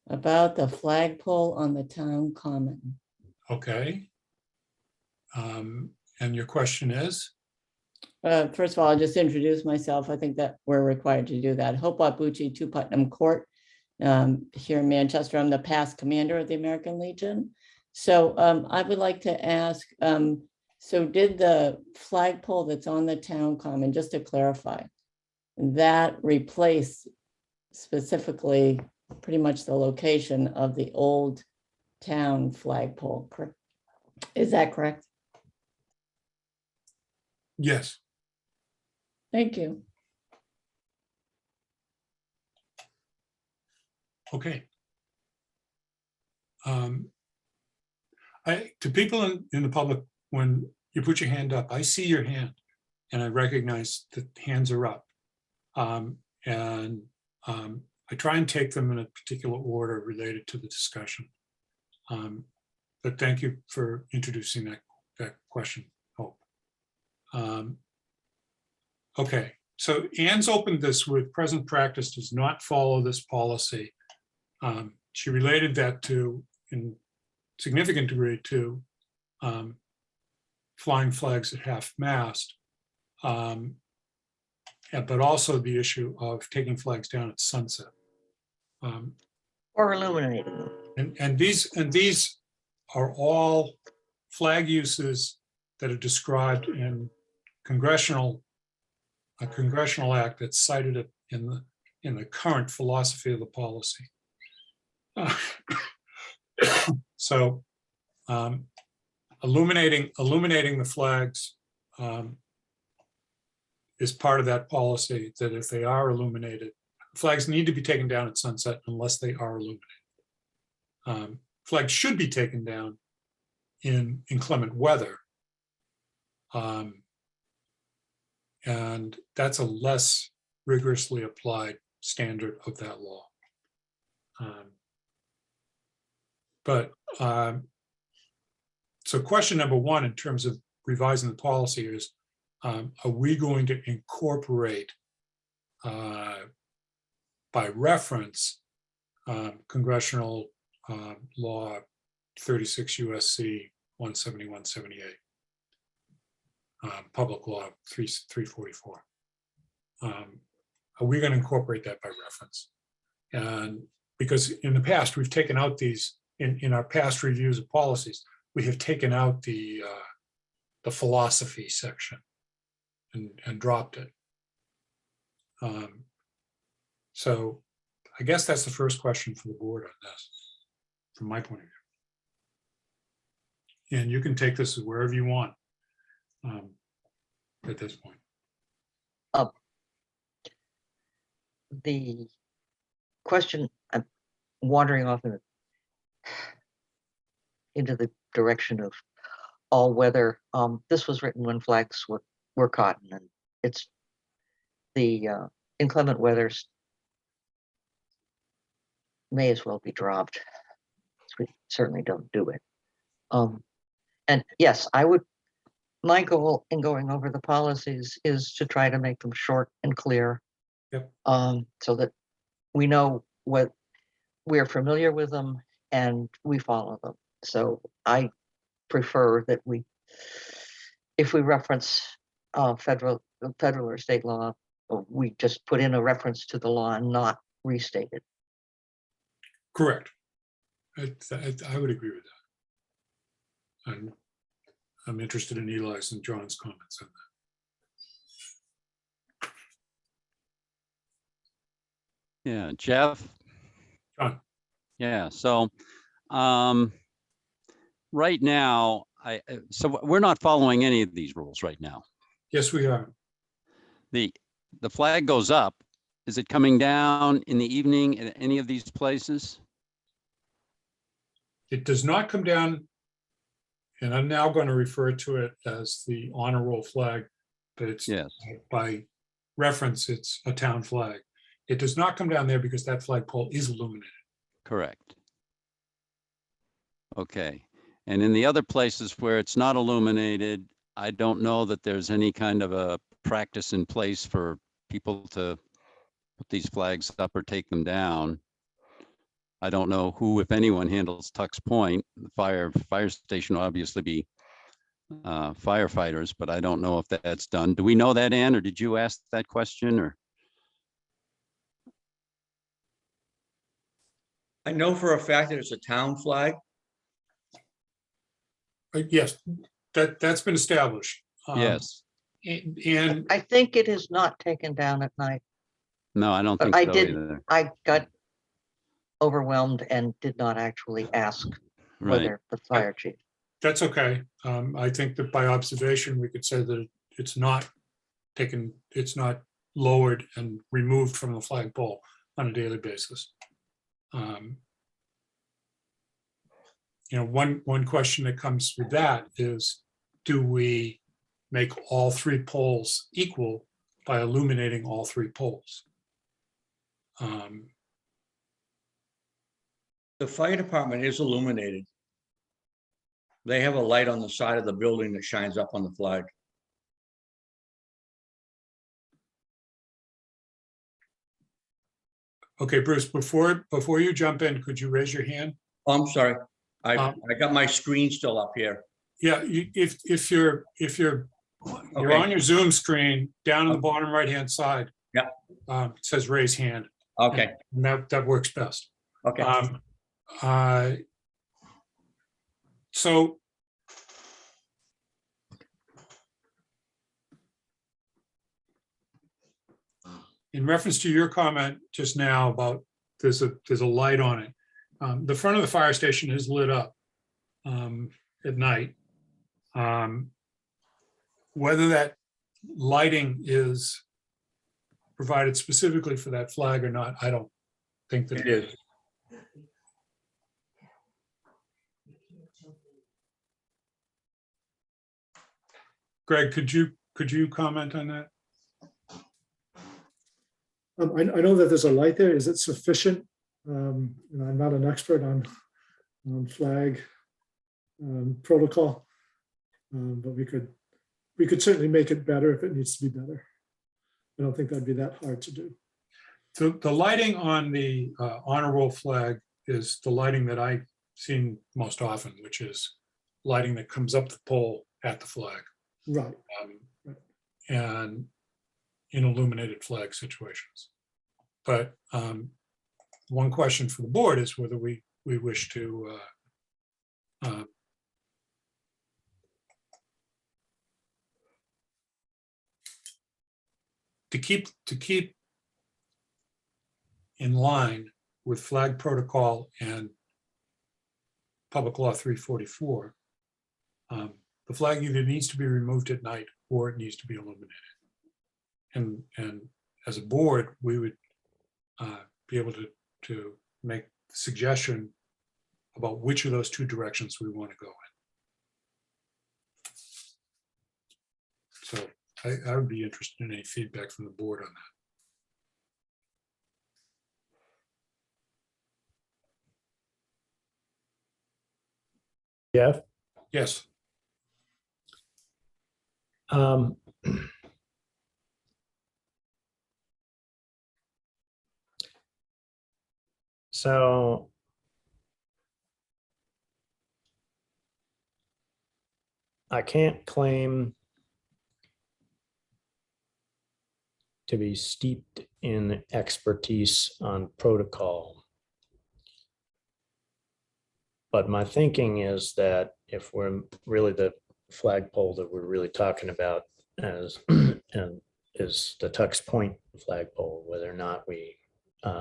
About the flagpole on the town common. Okay. And your question is? First of all, I'll just introduce myself. I think that we're required to do that. Hope Wabuchi, 2 Putnam Court, here in Manchester. I'm the past commander of the American Legion. So I would like to ask, so did the flagpole that's on the town common, just to clarify, that replace specifically pretty much the location of the old town flagpole? Is that correct? Yes. Thank you. Okay. To people in the public, when you put your hand up, I see your hand and I recognize that hands are up. I try and take them in a particular order related to the discussion. But thank you for introducing that question, Hope. Okay, so Ann's opened this with present practice does not follow this policy. She related that to, in significant degree, to flying flags at half-mast, but also the issue of taking flags down at sunset. Or illuminating them. And these are all flag uses that are described in a congressional act that's cited in the current philosophy of the policy. So illuminating the flags is part of that policy that if they are illuminated, flags need to be taken down at sunset unless they are illuminated. Flags should be taken down in inclement weather. And that's a less rigorously applied standard of that law. So question number one, in terms of revising the policy, is are we going to incorporate by reference congressional law 36 USC 17178, public law 344. Are we going to incorporate that by reference? And because in the past, we've taken out these, in our past reviews of policies, we have taken out the philosophy section and dropped it. So I guess that's the first question for the board on this, from my point of view. And you can take this wherever you want at this point. The question, I'm wandering off into the direction of all weather. This was written when flags were caught, and it's the inclement weathers may as well be dropped. We certainly don't do it. And yes, my goal in going over the policies is to try to make them short and clear. Yep. So that we know what we're familiar with them and we follow them. So I prefer that if we reference federal or state law, we just put in a reference to the law and not restate it. Correct. I would agree with that. I'm interested in Eli's and John's comments on that. Yeah, Jeff? John. Yeah, so right now, so we're not following any of these rules right now. Yes, we are. The flag goes up. Is it coming down in the evening at any of these places? It does not come down, and I'm now going to refer to it as the honor roll flag, but it's by reference, it's a town flag. It does not come down there because that flagpole is illuminated. Correct. Okay. And in the other places where it's not illuminated, I don't know that there's any kind of a practice in place for people to put these flags up or take them down. I don't know who, if anyone, handles Tux Point. The fire station will obviously be firefighters, but I don't know if that's done. Do we know that, Ann, or did you ask that question? Or I know for a fact that it's a town flag. Yes, that's been established. Yes. And I think it is not taken down at night. No, I don't think I so didn't. either. I got overwhelmed and did not actually ask whether the fire chief. That's okay. I think that by observation, we could say that it's not taken, it's not lowered and removed from the flagpole on a daily basis. You know, one question that comes with that is, do we make all three poles equal by illuminating all three poles? The fire department is illuminated. They have a light on the side of the building that shines up on the flag. Okay, Bruce, before you jump in, could you raise your hand? Oh, I'm sorry. I got my screen still up here. Yeah, if you're on your Zoom screen, down in the bottom right-hand side. Yeah. It says raise hand. Okay. And that works best. Okay. So in reference to your comment just now about there's a light on it. The front of the fire station is lit up at night. Whether that lighting is provided specifically for that flag or not, I don't think that It is. Greg, could you comment on that? I know that there's a light there. Is it sufficient? I'm not an expert on flag protocol, but we could certainly make it better if it needs to be better. I don't think that'd be that hard to do. So the lighting on the honor roll flag is the lighting that I've seen most often, which is lighting that comes up the pole at the flag. Right. And in illuminated flag situations. But one question for the board is whether we wish to keep in line with flag protocol and Public Law 344. The flag either needs to be removed at night or it needs to be illuminated. And as a board, we would be able to make the suggestion about which of those two directions we want to go in. So I would be interested in any feedback from the board on that. Jeff? Yes. So I can't claim to be steeped in expertise on protocol. But my thinking is that if we're really the flagpole that we're really talking about as and is the Tux Point flagpole, whether or not we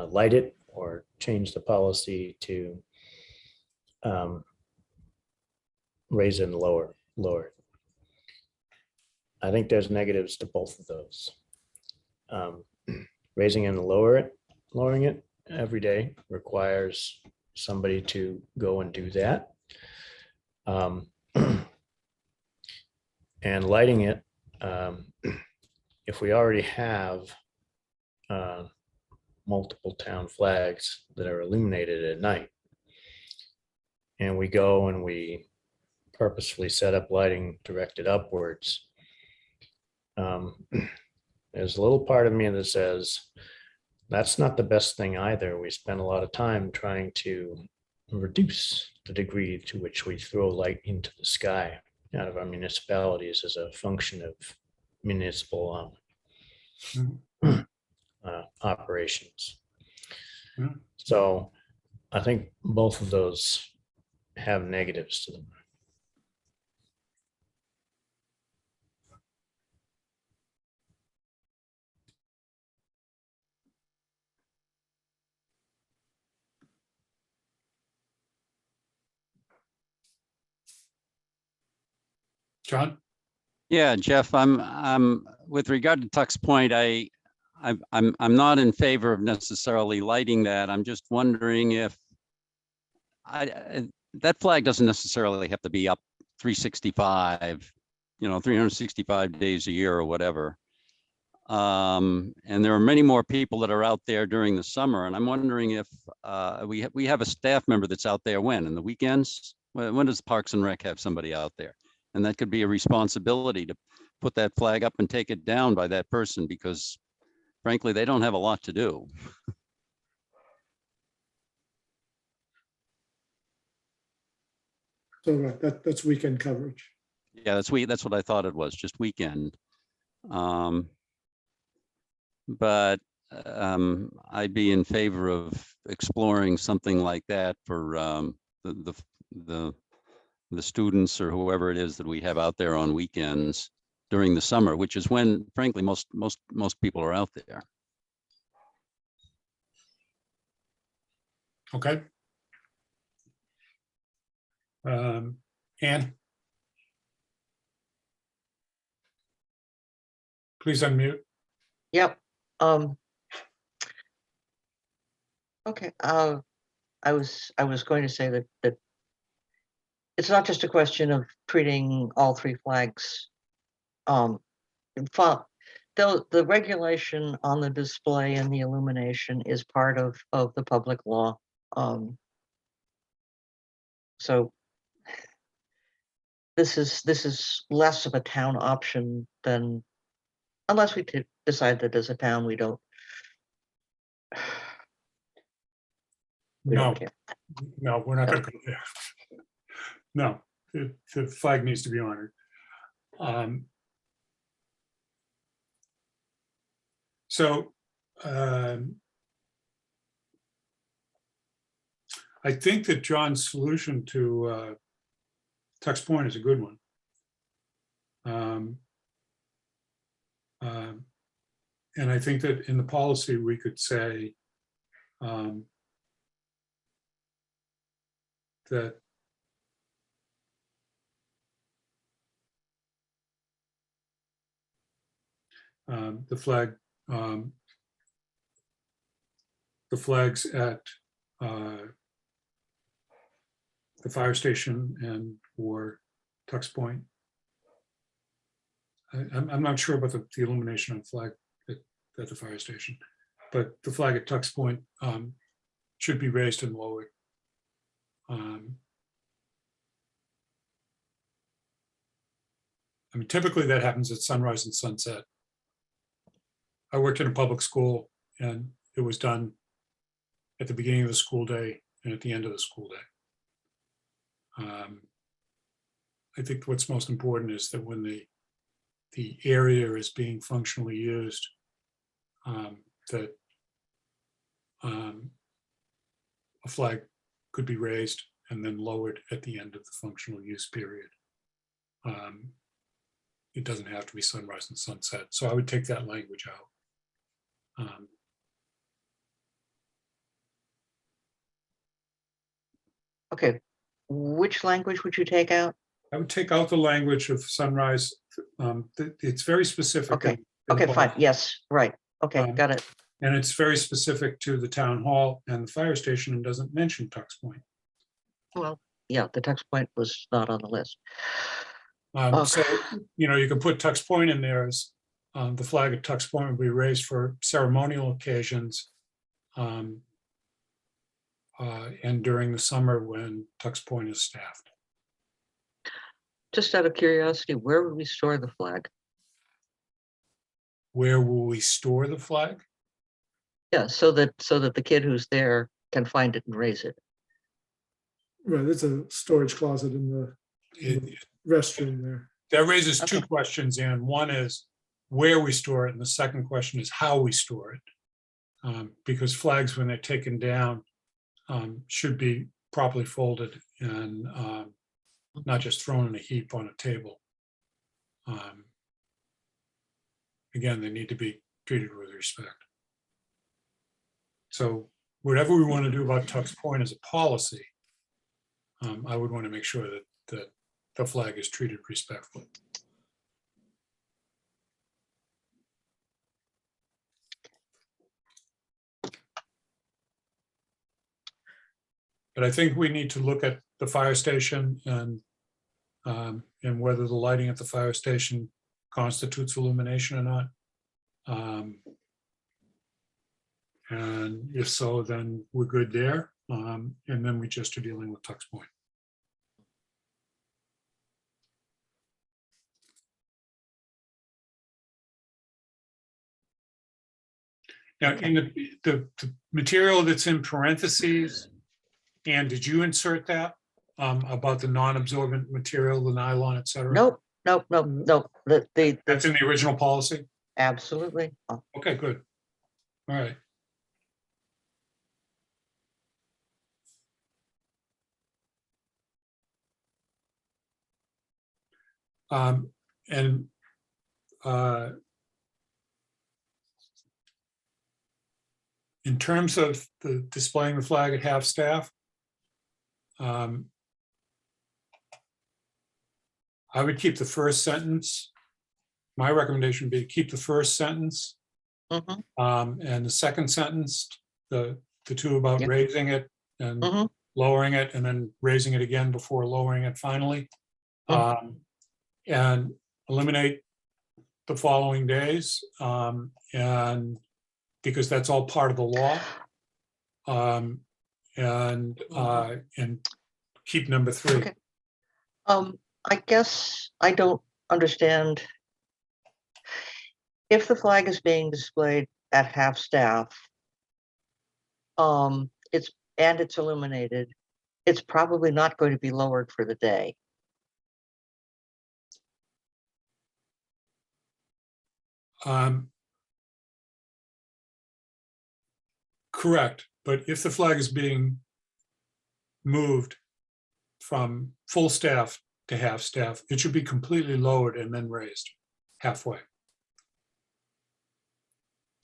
light it or change the policy to raise and lower it. I think there's negatives to both of those. Raising and lowering it every day requires somebody to go and do that. And lighting it, if we already have multiple town flags that are illuminated at night, and we go and we purposefully set up lighting directed upwards, there's a little part of me that says that's not the best thing either. We spend a lot of time trying to reduce the degree to which we throw light into the sky out of our municipalities as a function of municipal operations. So I think both of those have negatives to them. John? Yeah, Jeff, I'm with regard to Tux Point, I'm not in favor of necessarily lighting that. I'm just wondering if that flag doesn't necessarily have to be up 365, 365 days a year or whatever. And there are many more people that are out there during the summer. And I'm wondering if we have a staff member that's out there when? In the weekends? When does Parks and Rec have somebody out there? And that could be a responsibility to put that flag up and take it down by that person, because frankly, they don't have a lot to do. So right, that's weekend coverage. Yeah, that's what I thought it was, just weekend. But I'd be in favor of exploring something like that for the students or whoever it is that we have out there on weekends during the summer, which is when, frankly, most people are out there. Okay. Ann? Please unmute. Yep. Okay, I was going to say that it's not just a question of treating all three flags. Though the regulation on the display and the illumination is part of the public law. So this is less of a town option than, unless we decide that as a town we don't. No, no, we're not going to go there. No, the flag needs to be honored. I think that John's solution to Tux Point is a good one. And I think that in the policy, we could say that the flags at the fire station and or Tux Point. I'm not sure about the illumination on flag at the fire station, but the flag at Tux Point should be raised and lowered. I mean, typically that happens at sunrise and sunset. I worked in a public school and it was done at the beginning of the school day and at the end of the school day. I think what's most important is that when the area is being functionally used, that a flag could be raised and then lowered at the end of the functional use period. It doesn't have to be sunrise and sunset. So I would take that language out. Okay, which language would you take out? I would take out the language of sunrise. It's very specific. Okay, okay, fine. Yes, right. Okay, got it. And it's very specific to the town hall and the fire station and doesn't mention Tux Point. Well, yeah, the Tux Point was not on the list. So, you know, you can put Tux Point in there as the flag at Tux Point would be raised for ceremonial occasions and during the summer when Tux Point is staffed. Just out of curiosity, where would we store the flag? Where will we store the flag? Yeah, so that the kid who's there can find it and raise it. Right, there's a storage closet in the restroom there. That raises two questions, Ann. One is where we store it, and the second question is how we store it. Because flags, when they're taken down, should be properly folded and not just thrown in a heap on a table. Again, they need to be treated with respect. So whatever we want to do about Tux Point as a policy, I would want to make sure that the flag is treated respectfully. But I think we need to look at the fire station and whether the lighting at the fire station constitutes illumination or not. And if so, then we're good there. And then we just are dealing with Tux Point. Now, in the material that's in parentheses, Ann, did you insert that about the non-absorbent material, the nylon, et cetera? Nope. That's in the original policy? Absolutely. Okay, good. All right. In terms of the displaying the flag at half-staff, I would keep the first sentence my recommendation would be to keep the first sentence. Mhm. And the second sentence, the two about Yep. raising it and Mhm. lowering it and then raising it again before lowering it finally. And eliminate the following days. And because that's all part of the law. And keep number 3. Okay. I guess I don't understand. If the flag is being displayed at half-staff, it's illuminated, it's probably not going to be lowered for the day. Correct, but if the flag is being moved from full staff to half staff, it should be completely lowered and then raised halfway.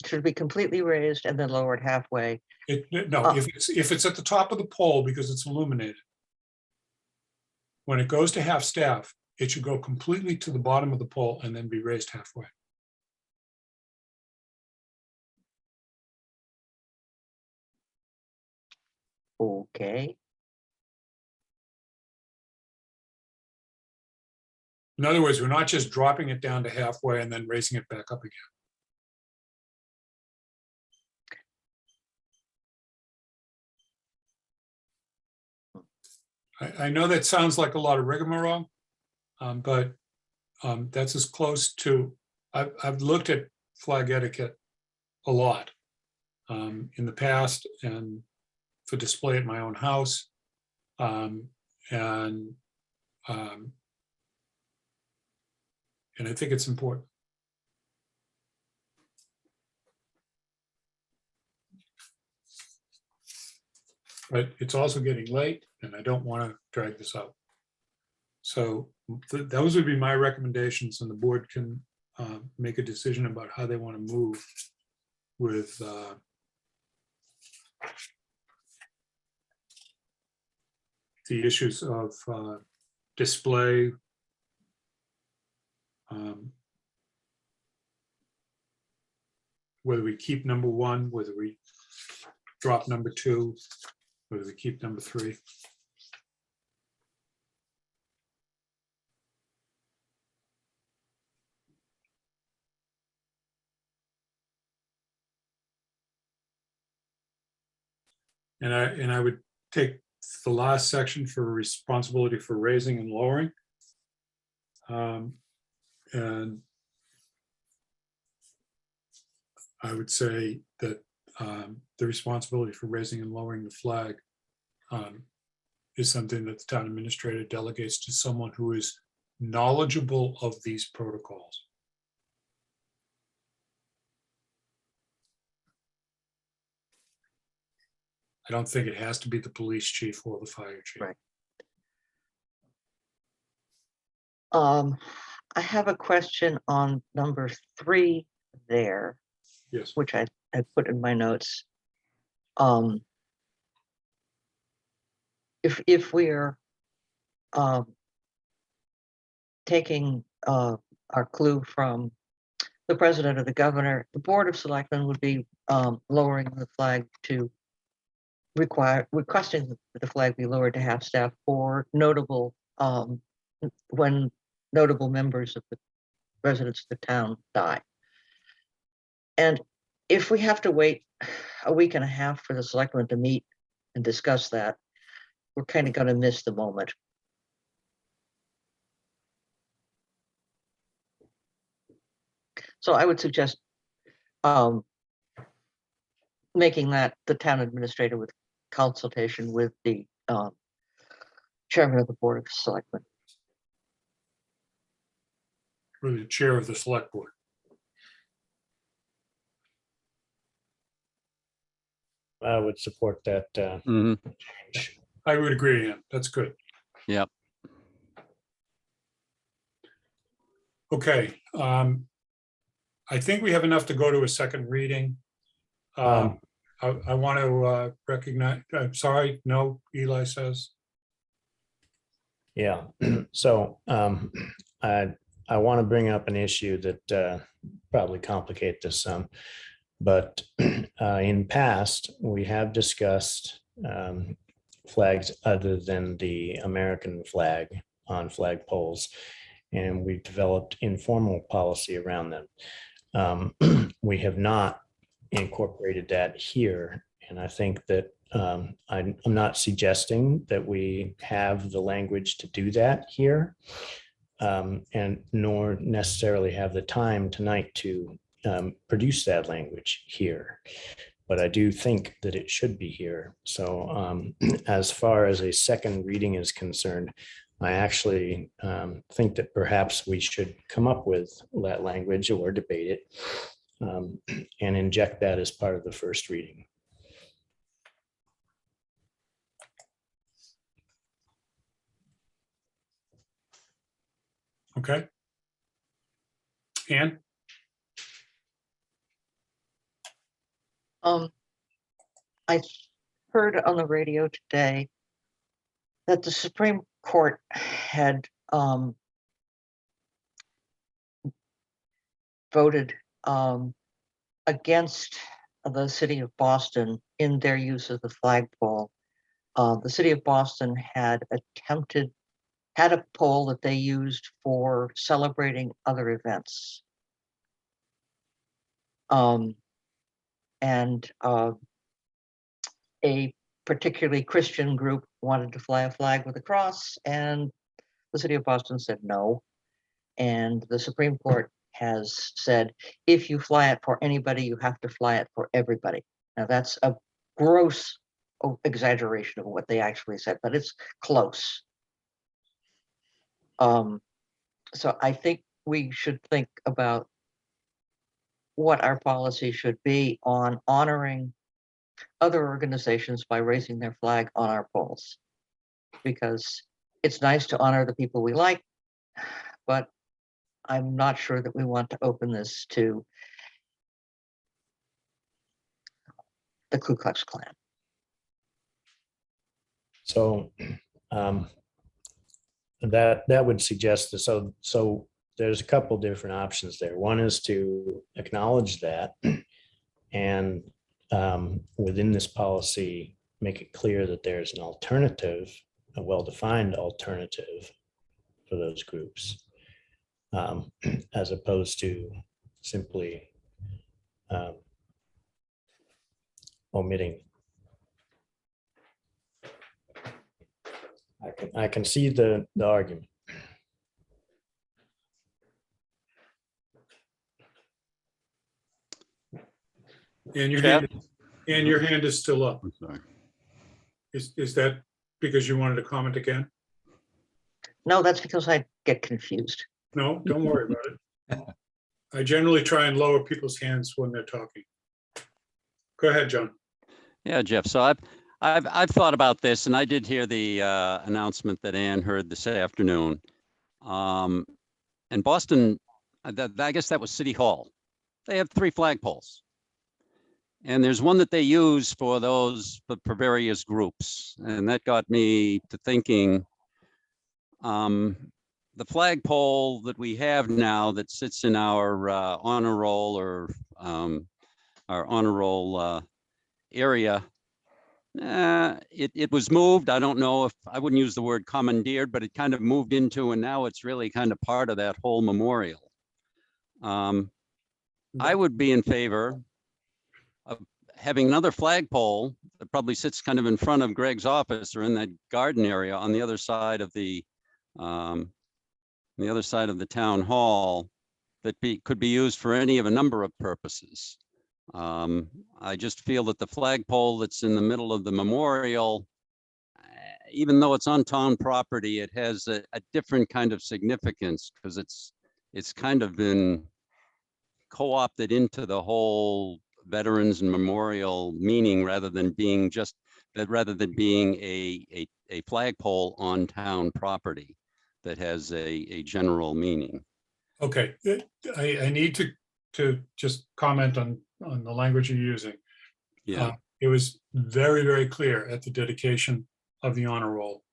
Should be completely raised and then lowered halfway. No, if it's at the top of the pole because it's illuminated, when it goes to half staff, it should go completely to the bottom of the pole and then be raised halfway. Okay. In other words, we're not just dropping it down to halfway and then raising it back up again. I know that sounds like a lot of rigmarole, but that's as close to, I've looked at flag etiquette a lot in the past and for display at my own house. And I think it's important. But it's also getting late and I don't want to drag this out. So those would be my recommendations, and the board can make a decision about how they want to move with the issues of display, whether we keep number 1, whether we drop number 2, whether we keep number 3. And I would take the last section for responsibility for raising and lowering. And I would say that the responsibility for raising and lowering the flag is something that the town administrator delegates to someone who is knowledgeable of these protocols. I don't think it has to be the police chief or the fire chief. Right. I have a question on number 3 there. Yes. Which I put in my notes. If we're taking our clue from the president or the governor, the Board of Selectmen would be lowering the flag to requesting that the flag be lowered to half staff for notable when notable members of the residents of the town die. And if we have to wait a week and a half for the selectmen to meet and discuss that, we're kind of going to miss the moment. So I would suggest making that the town administrator with consultation with the chairman of the Board of Selectmen. Or the chair of the select board. I would support that. Mm-hmm. I would agree, Ann. That's good. Yep. Okay. I think we have enough to go to a second reading. I want to recognize, I'm sorry, no, Eli says. Yeah, so I want to bring up an issue that probably complicate this some, but in past, we have discussed flags other than the American flag on flagpoles, and we've developed informal policy around them. We have not incorporated that here, and I think that I'm not suggesting that we have the language to do that here, and nor necessarily have the time tonight to produce that language here. But I do think that it should be here. So as far as a second reading is concerned, I actually think that perhaps we should come up with that language or debate it and inject that as part of the first reading. Okay. Ann? I heard on the radio today that the Supreme Court had voted against the city of Boston in their use of the flagpole. The city of Boston had a pole that they used for celebrating other events. And a particularly Christian group wanted to fly a flag with a cross, and the city of Boston said no. And the Supreme Court has said, if you fly it for anybody, you have to fly it for everybody. Now that's a gross exaggeration of what they actually said, but it's close. So I think we should think about what our policy should be on honoring other organizations by raising their flag on our poles. Because it's nice to honor the people we like, but I'm not sure that we want to open this to the Ku Klux Klan. So that would suggest that, so there's a couple different options there. One is to acknowledge that and within this policy, make it clear that there's an alternative, a well-defined alternative for those groups, as opposed to simply omitting. I can see the argument. And your hand is still up. Is that because you wanted to comment again? No, that's because I get confused. No, don't worry about it. I generally try and lower people's hands when they're talking. Go ahead, John. Yeah, Jeff. So I've thought about this, and I did hear the announcement that Ann heard this afternoon. And Boston, I guess that was City Hall. They have 3 flagpoles. And there's one that they use for those, for various groups. And that got me to thinking, the flagpole that we have now that sits in our honor roll or our honor roll area, it was moved. I don't know if, I wouldn't use the word commandeered, but it kind of moved into, and now it's really kind of part of that whole memorial. I would be in favor of having another flagpole that probably sits kind of in front of Greg's office or in that garden area on the other side of the town hall that could be used for any of a number of purposes. I just feel that the flagpole that's in the middle of the memorial, even though it's on town property, it has a different kind of significance because it's kind of been co-opted into the whole veterans and memorial meaning rather than being a flagpole on town property that has a general meaning. Okay, I need to just comment on the language you're using. Yeah. It was very, very clear at the dedication of the honor roll,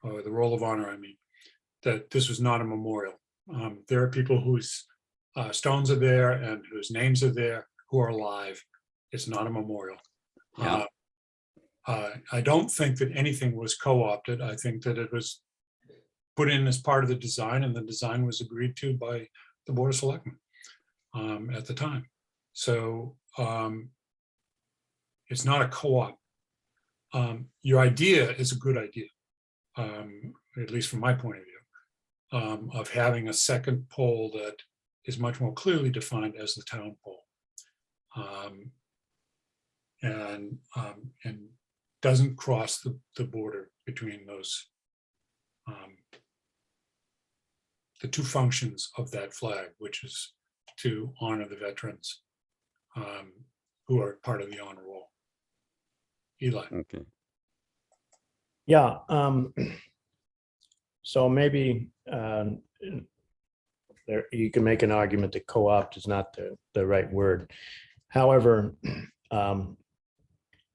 or the roll of honor, I mean, that this was not a memorial. There are people whose stones are there and whose names are there who are alive. It's not a memorial. Yeah. I don't think that anything was co-opted. I think that it was put in as part of the design, and the design was agreed to by the Board of Selectmen at the time. So it's not a co-op. Your idea is a good idea, at least from my point of view, of having a second pole that is much more clearly defined as the town pole, and doesn't cross the border between those, the two functions of that flag, which is to honor the veterans who are part of the honor roll. Eli. Okay. Yeah. So maybe there you can make an argument that co-opt is not the right word. However,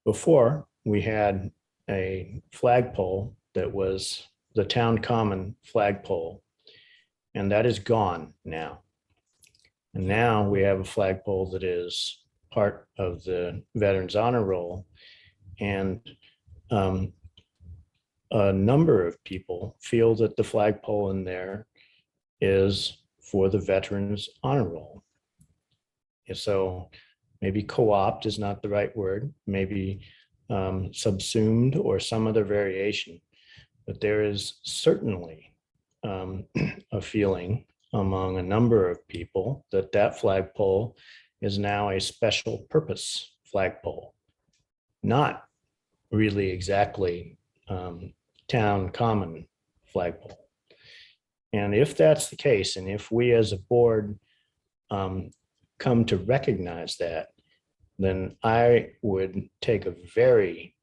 before we had a flagpole that was the town common flagpole, and that is gone now. And now we have a flagpole that is part of the Veterans Honor Roll, and a number of people feel that the flagpole in there is for the Veterans Honor Roll. And so maybe co-opt is not the right word, maybe subsumed or some other variation, but there is certainly a feeling among a number of people that that flagpole is now a special purpose flagpole, not really exactly town common flagpole. And if that's the case, and if we as a board come to recognize that, then I would take a very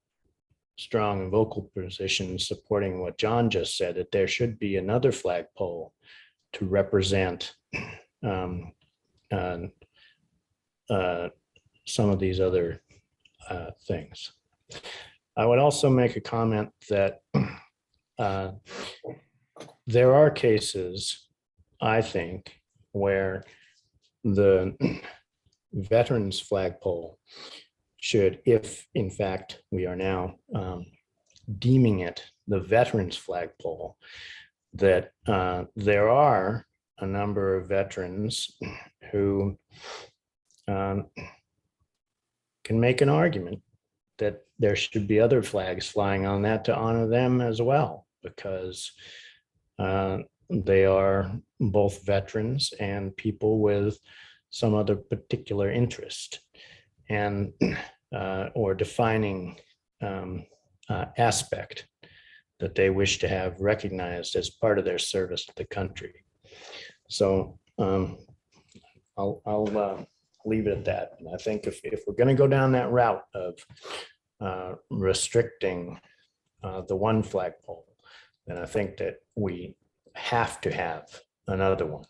strong and vocal position supporting what John just said, that there should be another flagpole to represent some of these other things. I would also make a comment that there are cases, I think, where the veterans flagpole should, if in fact we are now deeming it the veterans flagpole, that there are a number of veterans who can make an argument that there should be other flags flying on that to honor them as well, because they are both veterans and people with some other particular interest and or defining aspect that they wish to have recognized as part of their service to the country. So I'll leave it at that. And I think if we're going to go down that route of restricting the one flagpole, then I think that we have to have another one.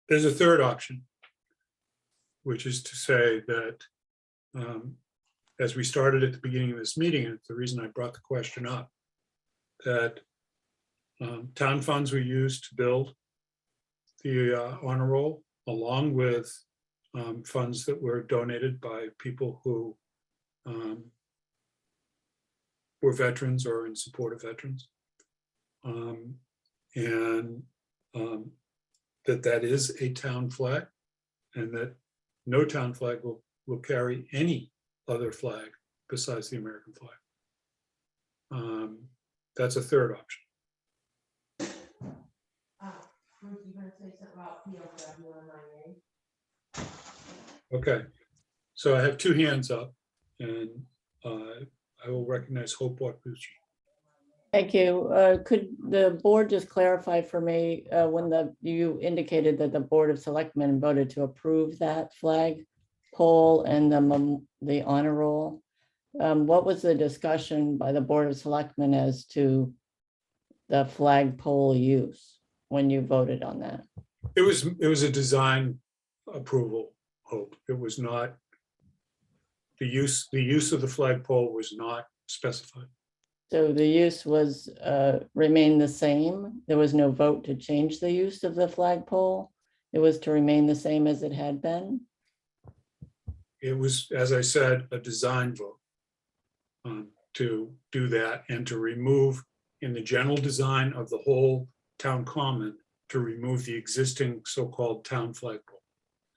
There's a third option, which is to say that as we started at the beginning of this meeting, and it's the reason I brought the question up, that town funds were used to build the honor roll, along with funds that were donated by people who were veterans or in support of veterans. And that is a town flag, and that no town flag will carry any other flag besides the American flag. That's a third option. Okay, so I have two hands up, and I will recognize Hope Watbuchi. Thank you. Could the board just clarify for me when you indicated that the Board of Selectmen voted to approve that flag pole and the honor roll? What was the discussion by the Board of Selectmen as to the flag pole use? when you voted on that? It was a design approval, Hope. It was not, the use of the flagpole was not specified. So the use was remain the same? There was no vote to change the use of the flagpole? It was to remain the same as it had been? It was, as I said, a design vote to do that and to remove, in the general design of the whole town common, to remove the existing so-called town flagpole.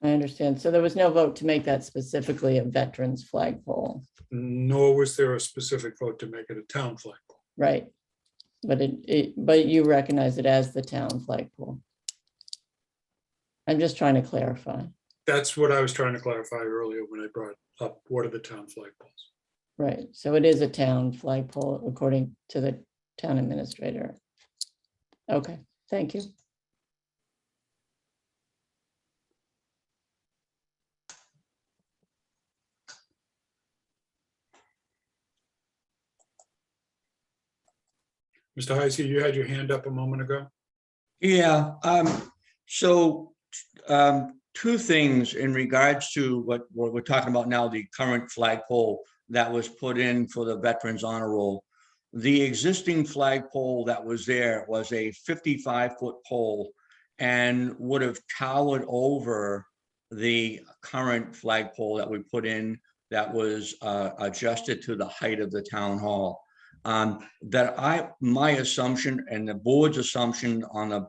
I understand. So there was no vote to make that specifically a veterans flagpole? Nor was there a specific vote to make it a town flagpole. Right. But but you recognize it as the town flagpole? I'm just trying to clarify. That's what I was trying to clarify earlier when I brought up what are the town flagpoles. Right. So it is a town flagpole according to the town administrator. Okay, thank you. Mr. Heisey, you had your hand up a moment ago. Yeah, so two things in regards to what we're talking about now, the current flagpole that was put in for the Veterans Honor Roll. The existing flagpole that was there was a 55-foot pole and would have towered over the current flagpole that we put in that was adjusted to the height of the town hall. My assumption and the board's assumption on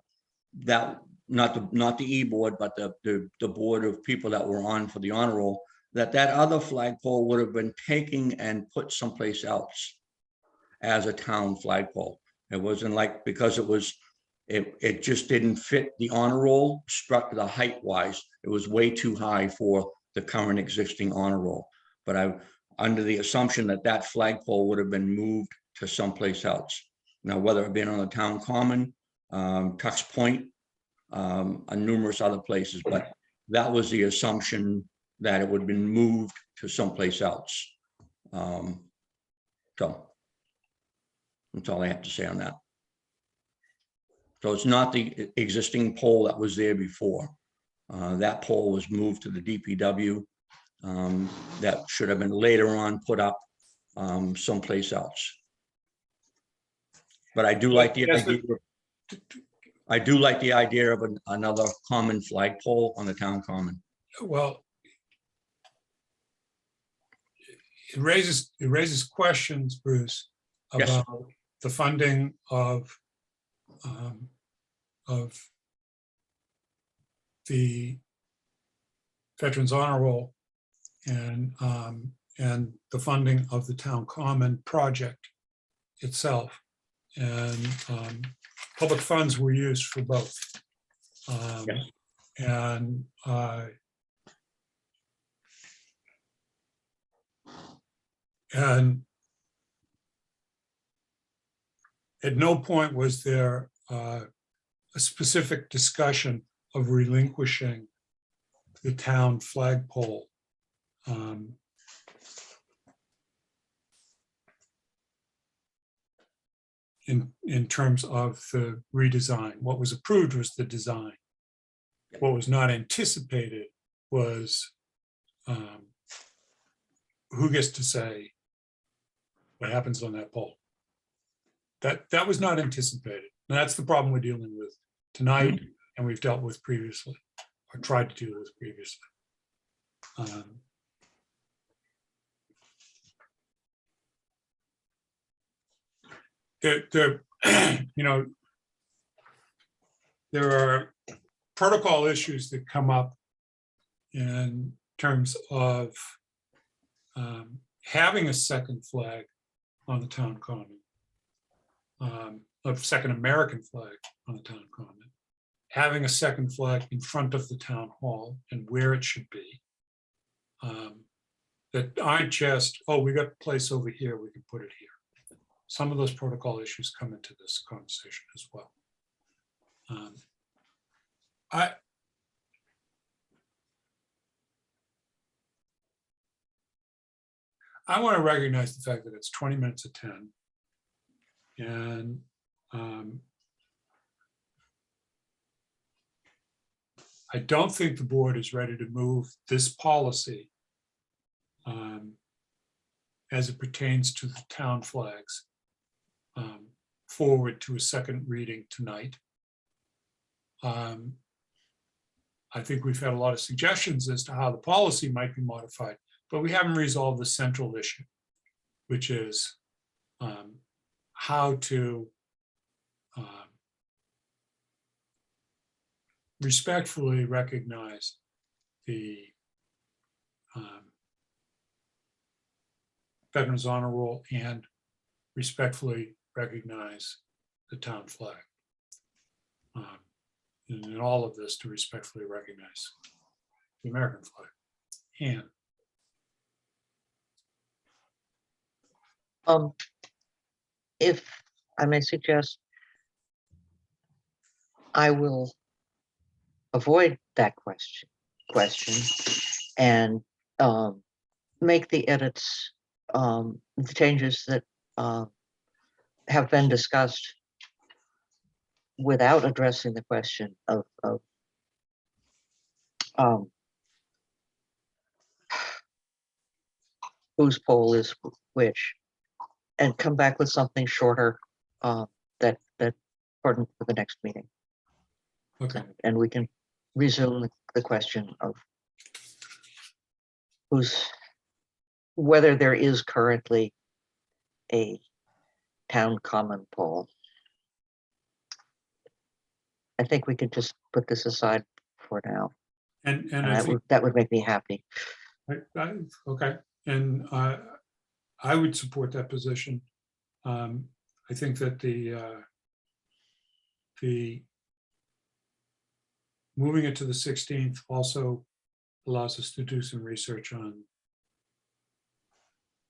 not the e-board, but the board of people that were on for the honor roll, that other flagpole would have been taken and put someplace else as a town flagpole. It wasn't like, because it just didn't fit the honor roll struck the height wise. It was way too high for the current existing honor roll. But I, under the assumption that flagpole would have been moved to someplace else. Now, whether it been on the town common, Tux Point, and numerous other places, but that was the assumption, that it would have been moved to someplace else. So that's all I have to say on that. So it's not the existing pole that was there before. That pole was moved to the DPW. That should have been later on put up someplace else. But I do like the idea. I do like the idea of another common flagpole on the town common. Well, it raises questions, Bruce, about Yes. the funding of the Veterans Honor Roll and the funding of the town common project itself. And public funds were used for both. Yes. And at no point was there a specific discussion of relinquishing the town flagpole. In terms of the redesign. What was approved was the design. What was not anticipated was who gets to say what happens on that pole. That was not anticipated. And that's the problem we're dealing with tonight, and we've dealt with previously, or tried to deal with previously. There are protocol issues that come up in terms of having a second flag on the town common, a second American flag on the town common, having a second flag in front of the town hall and where it should be. That aren't just, oh, we got a place over here, we can put it here. Some of those protocol issues come into this conversation as well. I want to recognize the fact that it's 20 minutes to 10. And I don't think the board is ready to move this policy as it pertains to the town flags forward to a second reading tonight. I think we've had a lot of suggestions as to how the policy might be modified, but we haven't resolved the central issue, which is how to respectfully recognize the Veterans Honor Roll and respectfully recognize the town flag. And in all of this, to respectfully recognize the American flag. And If I may suggest, I will avoid that question and make the edits, the changes that have been discussed without addressing the question of whose poll is which, and come back with something shorter that for the next meeting. Okay. And we can resume the question of whether there is currently a town common poll. I think we could just put this aside for now. And I think that would make me happy. okay. And I would support that position. I think that the moving it to the 16th also allows us to do some research on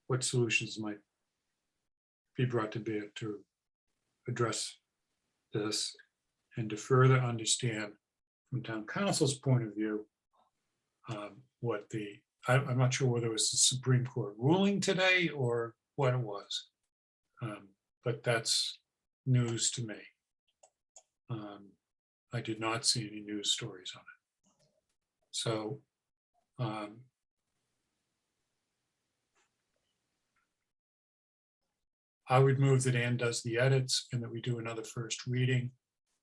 what solutions might be brought to bear to address this, and to further understand from town council's point of view what I'm not sure whether it was the Supreme Court ruling today or what it was, but that's news to me. I did not see any news stories on it. So I would move that Ann does the edits and that we do another first reading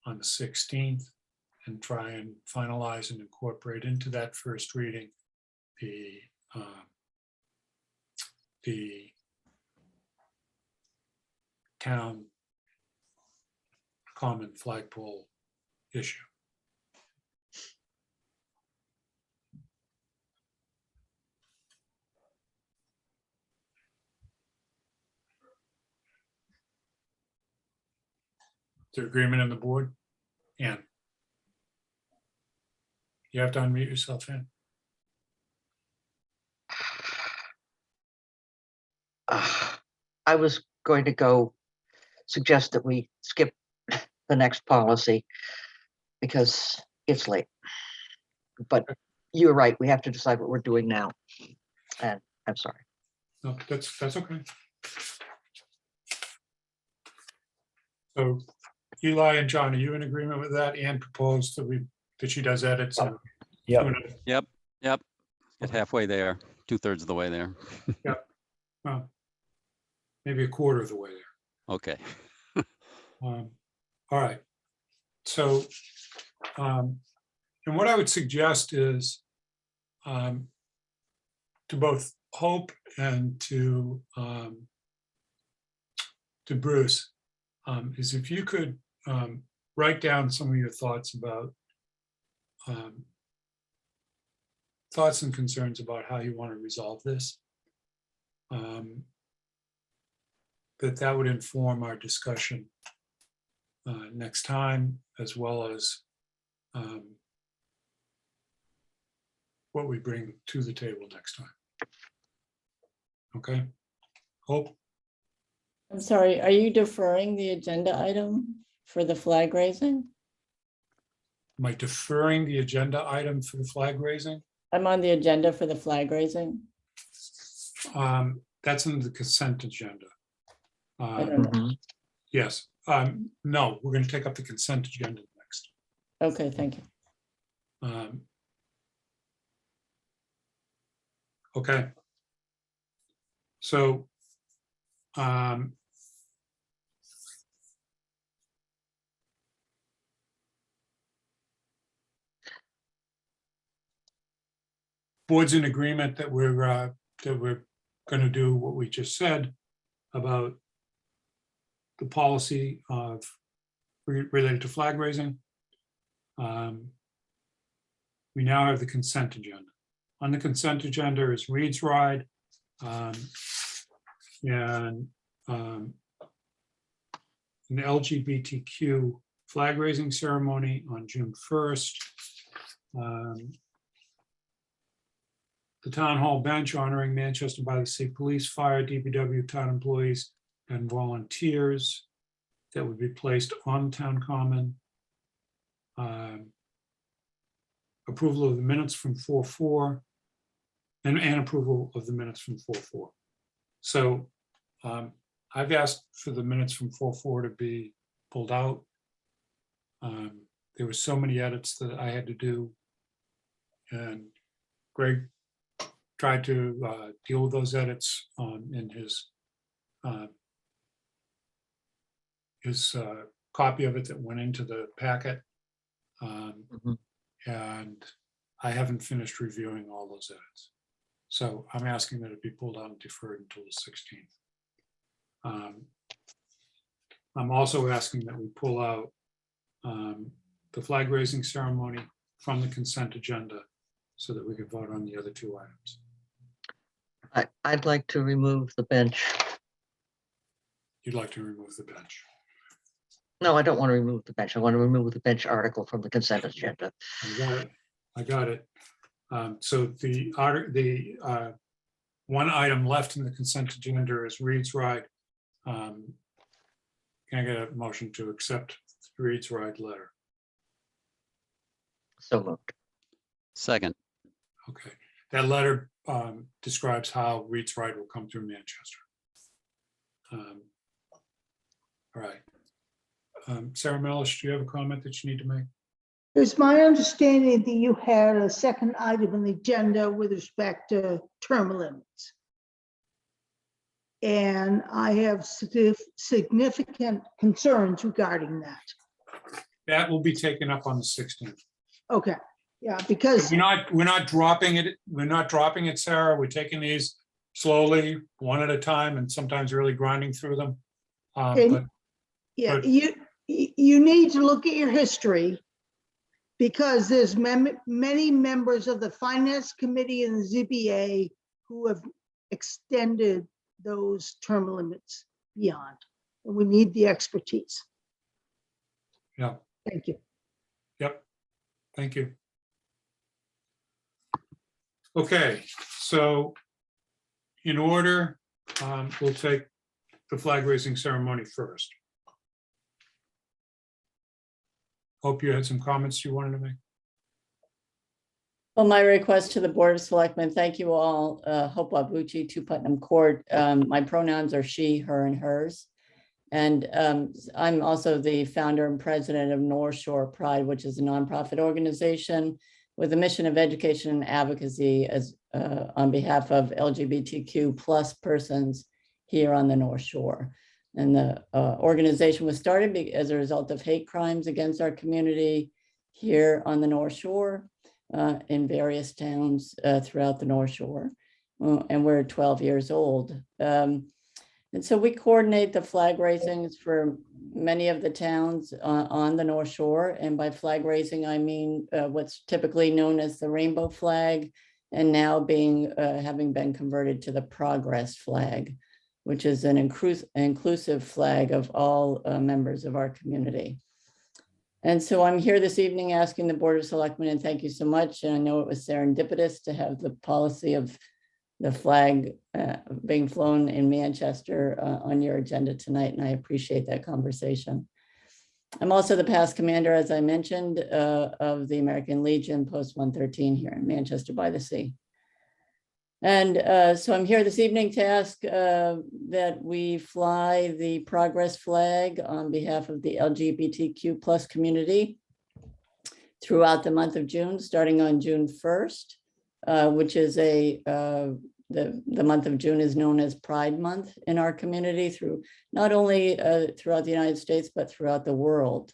on the 16th and try and finalize and incorporate into that first reading the town common flagpole issue. Is there agreement on the board? Ann? You have to unmute yourself, Ann. I was going to suggest that we skip the next policy because it's late. But you're right, we have to decide what we're doing now. And I'm sorry. No, that's okay. So Eli and John, are you in agreement with that? Ann proposed that she does edits. Yep. Yep. Get halfway there, 2/3 of the way there. Yep. Well, maybe a quarter of the way there. Okay. All right. So, and what I would suggest is to both Hope and to Bruce, is if you could write down some of your thoughts about thoughts and concerns about how you want to resolve this. That would inform our discussion next time, as well as what we bring to the table next time. Okay. Hope? I'm sorry, are you deferring the agenda item for the flag raising? Am I deferring the agenda item for the flag raising? I'm on the agenda for the flag raising. That's in the consent agenda. I don't know. Yes. No, we're going to take up the consent agenda next. Okay, thank you. Okay. So board's in agreement that we're going to do what we just said about the policy of related to flag raising. We now have the consent agenda. On the consent agenda is Reed's Ride and an LGBTQ flag raising ceremony on June 1st. The town hall bench honoring Manchester by the Sea Police, Fire, DPW, town employees, and volunteers that would be placed on town common. Approval of the minutes from 4/4 and approval of the minutes from 4/4. So I've asked for the minutes from 4/4 to be pulled out. There were so many edits that I had to do, and Greg tried to deal with those edits in his copy of it that went into the packet. And I haven't finished reviewing all those edits. So I'm asking that it be pulled out and deferred until the 16th. I'm also asking that we pull out the flag raising ceremony from the consent agenda so that we can vote on the other two items. I'd like to remove the bench. You'd like to remove the bench. No, I don't want to remove the bench. I want to remove the bench article from the consent agenda. I got it. So the one item left in the consent agenda is Reed's Ride. Can I get a motion to accept Reed's Ride letter? So moved. Second. Okay, that letter describes how Reed's Ride will come through Manchester. All right. Sarah Mellish, do you have a comment that you need to make? It's my understanding that you had a second item on the agenda with respect to term limits. And I have significant concerns regarding that. That will be taken up on the 16th. Okay, yeah, because we're not dropping it. We're not dropping it, Sarah. We're taking these slowly, one at a time, and sometimes really grinding through them. You need to look at your history, because there's many members of the Finance Committee and the ZBA who have extended those term limits beyond, and we need the expertise. Yeah. Thank you. Yep. Thank you. Okay, so in order, we'll take the flag raising ceremony first. Hope you had some comments you wanted to make. Well, my request to the Board of Selectmen, thank you all. Hope Wabuchi, 2 Putnam Court. My pronouns are she, her, and hers. And I'm also the founder and president of North Shore Pride, which is a nonprofit organization with a mission of education and advocacy as on behalf of LGBTQ plus persons here on the North Shore. And the organization was started as a result of hate crimes against our community here on the North Shore in various towns throughout the North Shore. And we're 12 years old. And so we coordinate the flag raisings for many of the towns on the North Shore. And by flag raising, I mean what's typically known as the rainbow flag, and now having been converted to the progress flag, which is an inclusive flag of all members of our community. And so I'm here this evening asking the Board of Selectmen, and thank you so much. And I know it was serendipitous to have the policy of the flag being flown in Manchester on your agenda tonight, and I appreciate that conversation. I'm also the past commander, as I mentioned, of the American Legion Post 113 here in Manchester by the Sea. And so I'm here this evening to ask that we fly the progress flag on behalf of the LGBTQ plus community throughout the month of June, starting on June 1st, which is the month of June is known as Pride Month in our community, through not only throughout the United States, but throughout the world.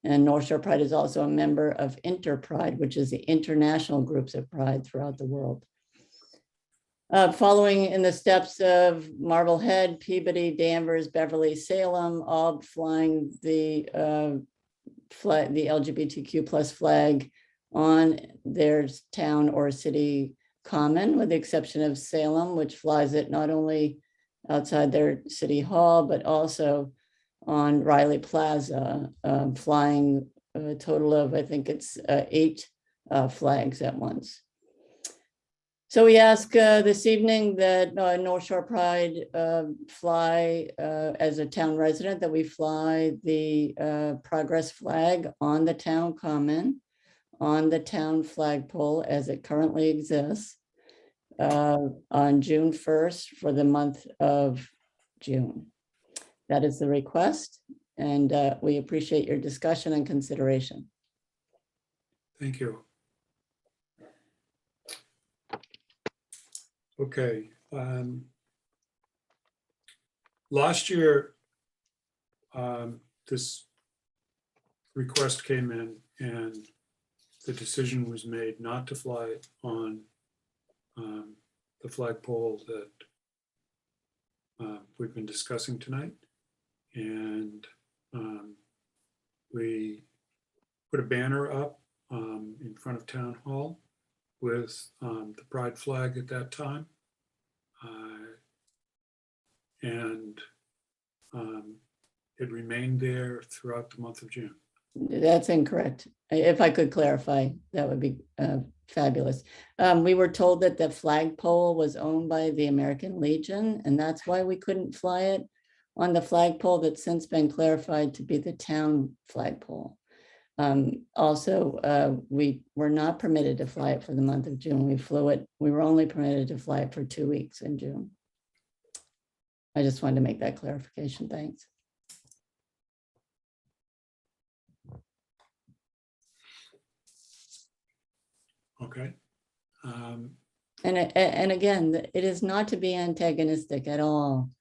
And North Shore Pride is also a member of Interpride, which is the international groups of pride throughout the world. Following in the steps of Marblehead, Peabody, Danvers, Beverly, Salem, all flying the flag, the LGBTQ plus flag on their town or city common, with the exception of Salem, which flies it not only outside their city hall, but also on Riley Plaza, flying a total of, I think it's 8 flags at once. So we ask this evening that North Shore Pride fly, as a town resident, that we fly the progress flag on the town common, on the town flagpole as it currently exists, on June 1st for the month of June. That is the request, and we appreciate your discussion and consideration. Thank you. Okay. Last year, this request came in and the decision was made not to fly on the flagpole that we've been discussing tonight. And we put a banner up in front of Town Hall with the pride flag at that time. And it remained there throughout the month of June. That's incorrect. If I could clarify, that would be fabulous. We were told that the flagpole was owned by the American Legion, and that's why we couldn't fly it on the flagpole that's since been clarified to be the town flagpole. Also, we were not permitted to fly it for the month of June. We flew it. We were only permitted to fly it for 2 weeks in June. I just wanted to make that clarification. Thanks. Okay. And again, it is not to be antagonistic at all.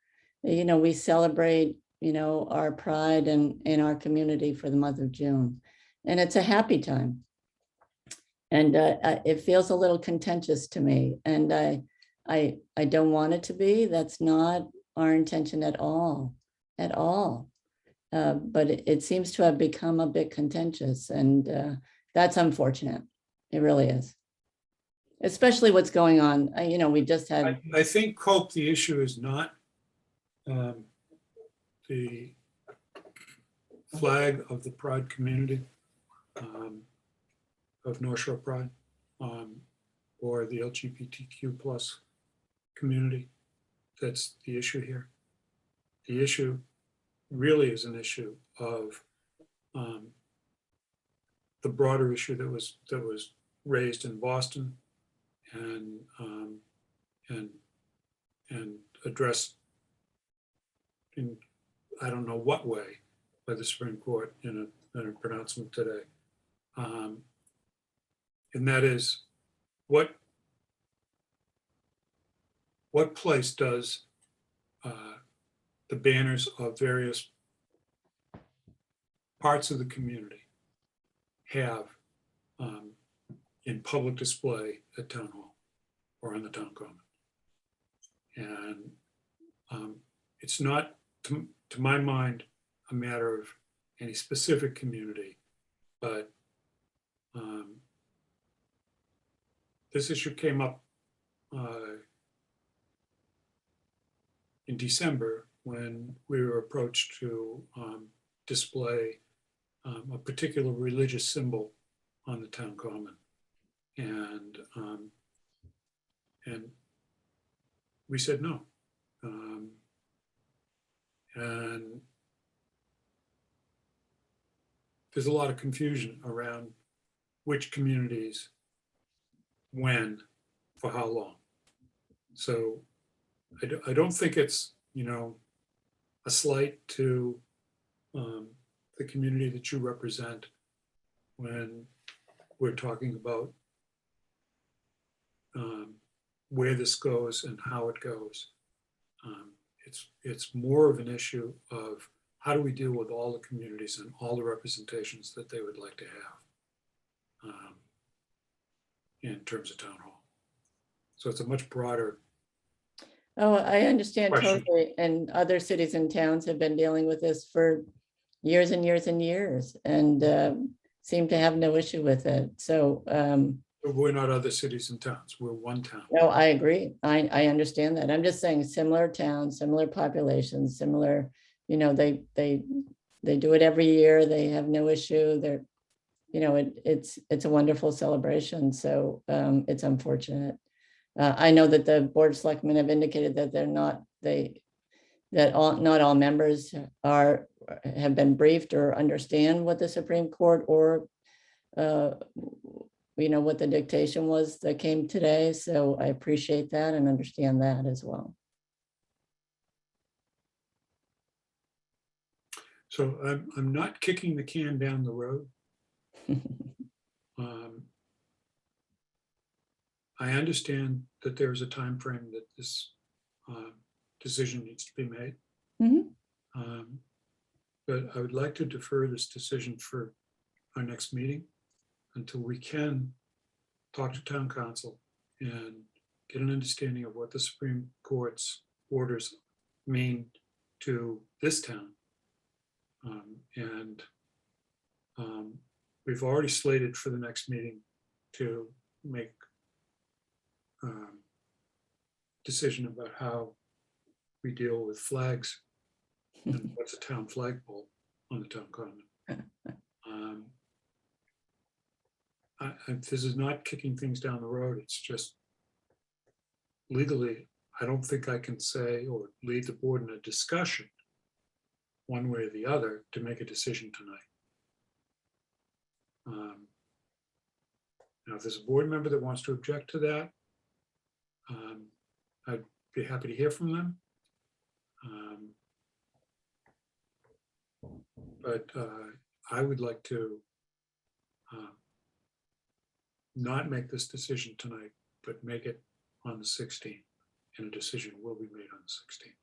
You know, we celebrate, you know, our pride in our community for the month of June, and it's a happy time. And it feels a little contentious to me, and I don't want it to be. That's not our intention at all, at all. But it seems to have become a bit contentious, and that's unfortunate. It really is. Especially what's going on. You know, we just had. I think, Cope, the issue is not the flag of the Pride community, of North Shore Pride, or the LGBTQ plus community. That's the issue here. The issue really is an issue of the broader issue that was raised in Boston and addressed in I don't know what way by the Supreme Court in a pronouncement today. And that is, what place does the banners of various parts of the community have in public display at Town Hall or on the Town Common? And it's not, to my mind, a matter of any specific community, but this issue came up in December when we were approached to display a particular religious symbol on the Town Common. And we said no. And there's a lot of confusion around which communities, when, for how long. So I don't think it's, you know, a slight to the community that you represent when we're talking about where this goes and how it goes. It's more of an issue of how do we deal with all the communities and all the representations that they would like to have in terms of town hall. So it's a much broader. Oh, I understand Question. totally. And other cities and towns have been dealing with this for years and years and years and seem to have no issue with it. So But we're not other cities and towns. We're one town. no, I agree. I understand that. I'm just saying similar towns, similar populations, similar, you know, they do it every year. They have no issue. They're, you know, it's a wonderful celebration. So it's unfortunate. I know that the Board of Selectmen have indicated that not all members have been briefed or understand what the Supreme Court or you know, what the dictation was that came today. So I appreciate that and understand that as well. So I'm not kicking the can down the road. I understand that there is a time frame that this decision needs to be made. But I would like to defer this decision for our next meeting until we can talk to town council and get an understanding of what the Supreme Court's orders mean to this town. We've already slated for the next meeting to make decision about how we deal with flags and what's a town flagpole on the town common. This is not kicking things down the road. It's just legally, I don't think I can say or lead the board in a discussion one way or the other to make a decision tonight. Now, if there's a board member that wants to object to that, I'd be happy to hear from them. But I would like to not make this decision tonight, but make it on the 16th, and a decision will be made on the 16th.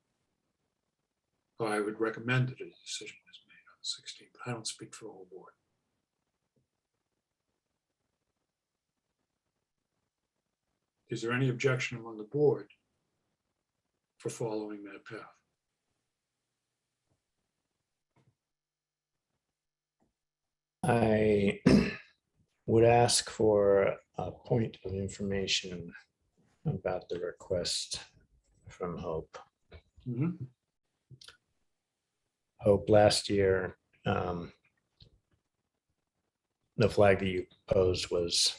Or I would recommend that a decision is made on the 16th. I don't speak for the whole board. Is there any objection among the board for following that path? I would ask for a point of information about the request from Hope. Hope, last year, the flag that you proposed was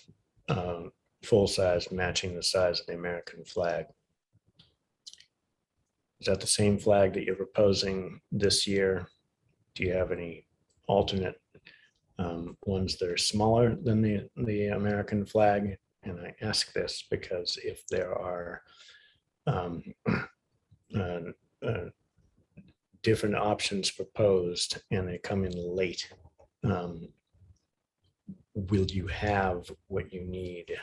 full size, matching the size of the American flag. Is that the same flag that you're proposing this year? Do you have any alternate ones that are smaller than the American flag? And I ask this because if there are different options proposed and they come in late, will you have what you need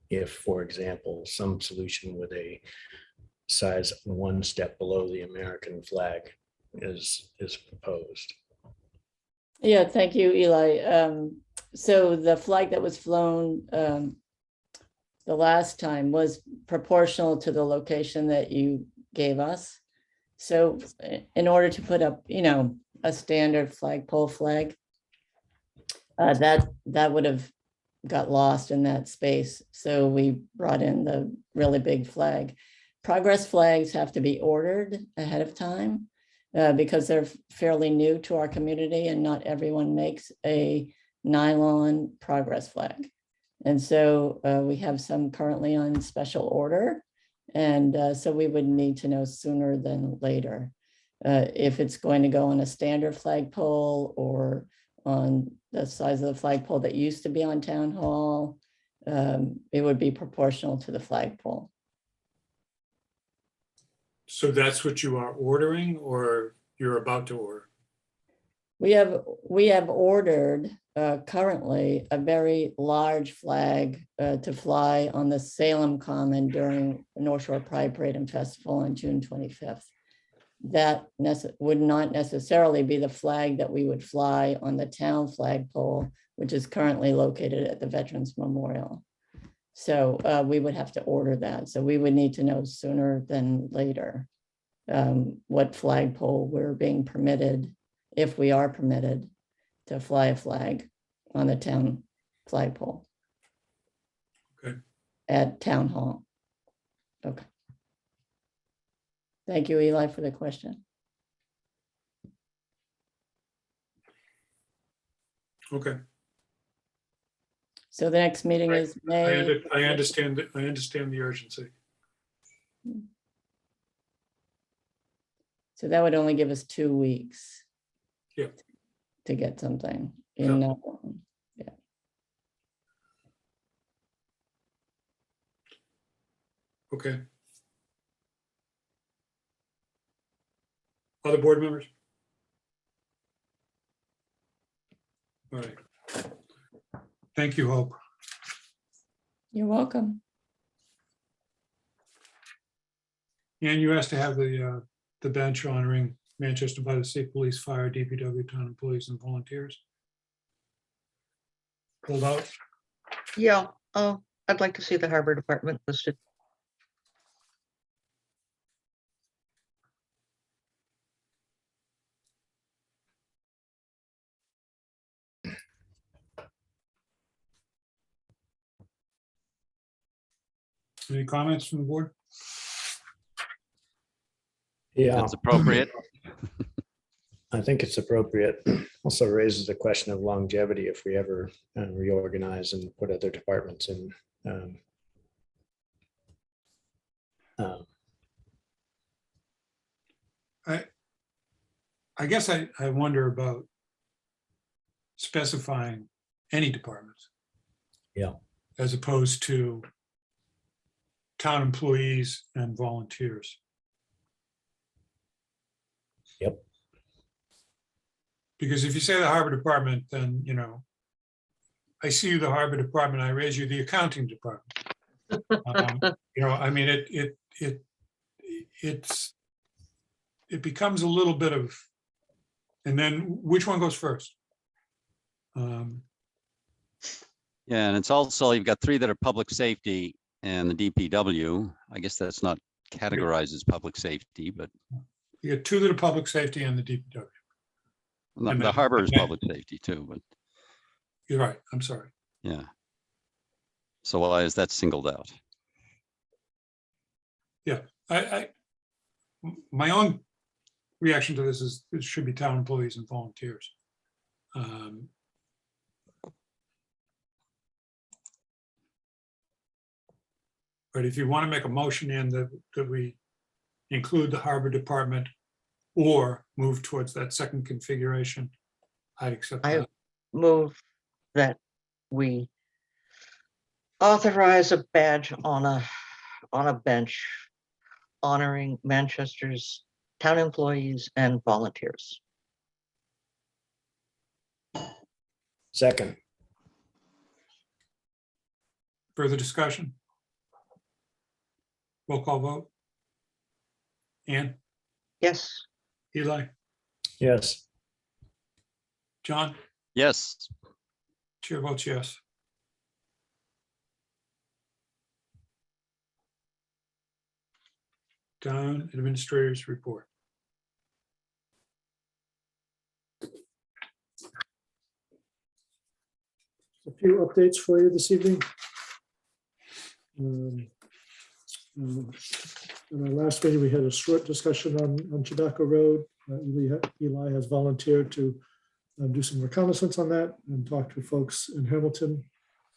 if, for example, some solution with a size one step below the American flag is proposed? Yeah, thank you, Eli. So the flag that was flown the last time was proportional to the location that you gave us. So in order to put up, you know, a standard flagpole flag, that would have got lost in that space. So we brought in the really big flag. Progress flags have to be ordered ahead of time because they're fairly new to our community and not everyone makes a nylon progress flag. And so we have some currently on special order. And so we would need to know sooner than later if it's going to go on a standard flagpole or on the size of the flagpole that used to be on town hall. It would be proportional to the flagpole. So that's what you are ordering or you're about to order? We have ordered currently a very large flag to fly on the Salem Common during North Shore Pride Parade and Festival on June 25th. That would not necessarily be the flag that we would fly on the town flagpole, which is currently located at the Veterans Memorial. So we would have to order that. So we would need to know sooner than later what flagpole we're being permitted, if we are permitted to fly a flag on the town flagpole. Okay. At Town Hall. Okay. Thank you, Eli, for the question. Okay. So the next meeting Right. is May. I understand the urgency. So that would only give us 2 weeks. Yeah. To get something in. Yeah. Okay. Other board members? All right. Thank you, Hope. You're welcome. And you asked to have the bench honoring Manchester by the Sea Police, Fire, DPW, Town Employees, and Volunteers. Pulled out. Yeah, I'd like to see the Harbor Department listed. Any comments from the board? Yeah. That's appropriate. I think it's appropriate. Also raises the question of longevity if we ever reorganize and put other departments in. I guess I wonder about specifying any departments. Yeah. As opposed to town employees and volunteers. Yep. Because if you say the Harbor Department, then, you know, I see you the Harbor Department, I raise you the accounting department. You know, I mean, it becomes a little bit of, and then which one goes first? Yeah, and it's also, you've got 3 that are public safety and the DPW. I guess that's not categorized as public safety, but. You get 2 that are public safety and the DPW. The harbor is public safety too, but. You're right, I'm sorry. Yeah. So why is that singled out? Yeah, my own reaction to this is it should be town employees and volunteers. But if you want to make a motion in that we include the Harbor Department or move towards that second configuration, I'd accept that. I move that we authorize a badge on a bench honoring Manchester's town employees and volunteers. Second. Further discussion? Roll call vote. Ann? Yes. Eli? Yes. John? Yes. Chair votes yes. Town administrators report. A few updates for you this evening. In our last meeting, we had a short discussion on Tobacco Road. Eli has volunteered to do some reconnaissance on that and talk to folks in Hamilton,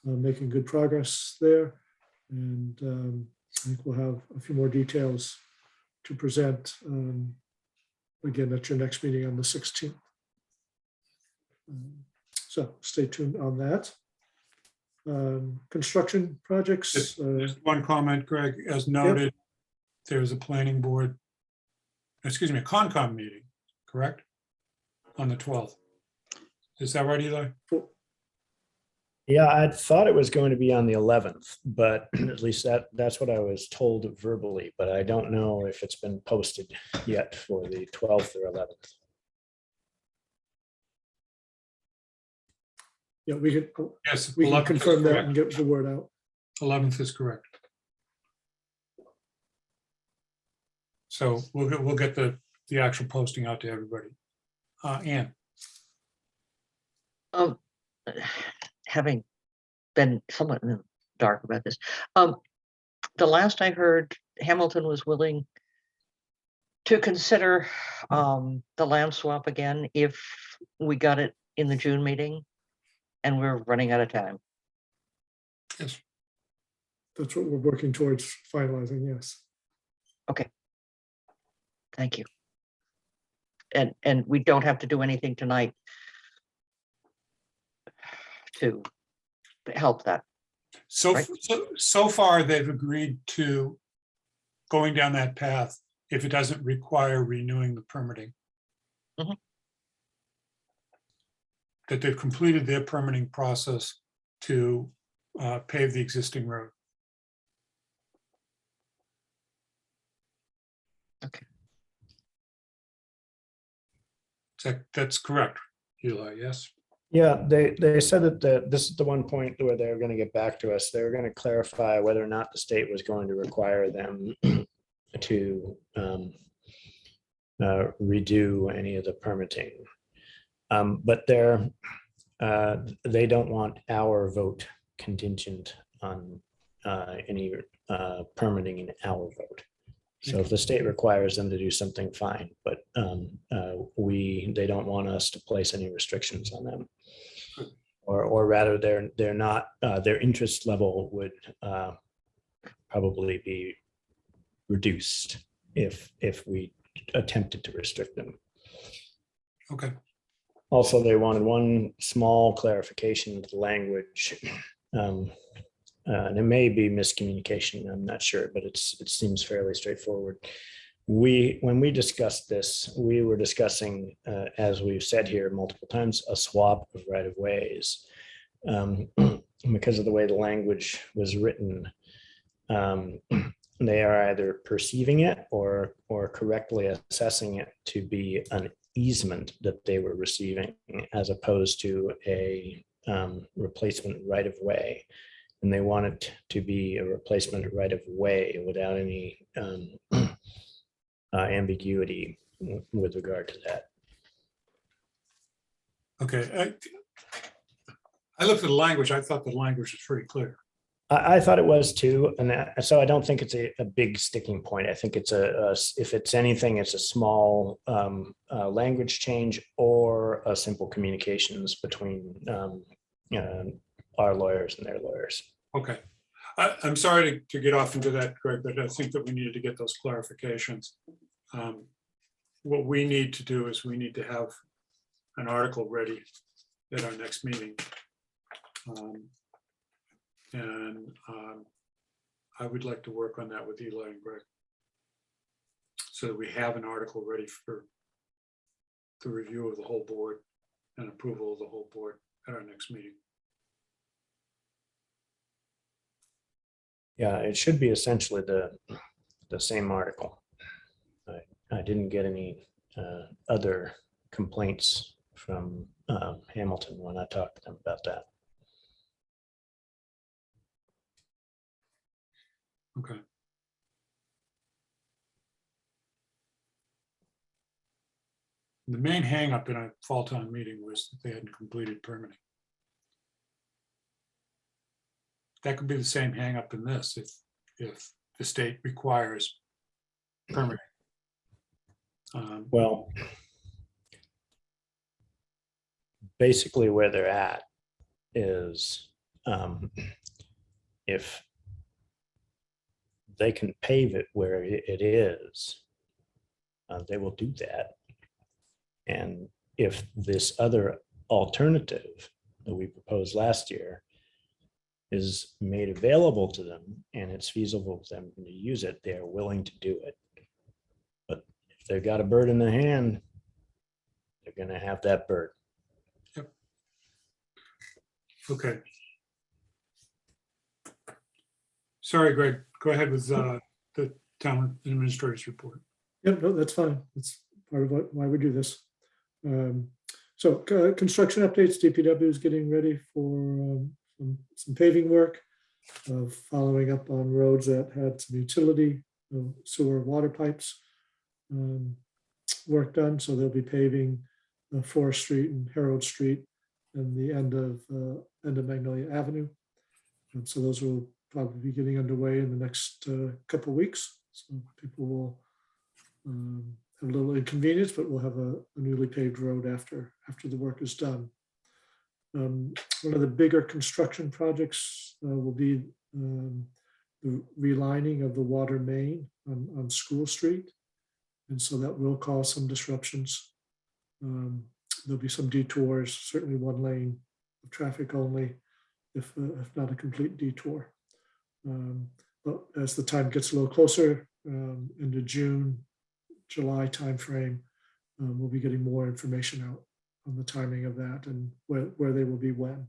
making good progress there. And I think we'll have a few more details to present again at your next meeting on the 16th. So stay tuned on that. Construction projects. Just one comment, Greg, as noted, there's a planning board, excuse me, a Concom meeting, correct? On the 12th. Is that right, Eli? Yeah, I thought it was going to be on the 11th, but at least that's what I was told verbally, but I don't know if it's been posted yet for the 12th or 11th. Yeah, we could, Yes. we can 11th is confirm that correct. and get the word out. 11th is correct. So we'll get the actual posting out to everybody. Ann, Having been somewhat in the dark about this, the last I heard, Hamilton was willing to consider the land swap again if we got it in the June meeting, and we're running out of time. yes, That's what we're working towards finalizing, yes. Okay. Thank you. And we don't have to do anything tonight to help that. so, Right. so far they've agreed to going down that path if it doesn't require renewing the permitting. Mhm. That they've completed their permitting process to pave the existing road. Okay. That's correct, Eli, yes? Yeah, they said that this is the one point where they're going to get back to us. They were going to clarify whether or not the state was going to require them to redo any of the permitting. But they don't want our vote contingent on any permitting in our vote. So if the state requires them to do something, fine, but they don't want us to place any restrictions on them. Or rather, they're not, their interest level would probably be reduced if we attempted to restrict them. Okay. Also, they wanted one small clarification of the language. And it may be miscommunication, I'm not sure, but it seems fairly straightforward. When we discussed this, we were discussing, as we've said here multiple times, a swap of right-of-ways. Because of the way the language was written, they are either perceiving it or correctly assessing it to be an easement that they were receiving as opposed to a replacement right-of-way. And they want it to be a replacement right of way without any ambiguity with regard to that. Okay. I looked at the language. I thought the language was pretty clear. I thought it was too. And so I don't think it's a big sticking point. I think it's if it's anything, it's a small language change or a simple communications between our lawyers and their lawyers. Okay. I'm sorry to get off into that, Greg, but I think that we needed to get those clarifications. What we need to do is we need to have an article ready at our next meeting. I would like to work on that with Eli and Greg so that we have an article ready for the review of the whole board and approval of the whole board at our next meeting. Yeah, it should be essentially the same article. I didn't get any other complaints from Hamilton when I talked to them about that. Okay. The main hangup in a fall town meeting was that they hadn't completed permitting. That could be the same hangup in this if the state requires permitting. Well, basically where they're at is if they can pave it where it is, they will do that. And if this other alternative that we proposed last year is made available to them and it's feasible for them to use it, they're willing to do it. But if they've got a bird in the hand, they're going to have that bird. Yep. Okay. Sorry, Greg, go ahead with the town administrator's report. Yep, no, that's fine. That's part of why we do this. So construction updates, DPW is getting ready for some paving work, following up on roads that had some utility, sewer, water pipes work done. So they'll be paving Forest Street and Harold Street and the end of Magnolia Avenue. And so those will probably be getting underway in the next couple of weeks. So people will have a little inconvenience, but we'll have a newly paved road after the work is done. One of the bigger construction projects will be the relining of the water main on School Street. And so that will cause some disruptions. There'll be some detours, certainly one lane of traffic only, if not a complete detour. But as the time gets a little closer, into June, July timeframe, we'll be getting more information out on the timing of that and where they will be when.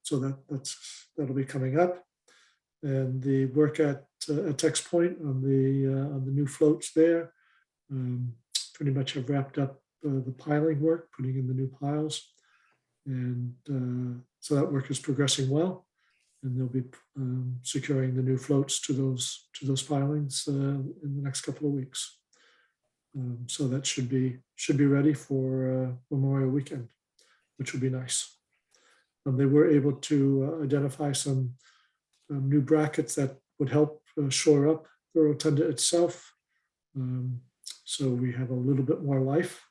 So that'll be coming up. And the work at Tex Point on the new floats there, pretty much have wrapped up the piling work, putting in the new piles. And so that work is progressing well. And they'll be securing the new floats to those pilings in the next couple of weeks. So that should be ready for Memorial Weekend, which will be nice. They were able to identify some new brackets that would help shore up the rotunda itself. So we have a little bit more life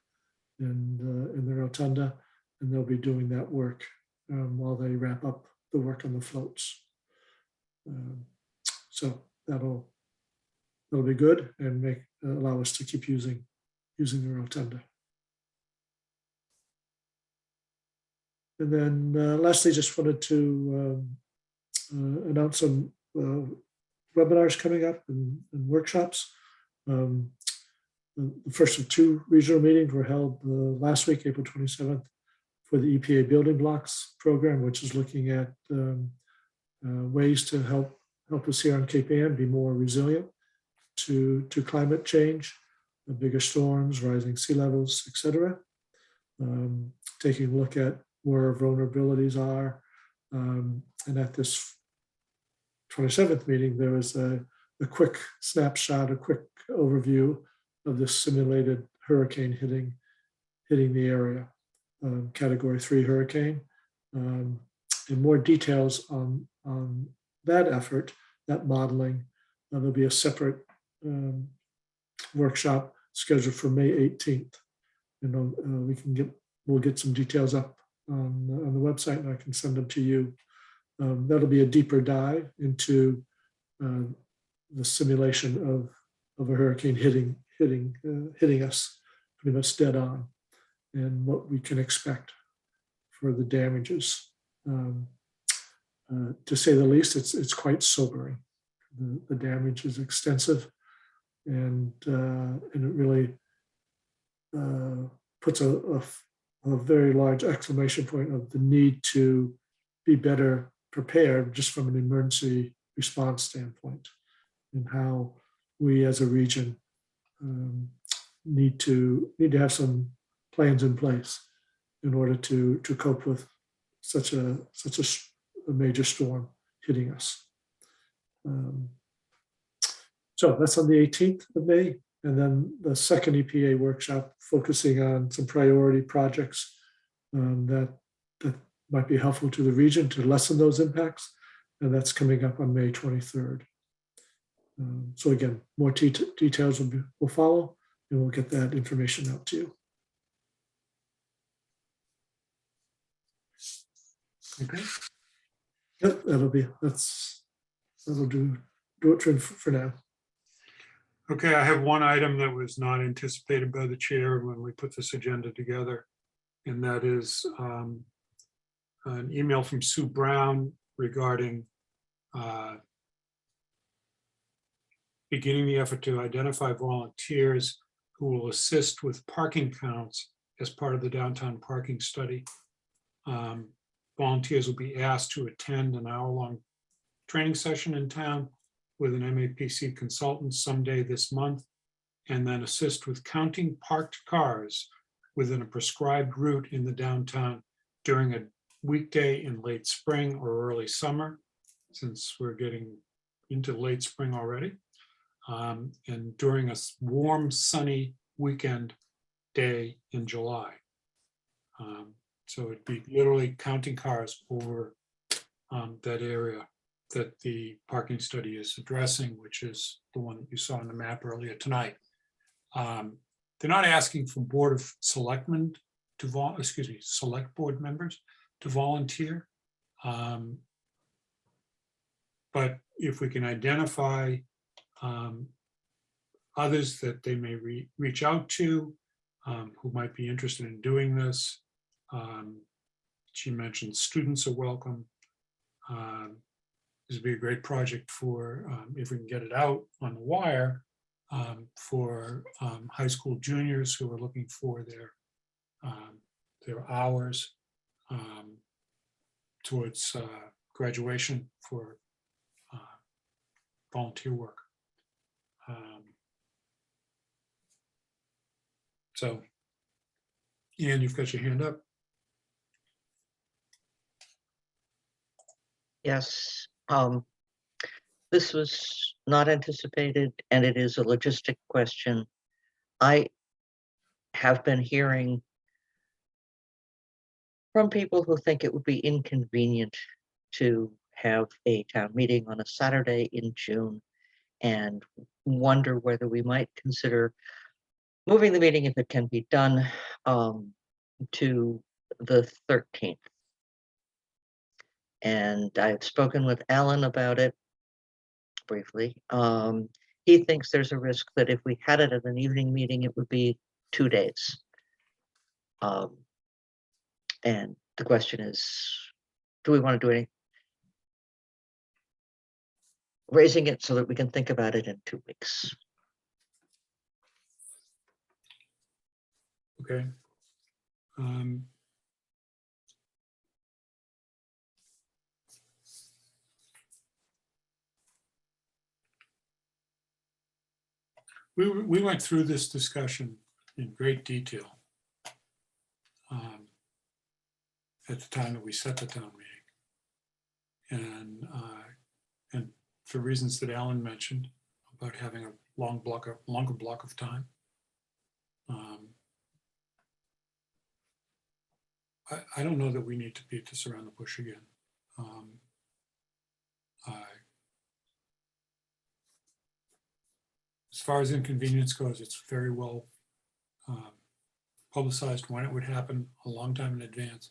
in the rotunda, and they'll be doing that work while they wrap up the work on the floats. So that'll be good and allow us to keep using the rotunda. And then lastly, just wanted to announce some webinars coming up and workshops. The first of two regional meetings were held last week, April 27th, for the EPA Building Blocks program, which is looking at ways to help us here on Cape Ann be more resilient to climate change, bigger storms, rising sea levels, et cetera. Taking a look at where vulnerabilities are. And at this 27th meeting, there was a quick snapshot, a quick overview of this simulated hurricane hitting the area, Category 3 hurricane. And more details on that effort, that modeling. There'll be a separate workshop scheduled for May 18th. And we'll get some details up on the website, and I can send them to you. That'll be a deeper dive into the simulation of a hurricane hitting us pretty much dead on, and what we can expect for the damages. To say the least, it's quite sobering. The damage is extensive, and it really puts a very large exclamation point of the need to be better prepared just from an emergency response standpoint, and how we as a region need to have some plans in place in order to cope with such a major storm hitting us. So that's on the 18th of May. And then the second EPA workshop focusing on some priority projects that might be helpful to the region to lessen those impacts. And that's coming up on May 23rd. So again, more details will follow, and we'll get that information out to you. Okay. Yep, that'll do it for now. Okay, I have one item that was not anticipated by the chair when we put this agenda together, and that is an email from Sue Brown regarding beginning the effort to identify volunteers who will assist with parking counts as part of the downtown parking study. Volunteers will be asked to attend an hour-long training session in town with an MAPC consultant someday this month, and then assist with counting parked cars within a prescribed route in the downtown during a weekday in late spring or early summer, since we're getting into late spring already, and during a warm, sunny weekend day in July. So it'd be literally counting cars over that area that the parking study is addressing, which is the one that you saw on the map earlier tonight. They're not asking for Board of Selectmen to select board members to volunteer. But if we can identify others that they may reach out to who might be interested in doing this. She mentioned students are welcome. This would be a great project for, if we can get it out on the wire, for high school juniors who are looking for their hours towards graduation for volunteer work. So, Ian, you've got your hand up. Yes, this was not anticipated, and it is a logistic question. I have been hearing from people who think it would be inconvenient to have a town meeting on a Saturday in June, and wonder whether we might consider moving the meeting, if it can be done, to the 13th. And I've spoken with Alan about it briefly. He thinks there's a risk that if we had it at an evening meeting, it would be 2 days. And the question is, do we want to do anything? Raising it so that we can think about it in 2 weeks. Okay. We went through this discussion in great detail at the time that we set the town meeting. And for reasons that Alan mentioned about having a longer block of time. I don't know that we need to beat this around the bush again. As far as inconvenience goes, it's very well publicized when it would happen a long time in advance.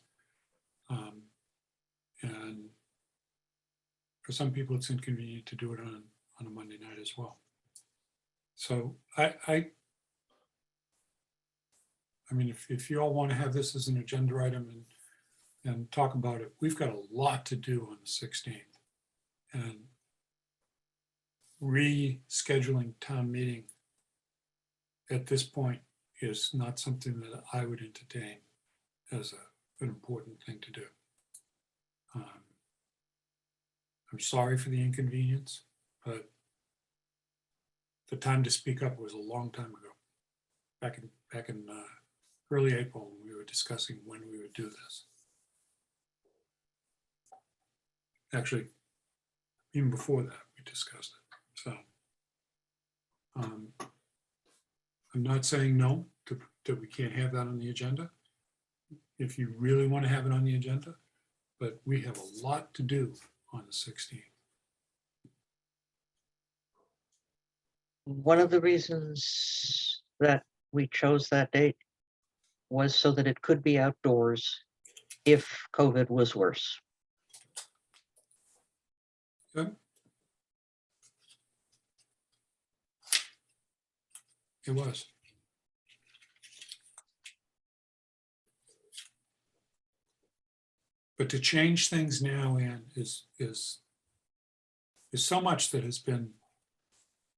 And for some people, it's inconvenient to do it on a Monday night as well. So I mean, if you all want to have this as an agenda item and talk about it, we've got a lot to do on the 16th. And rescheduling town meeting at this point is not something that I would entertain as an important thing to do. I'm sorry for the inconvenience, but the time to speak up was a long time ago, back in early April, when we were discussing when we would do this. Actually, even before that, we discussed it. So I'm not saying no, that we can't have that on the agenda. If you really want to have it on the agenda, but we have a lot to do on the 16th. One of the reasons that we chose that date was so that it could be outdoors if COVID was worse. Good. It was. But to change things now, Ann, is so much that has been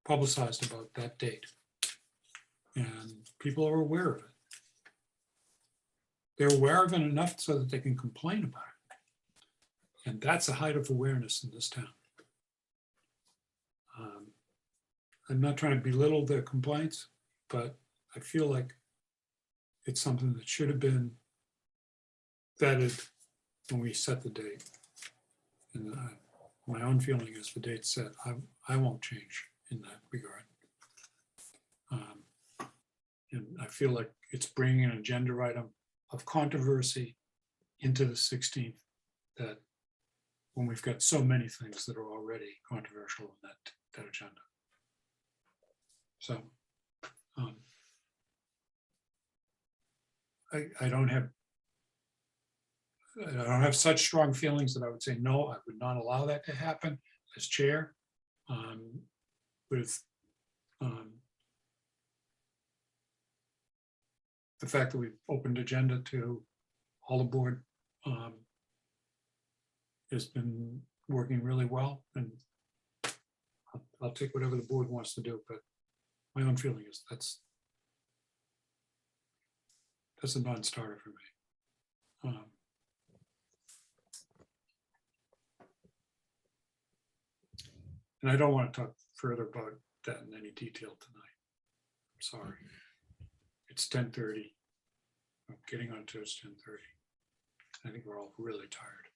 publicized about that date. And people are aware of it. they're aware of it enough so that they can complain about it. And that's a height of awareness in this town. I'm not trying to belittle their complaints, but I feel like it's something that should have been vetted when we set the date. And my own feeling is the date set. I won't change in that regard. And I feel like it's bringing an agenda item of controversy into the 16th, that when we've got so many things that are already controversial in that agenda. So I don't have such strong feelings that I would say, no, I would not allow that to happen as chair. With the fact that we've opened agenda to all the board has been working really well, and I'll take whatever the board wants to do, but my own feeling is that's a non-starter for me. And I don't want to talk further about that in any detail tonight. I'm sorry. It's 10:30. I'm getting on to it's 10:30. I think we're all really tired.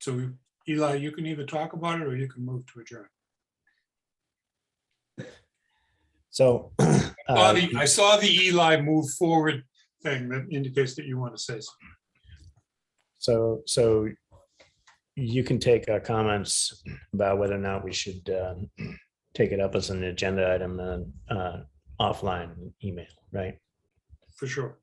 So Eli, you can either talk about it or you can move to adjourn. So I saw the Eli move forward thing that indicates that you want to say something. So you can take comments about whether or not we should take it up as an agenda item and offline email, right? For sure.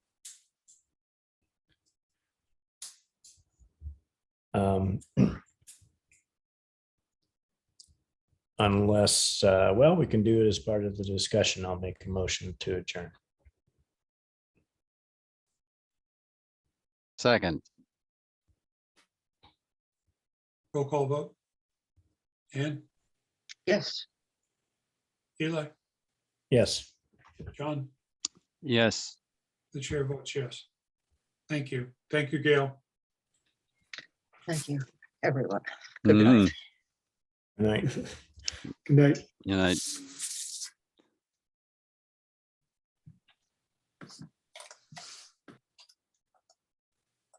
Unless, well, we can do it as part of the discussion. I'll make a motion to adjourn. Second. Roll call vote. Ann? Yes. Eli? Yes. John? Yes. The chair votes yes. Thank you. Thank you, Gail. Thank you, everyone. Good night. Mhm. Good night. Good night. Good night.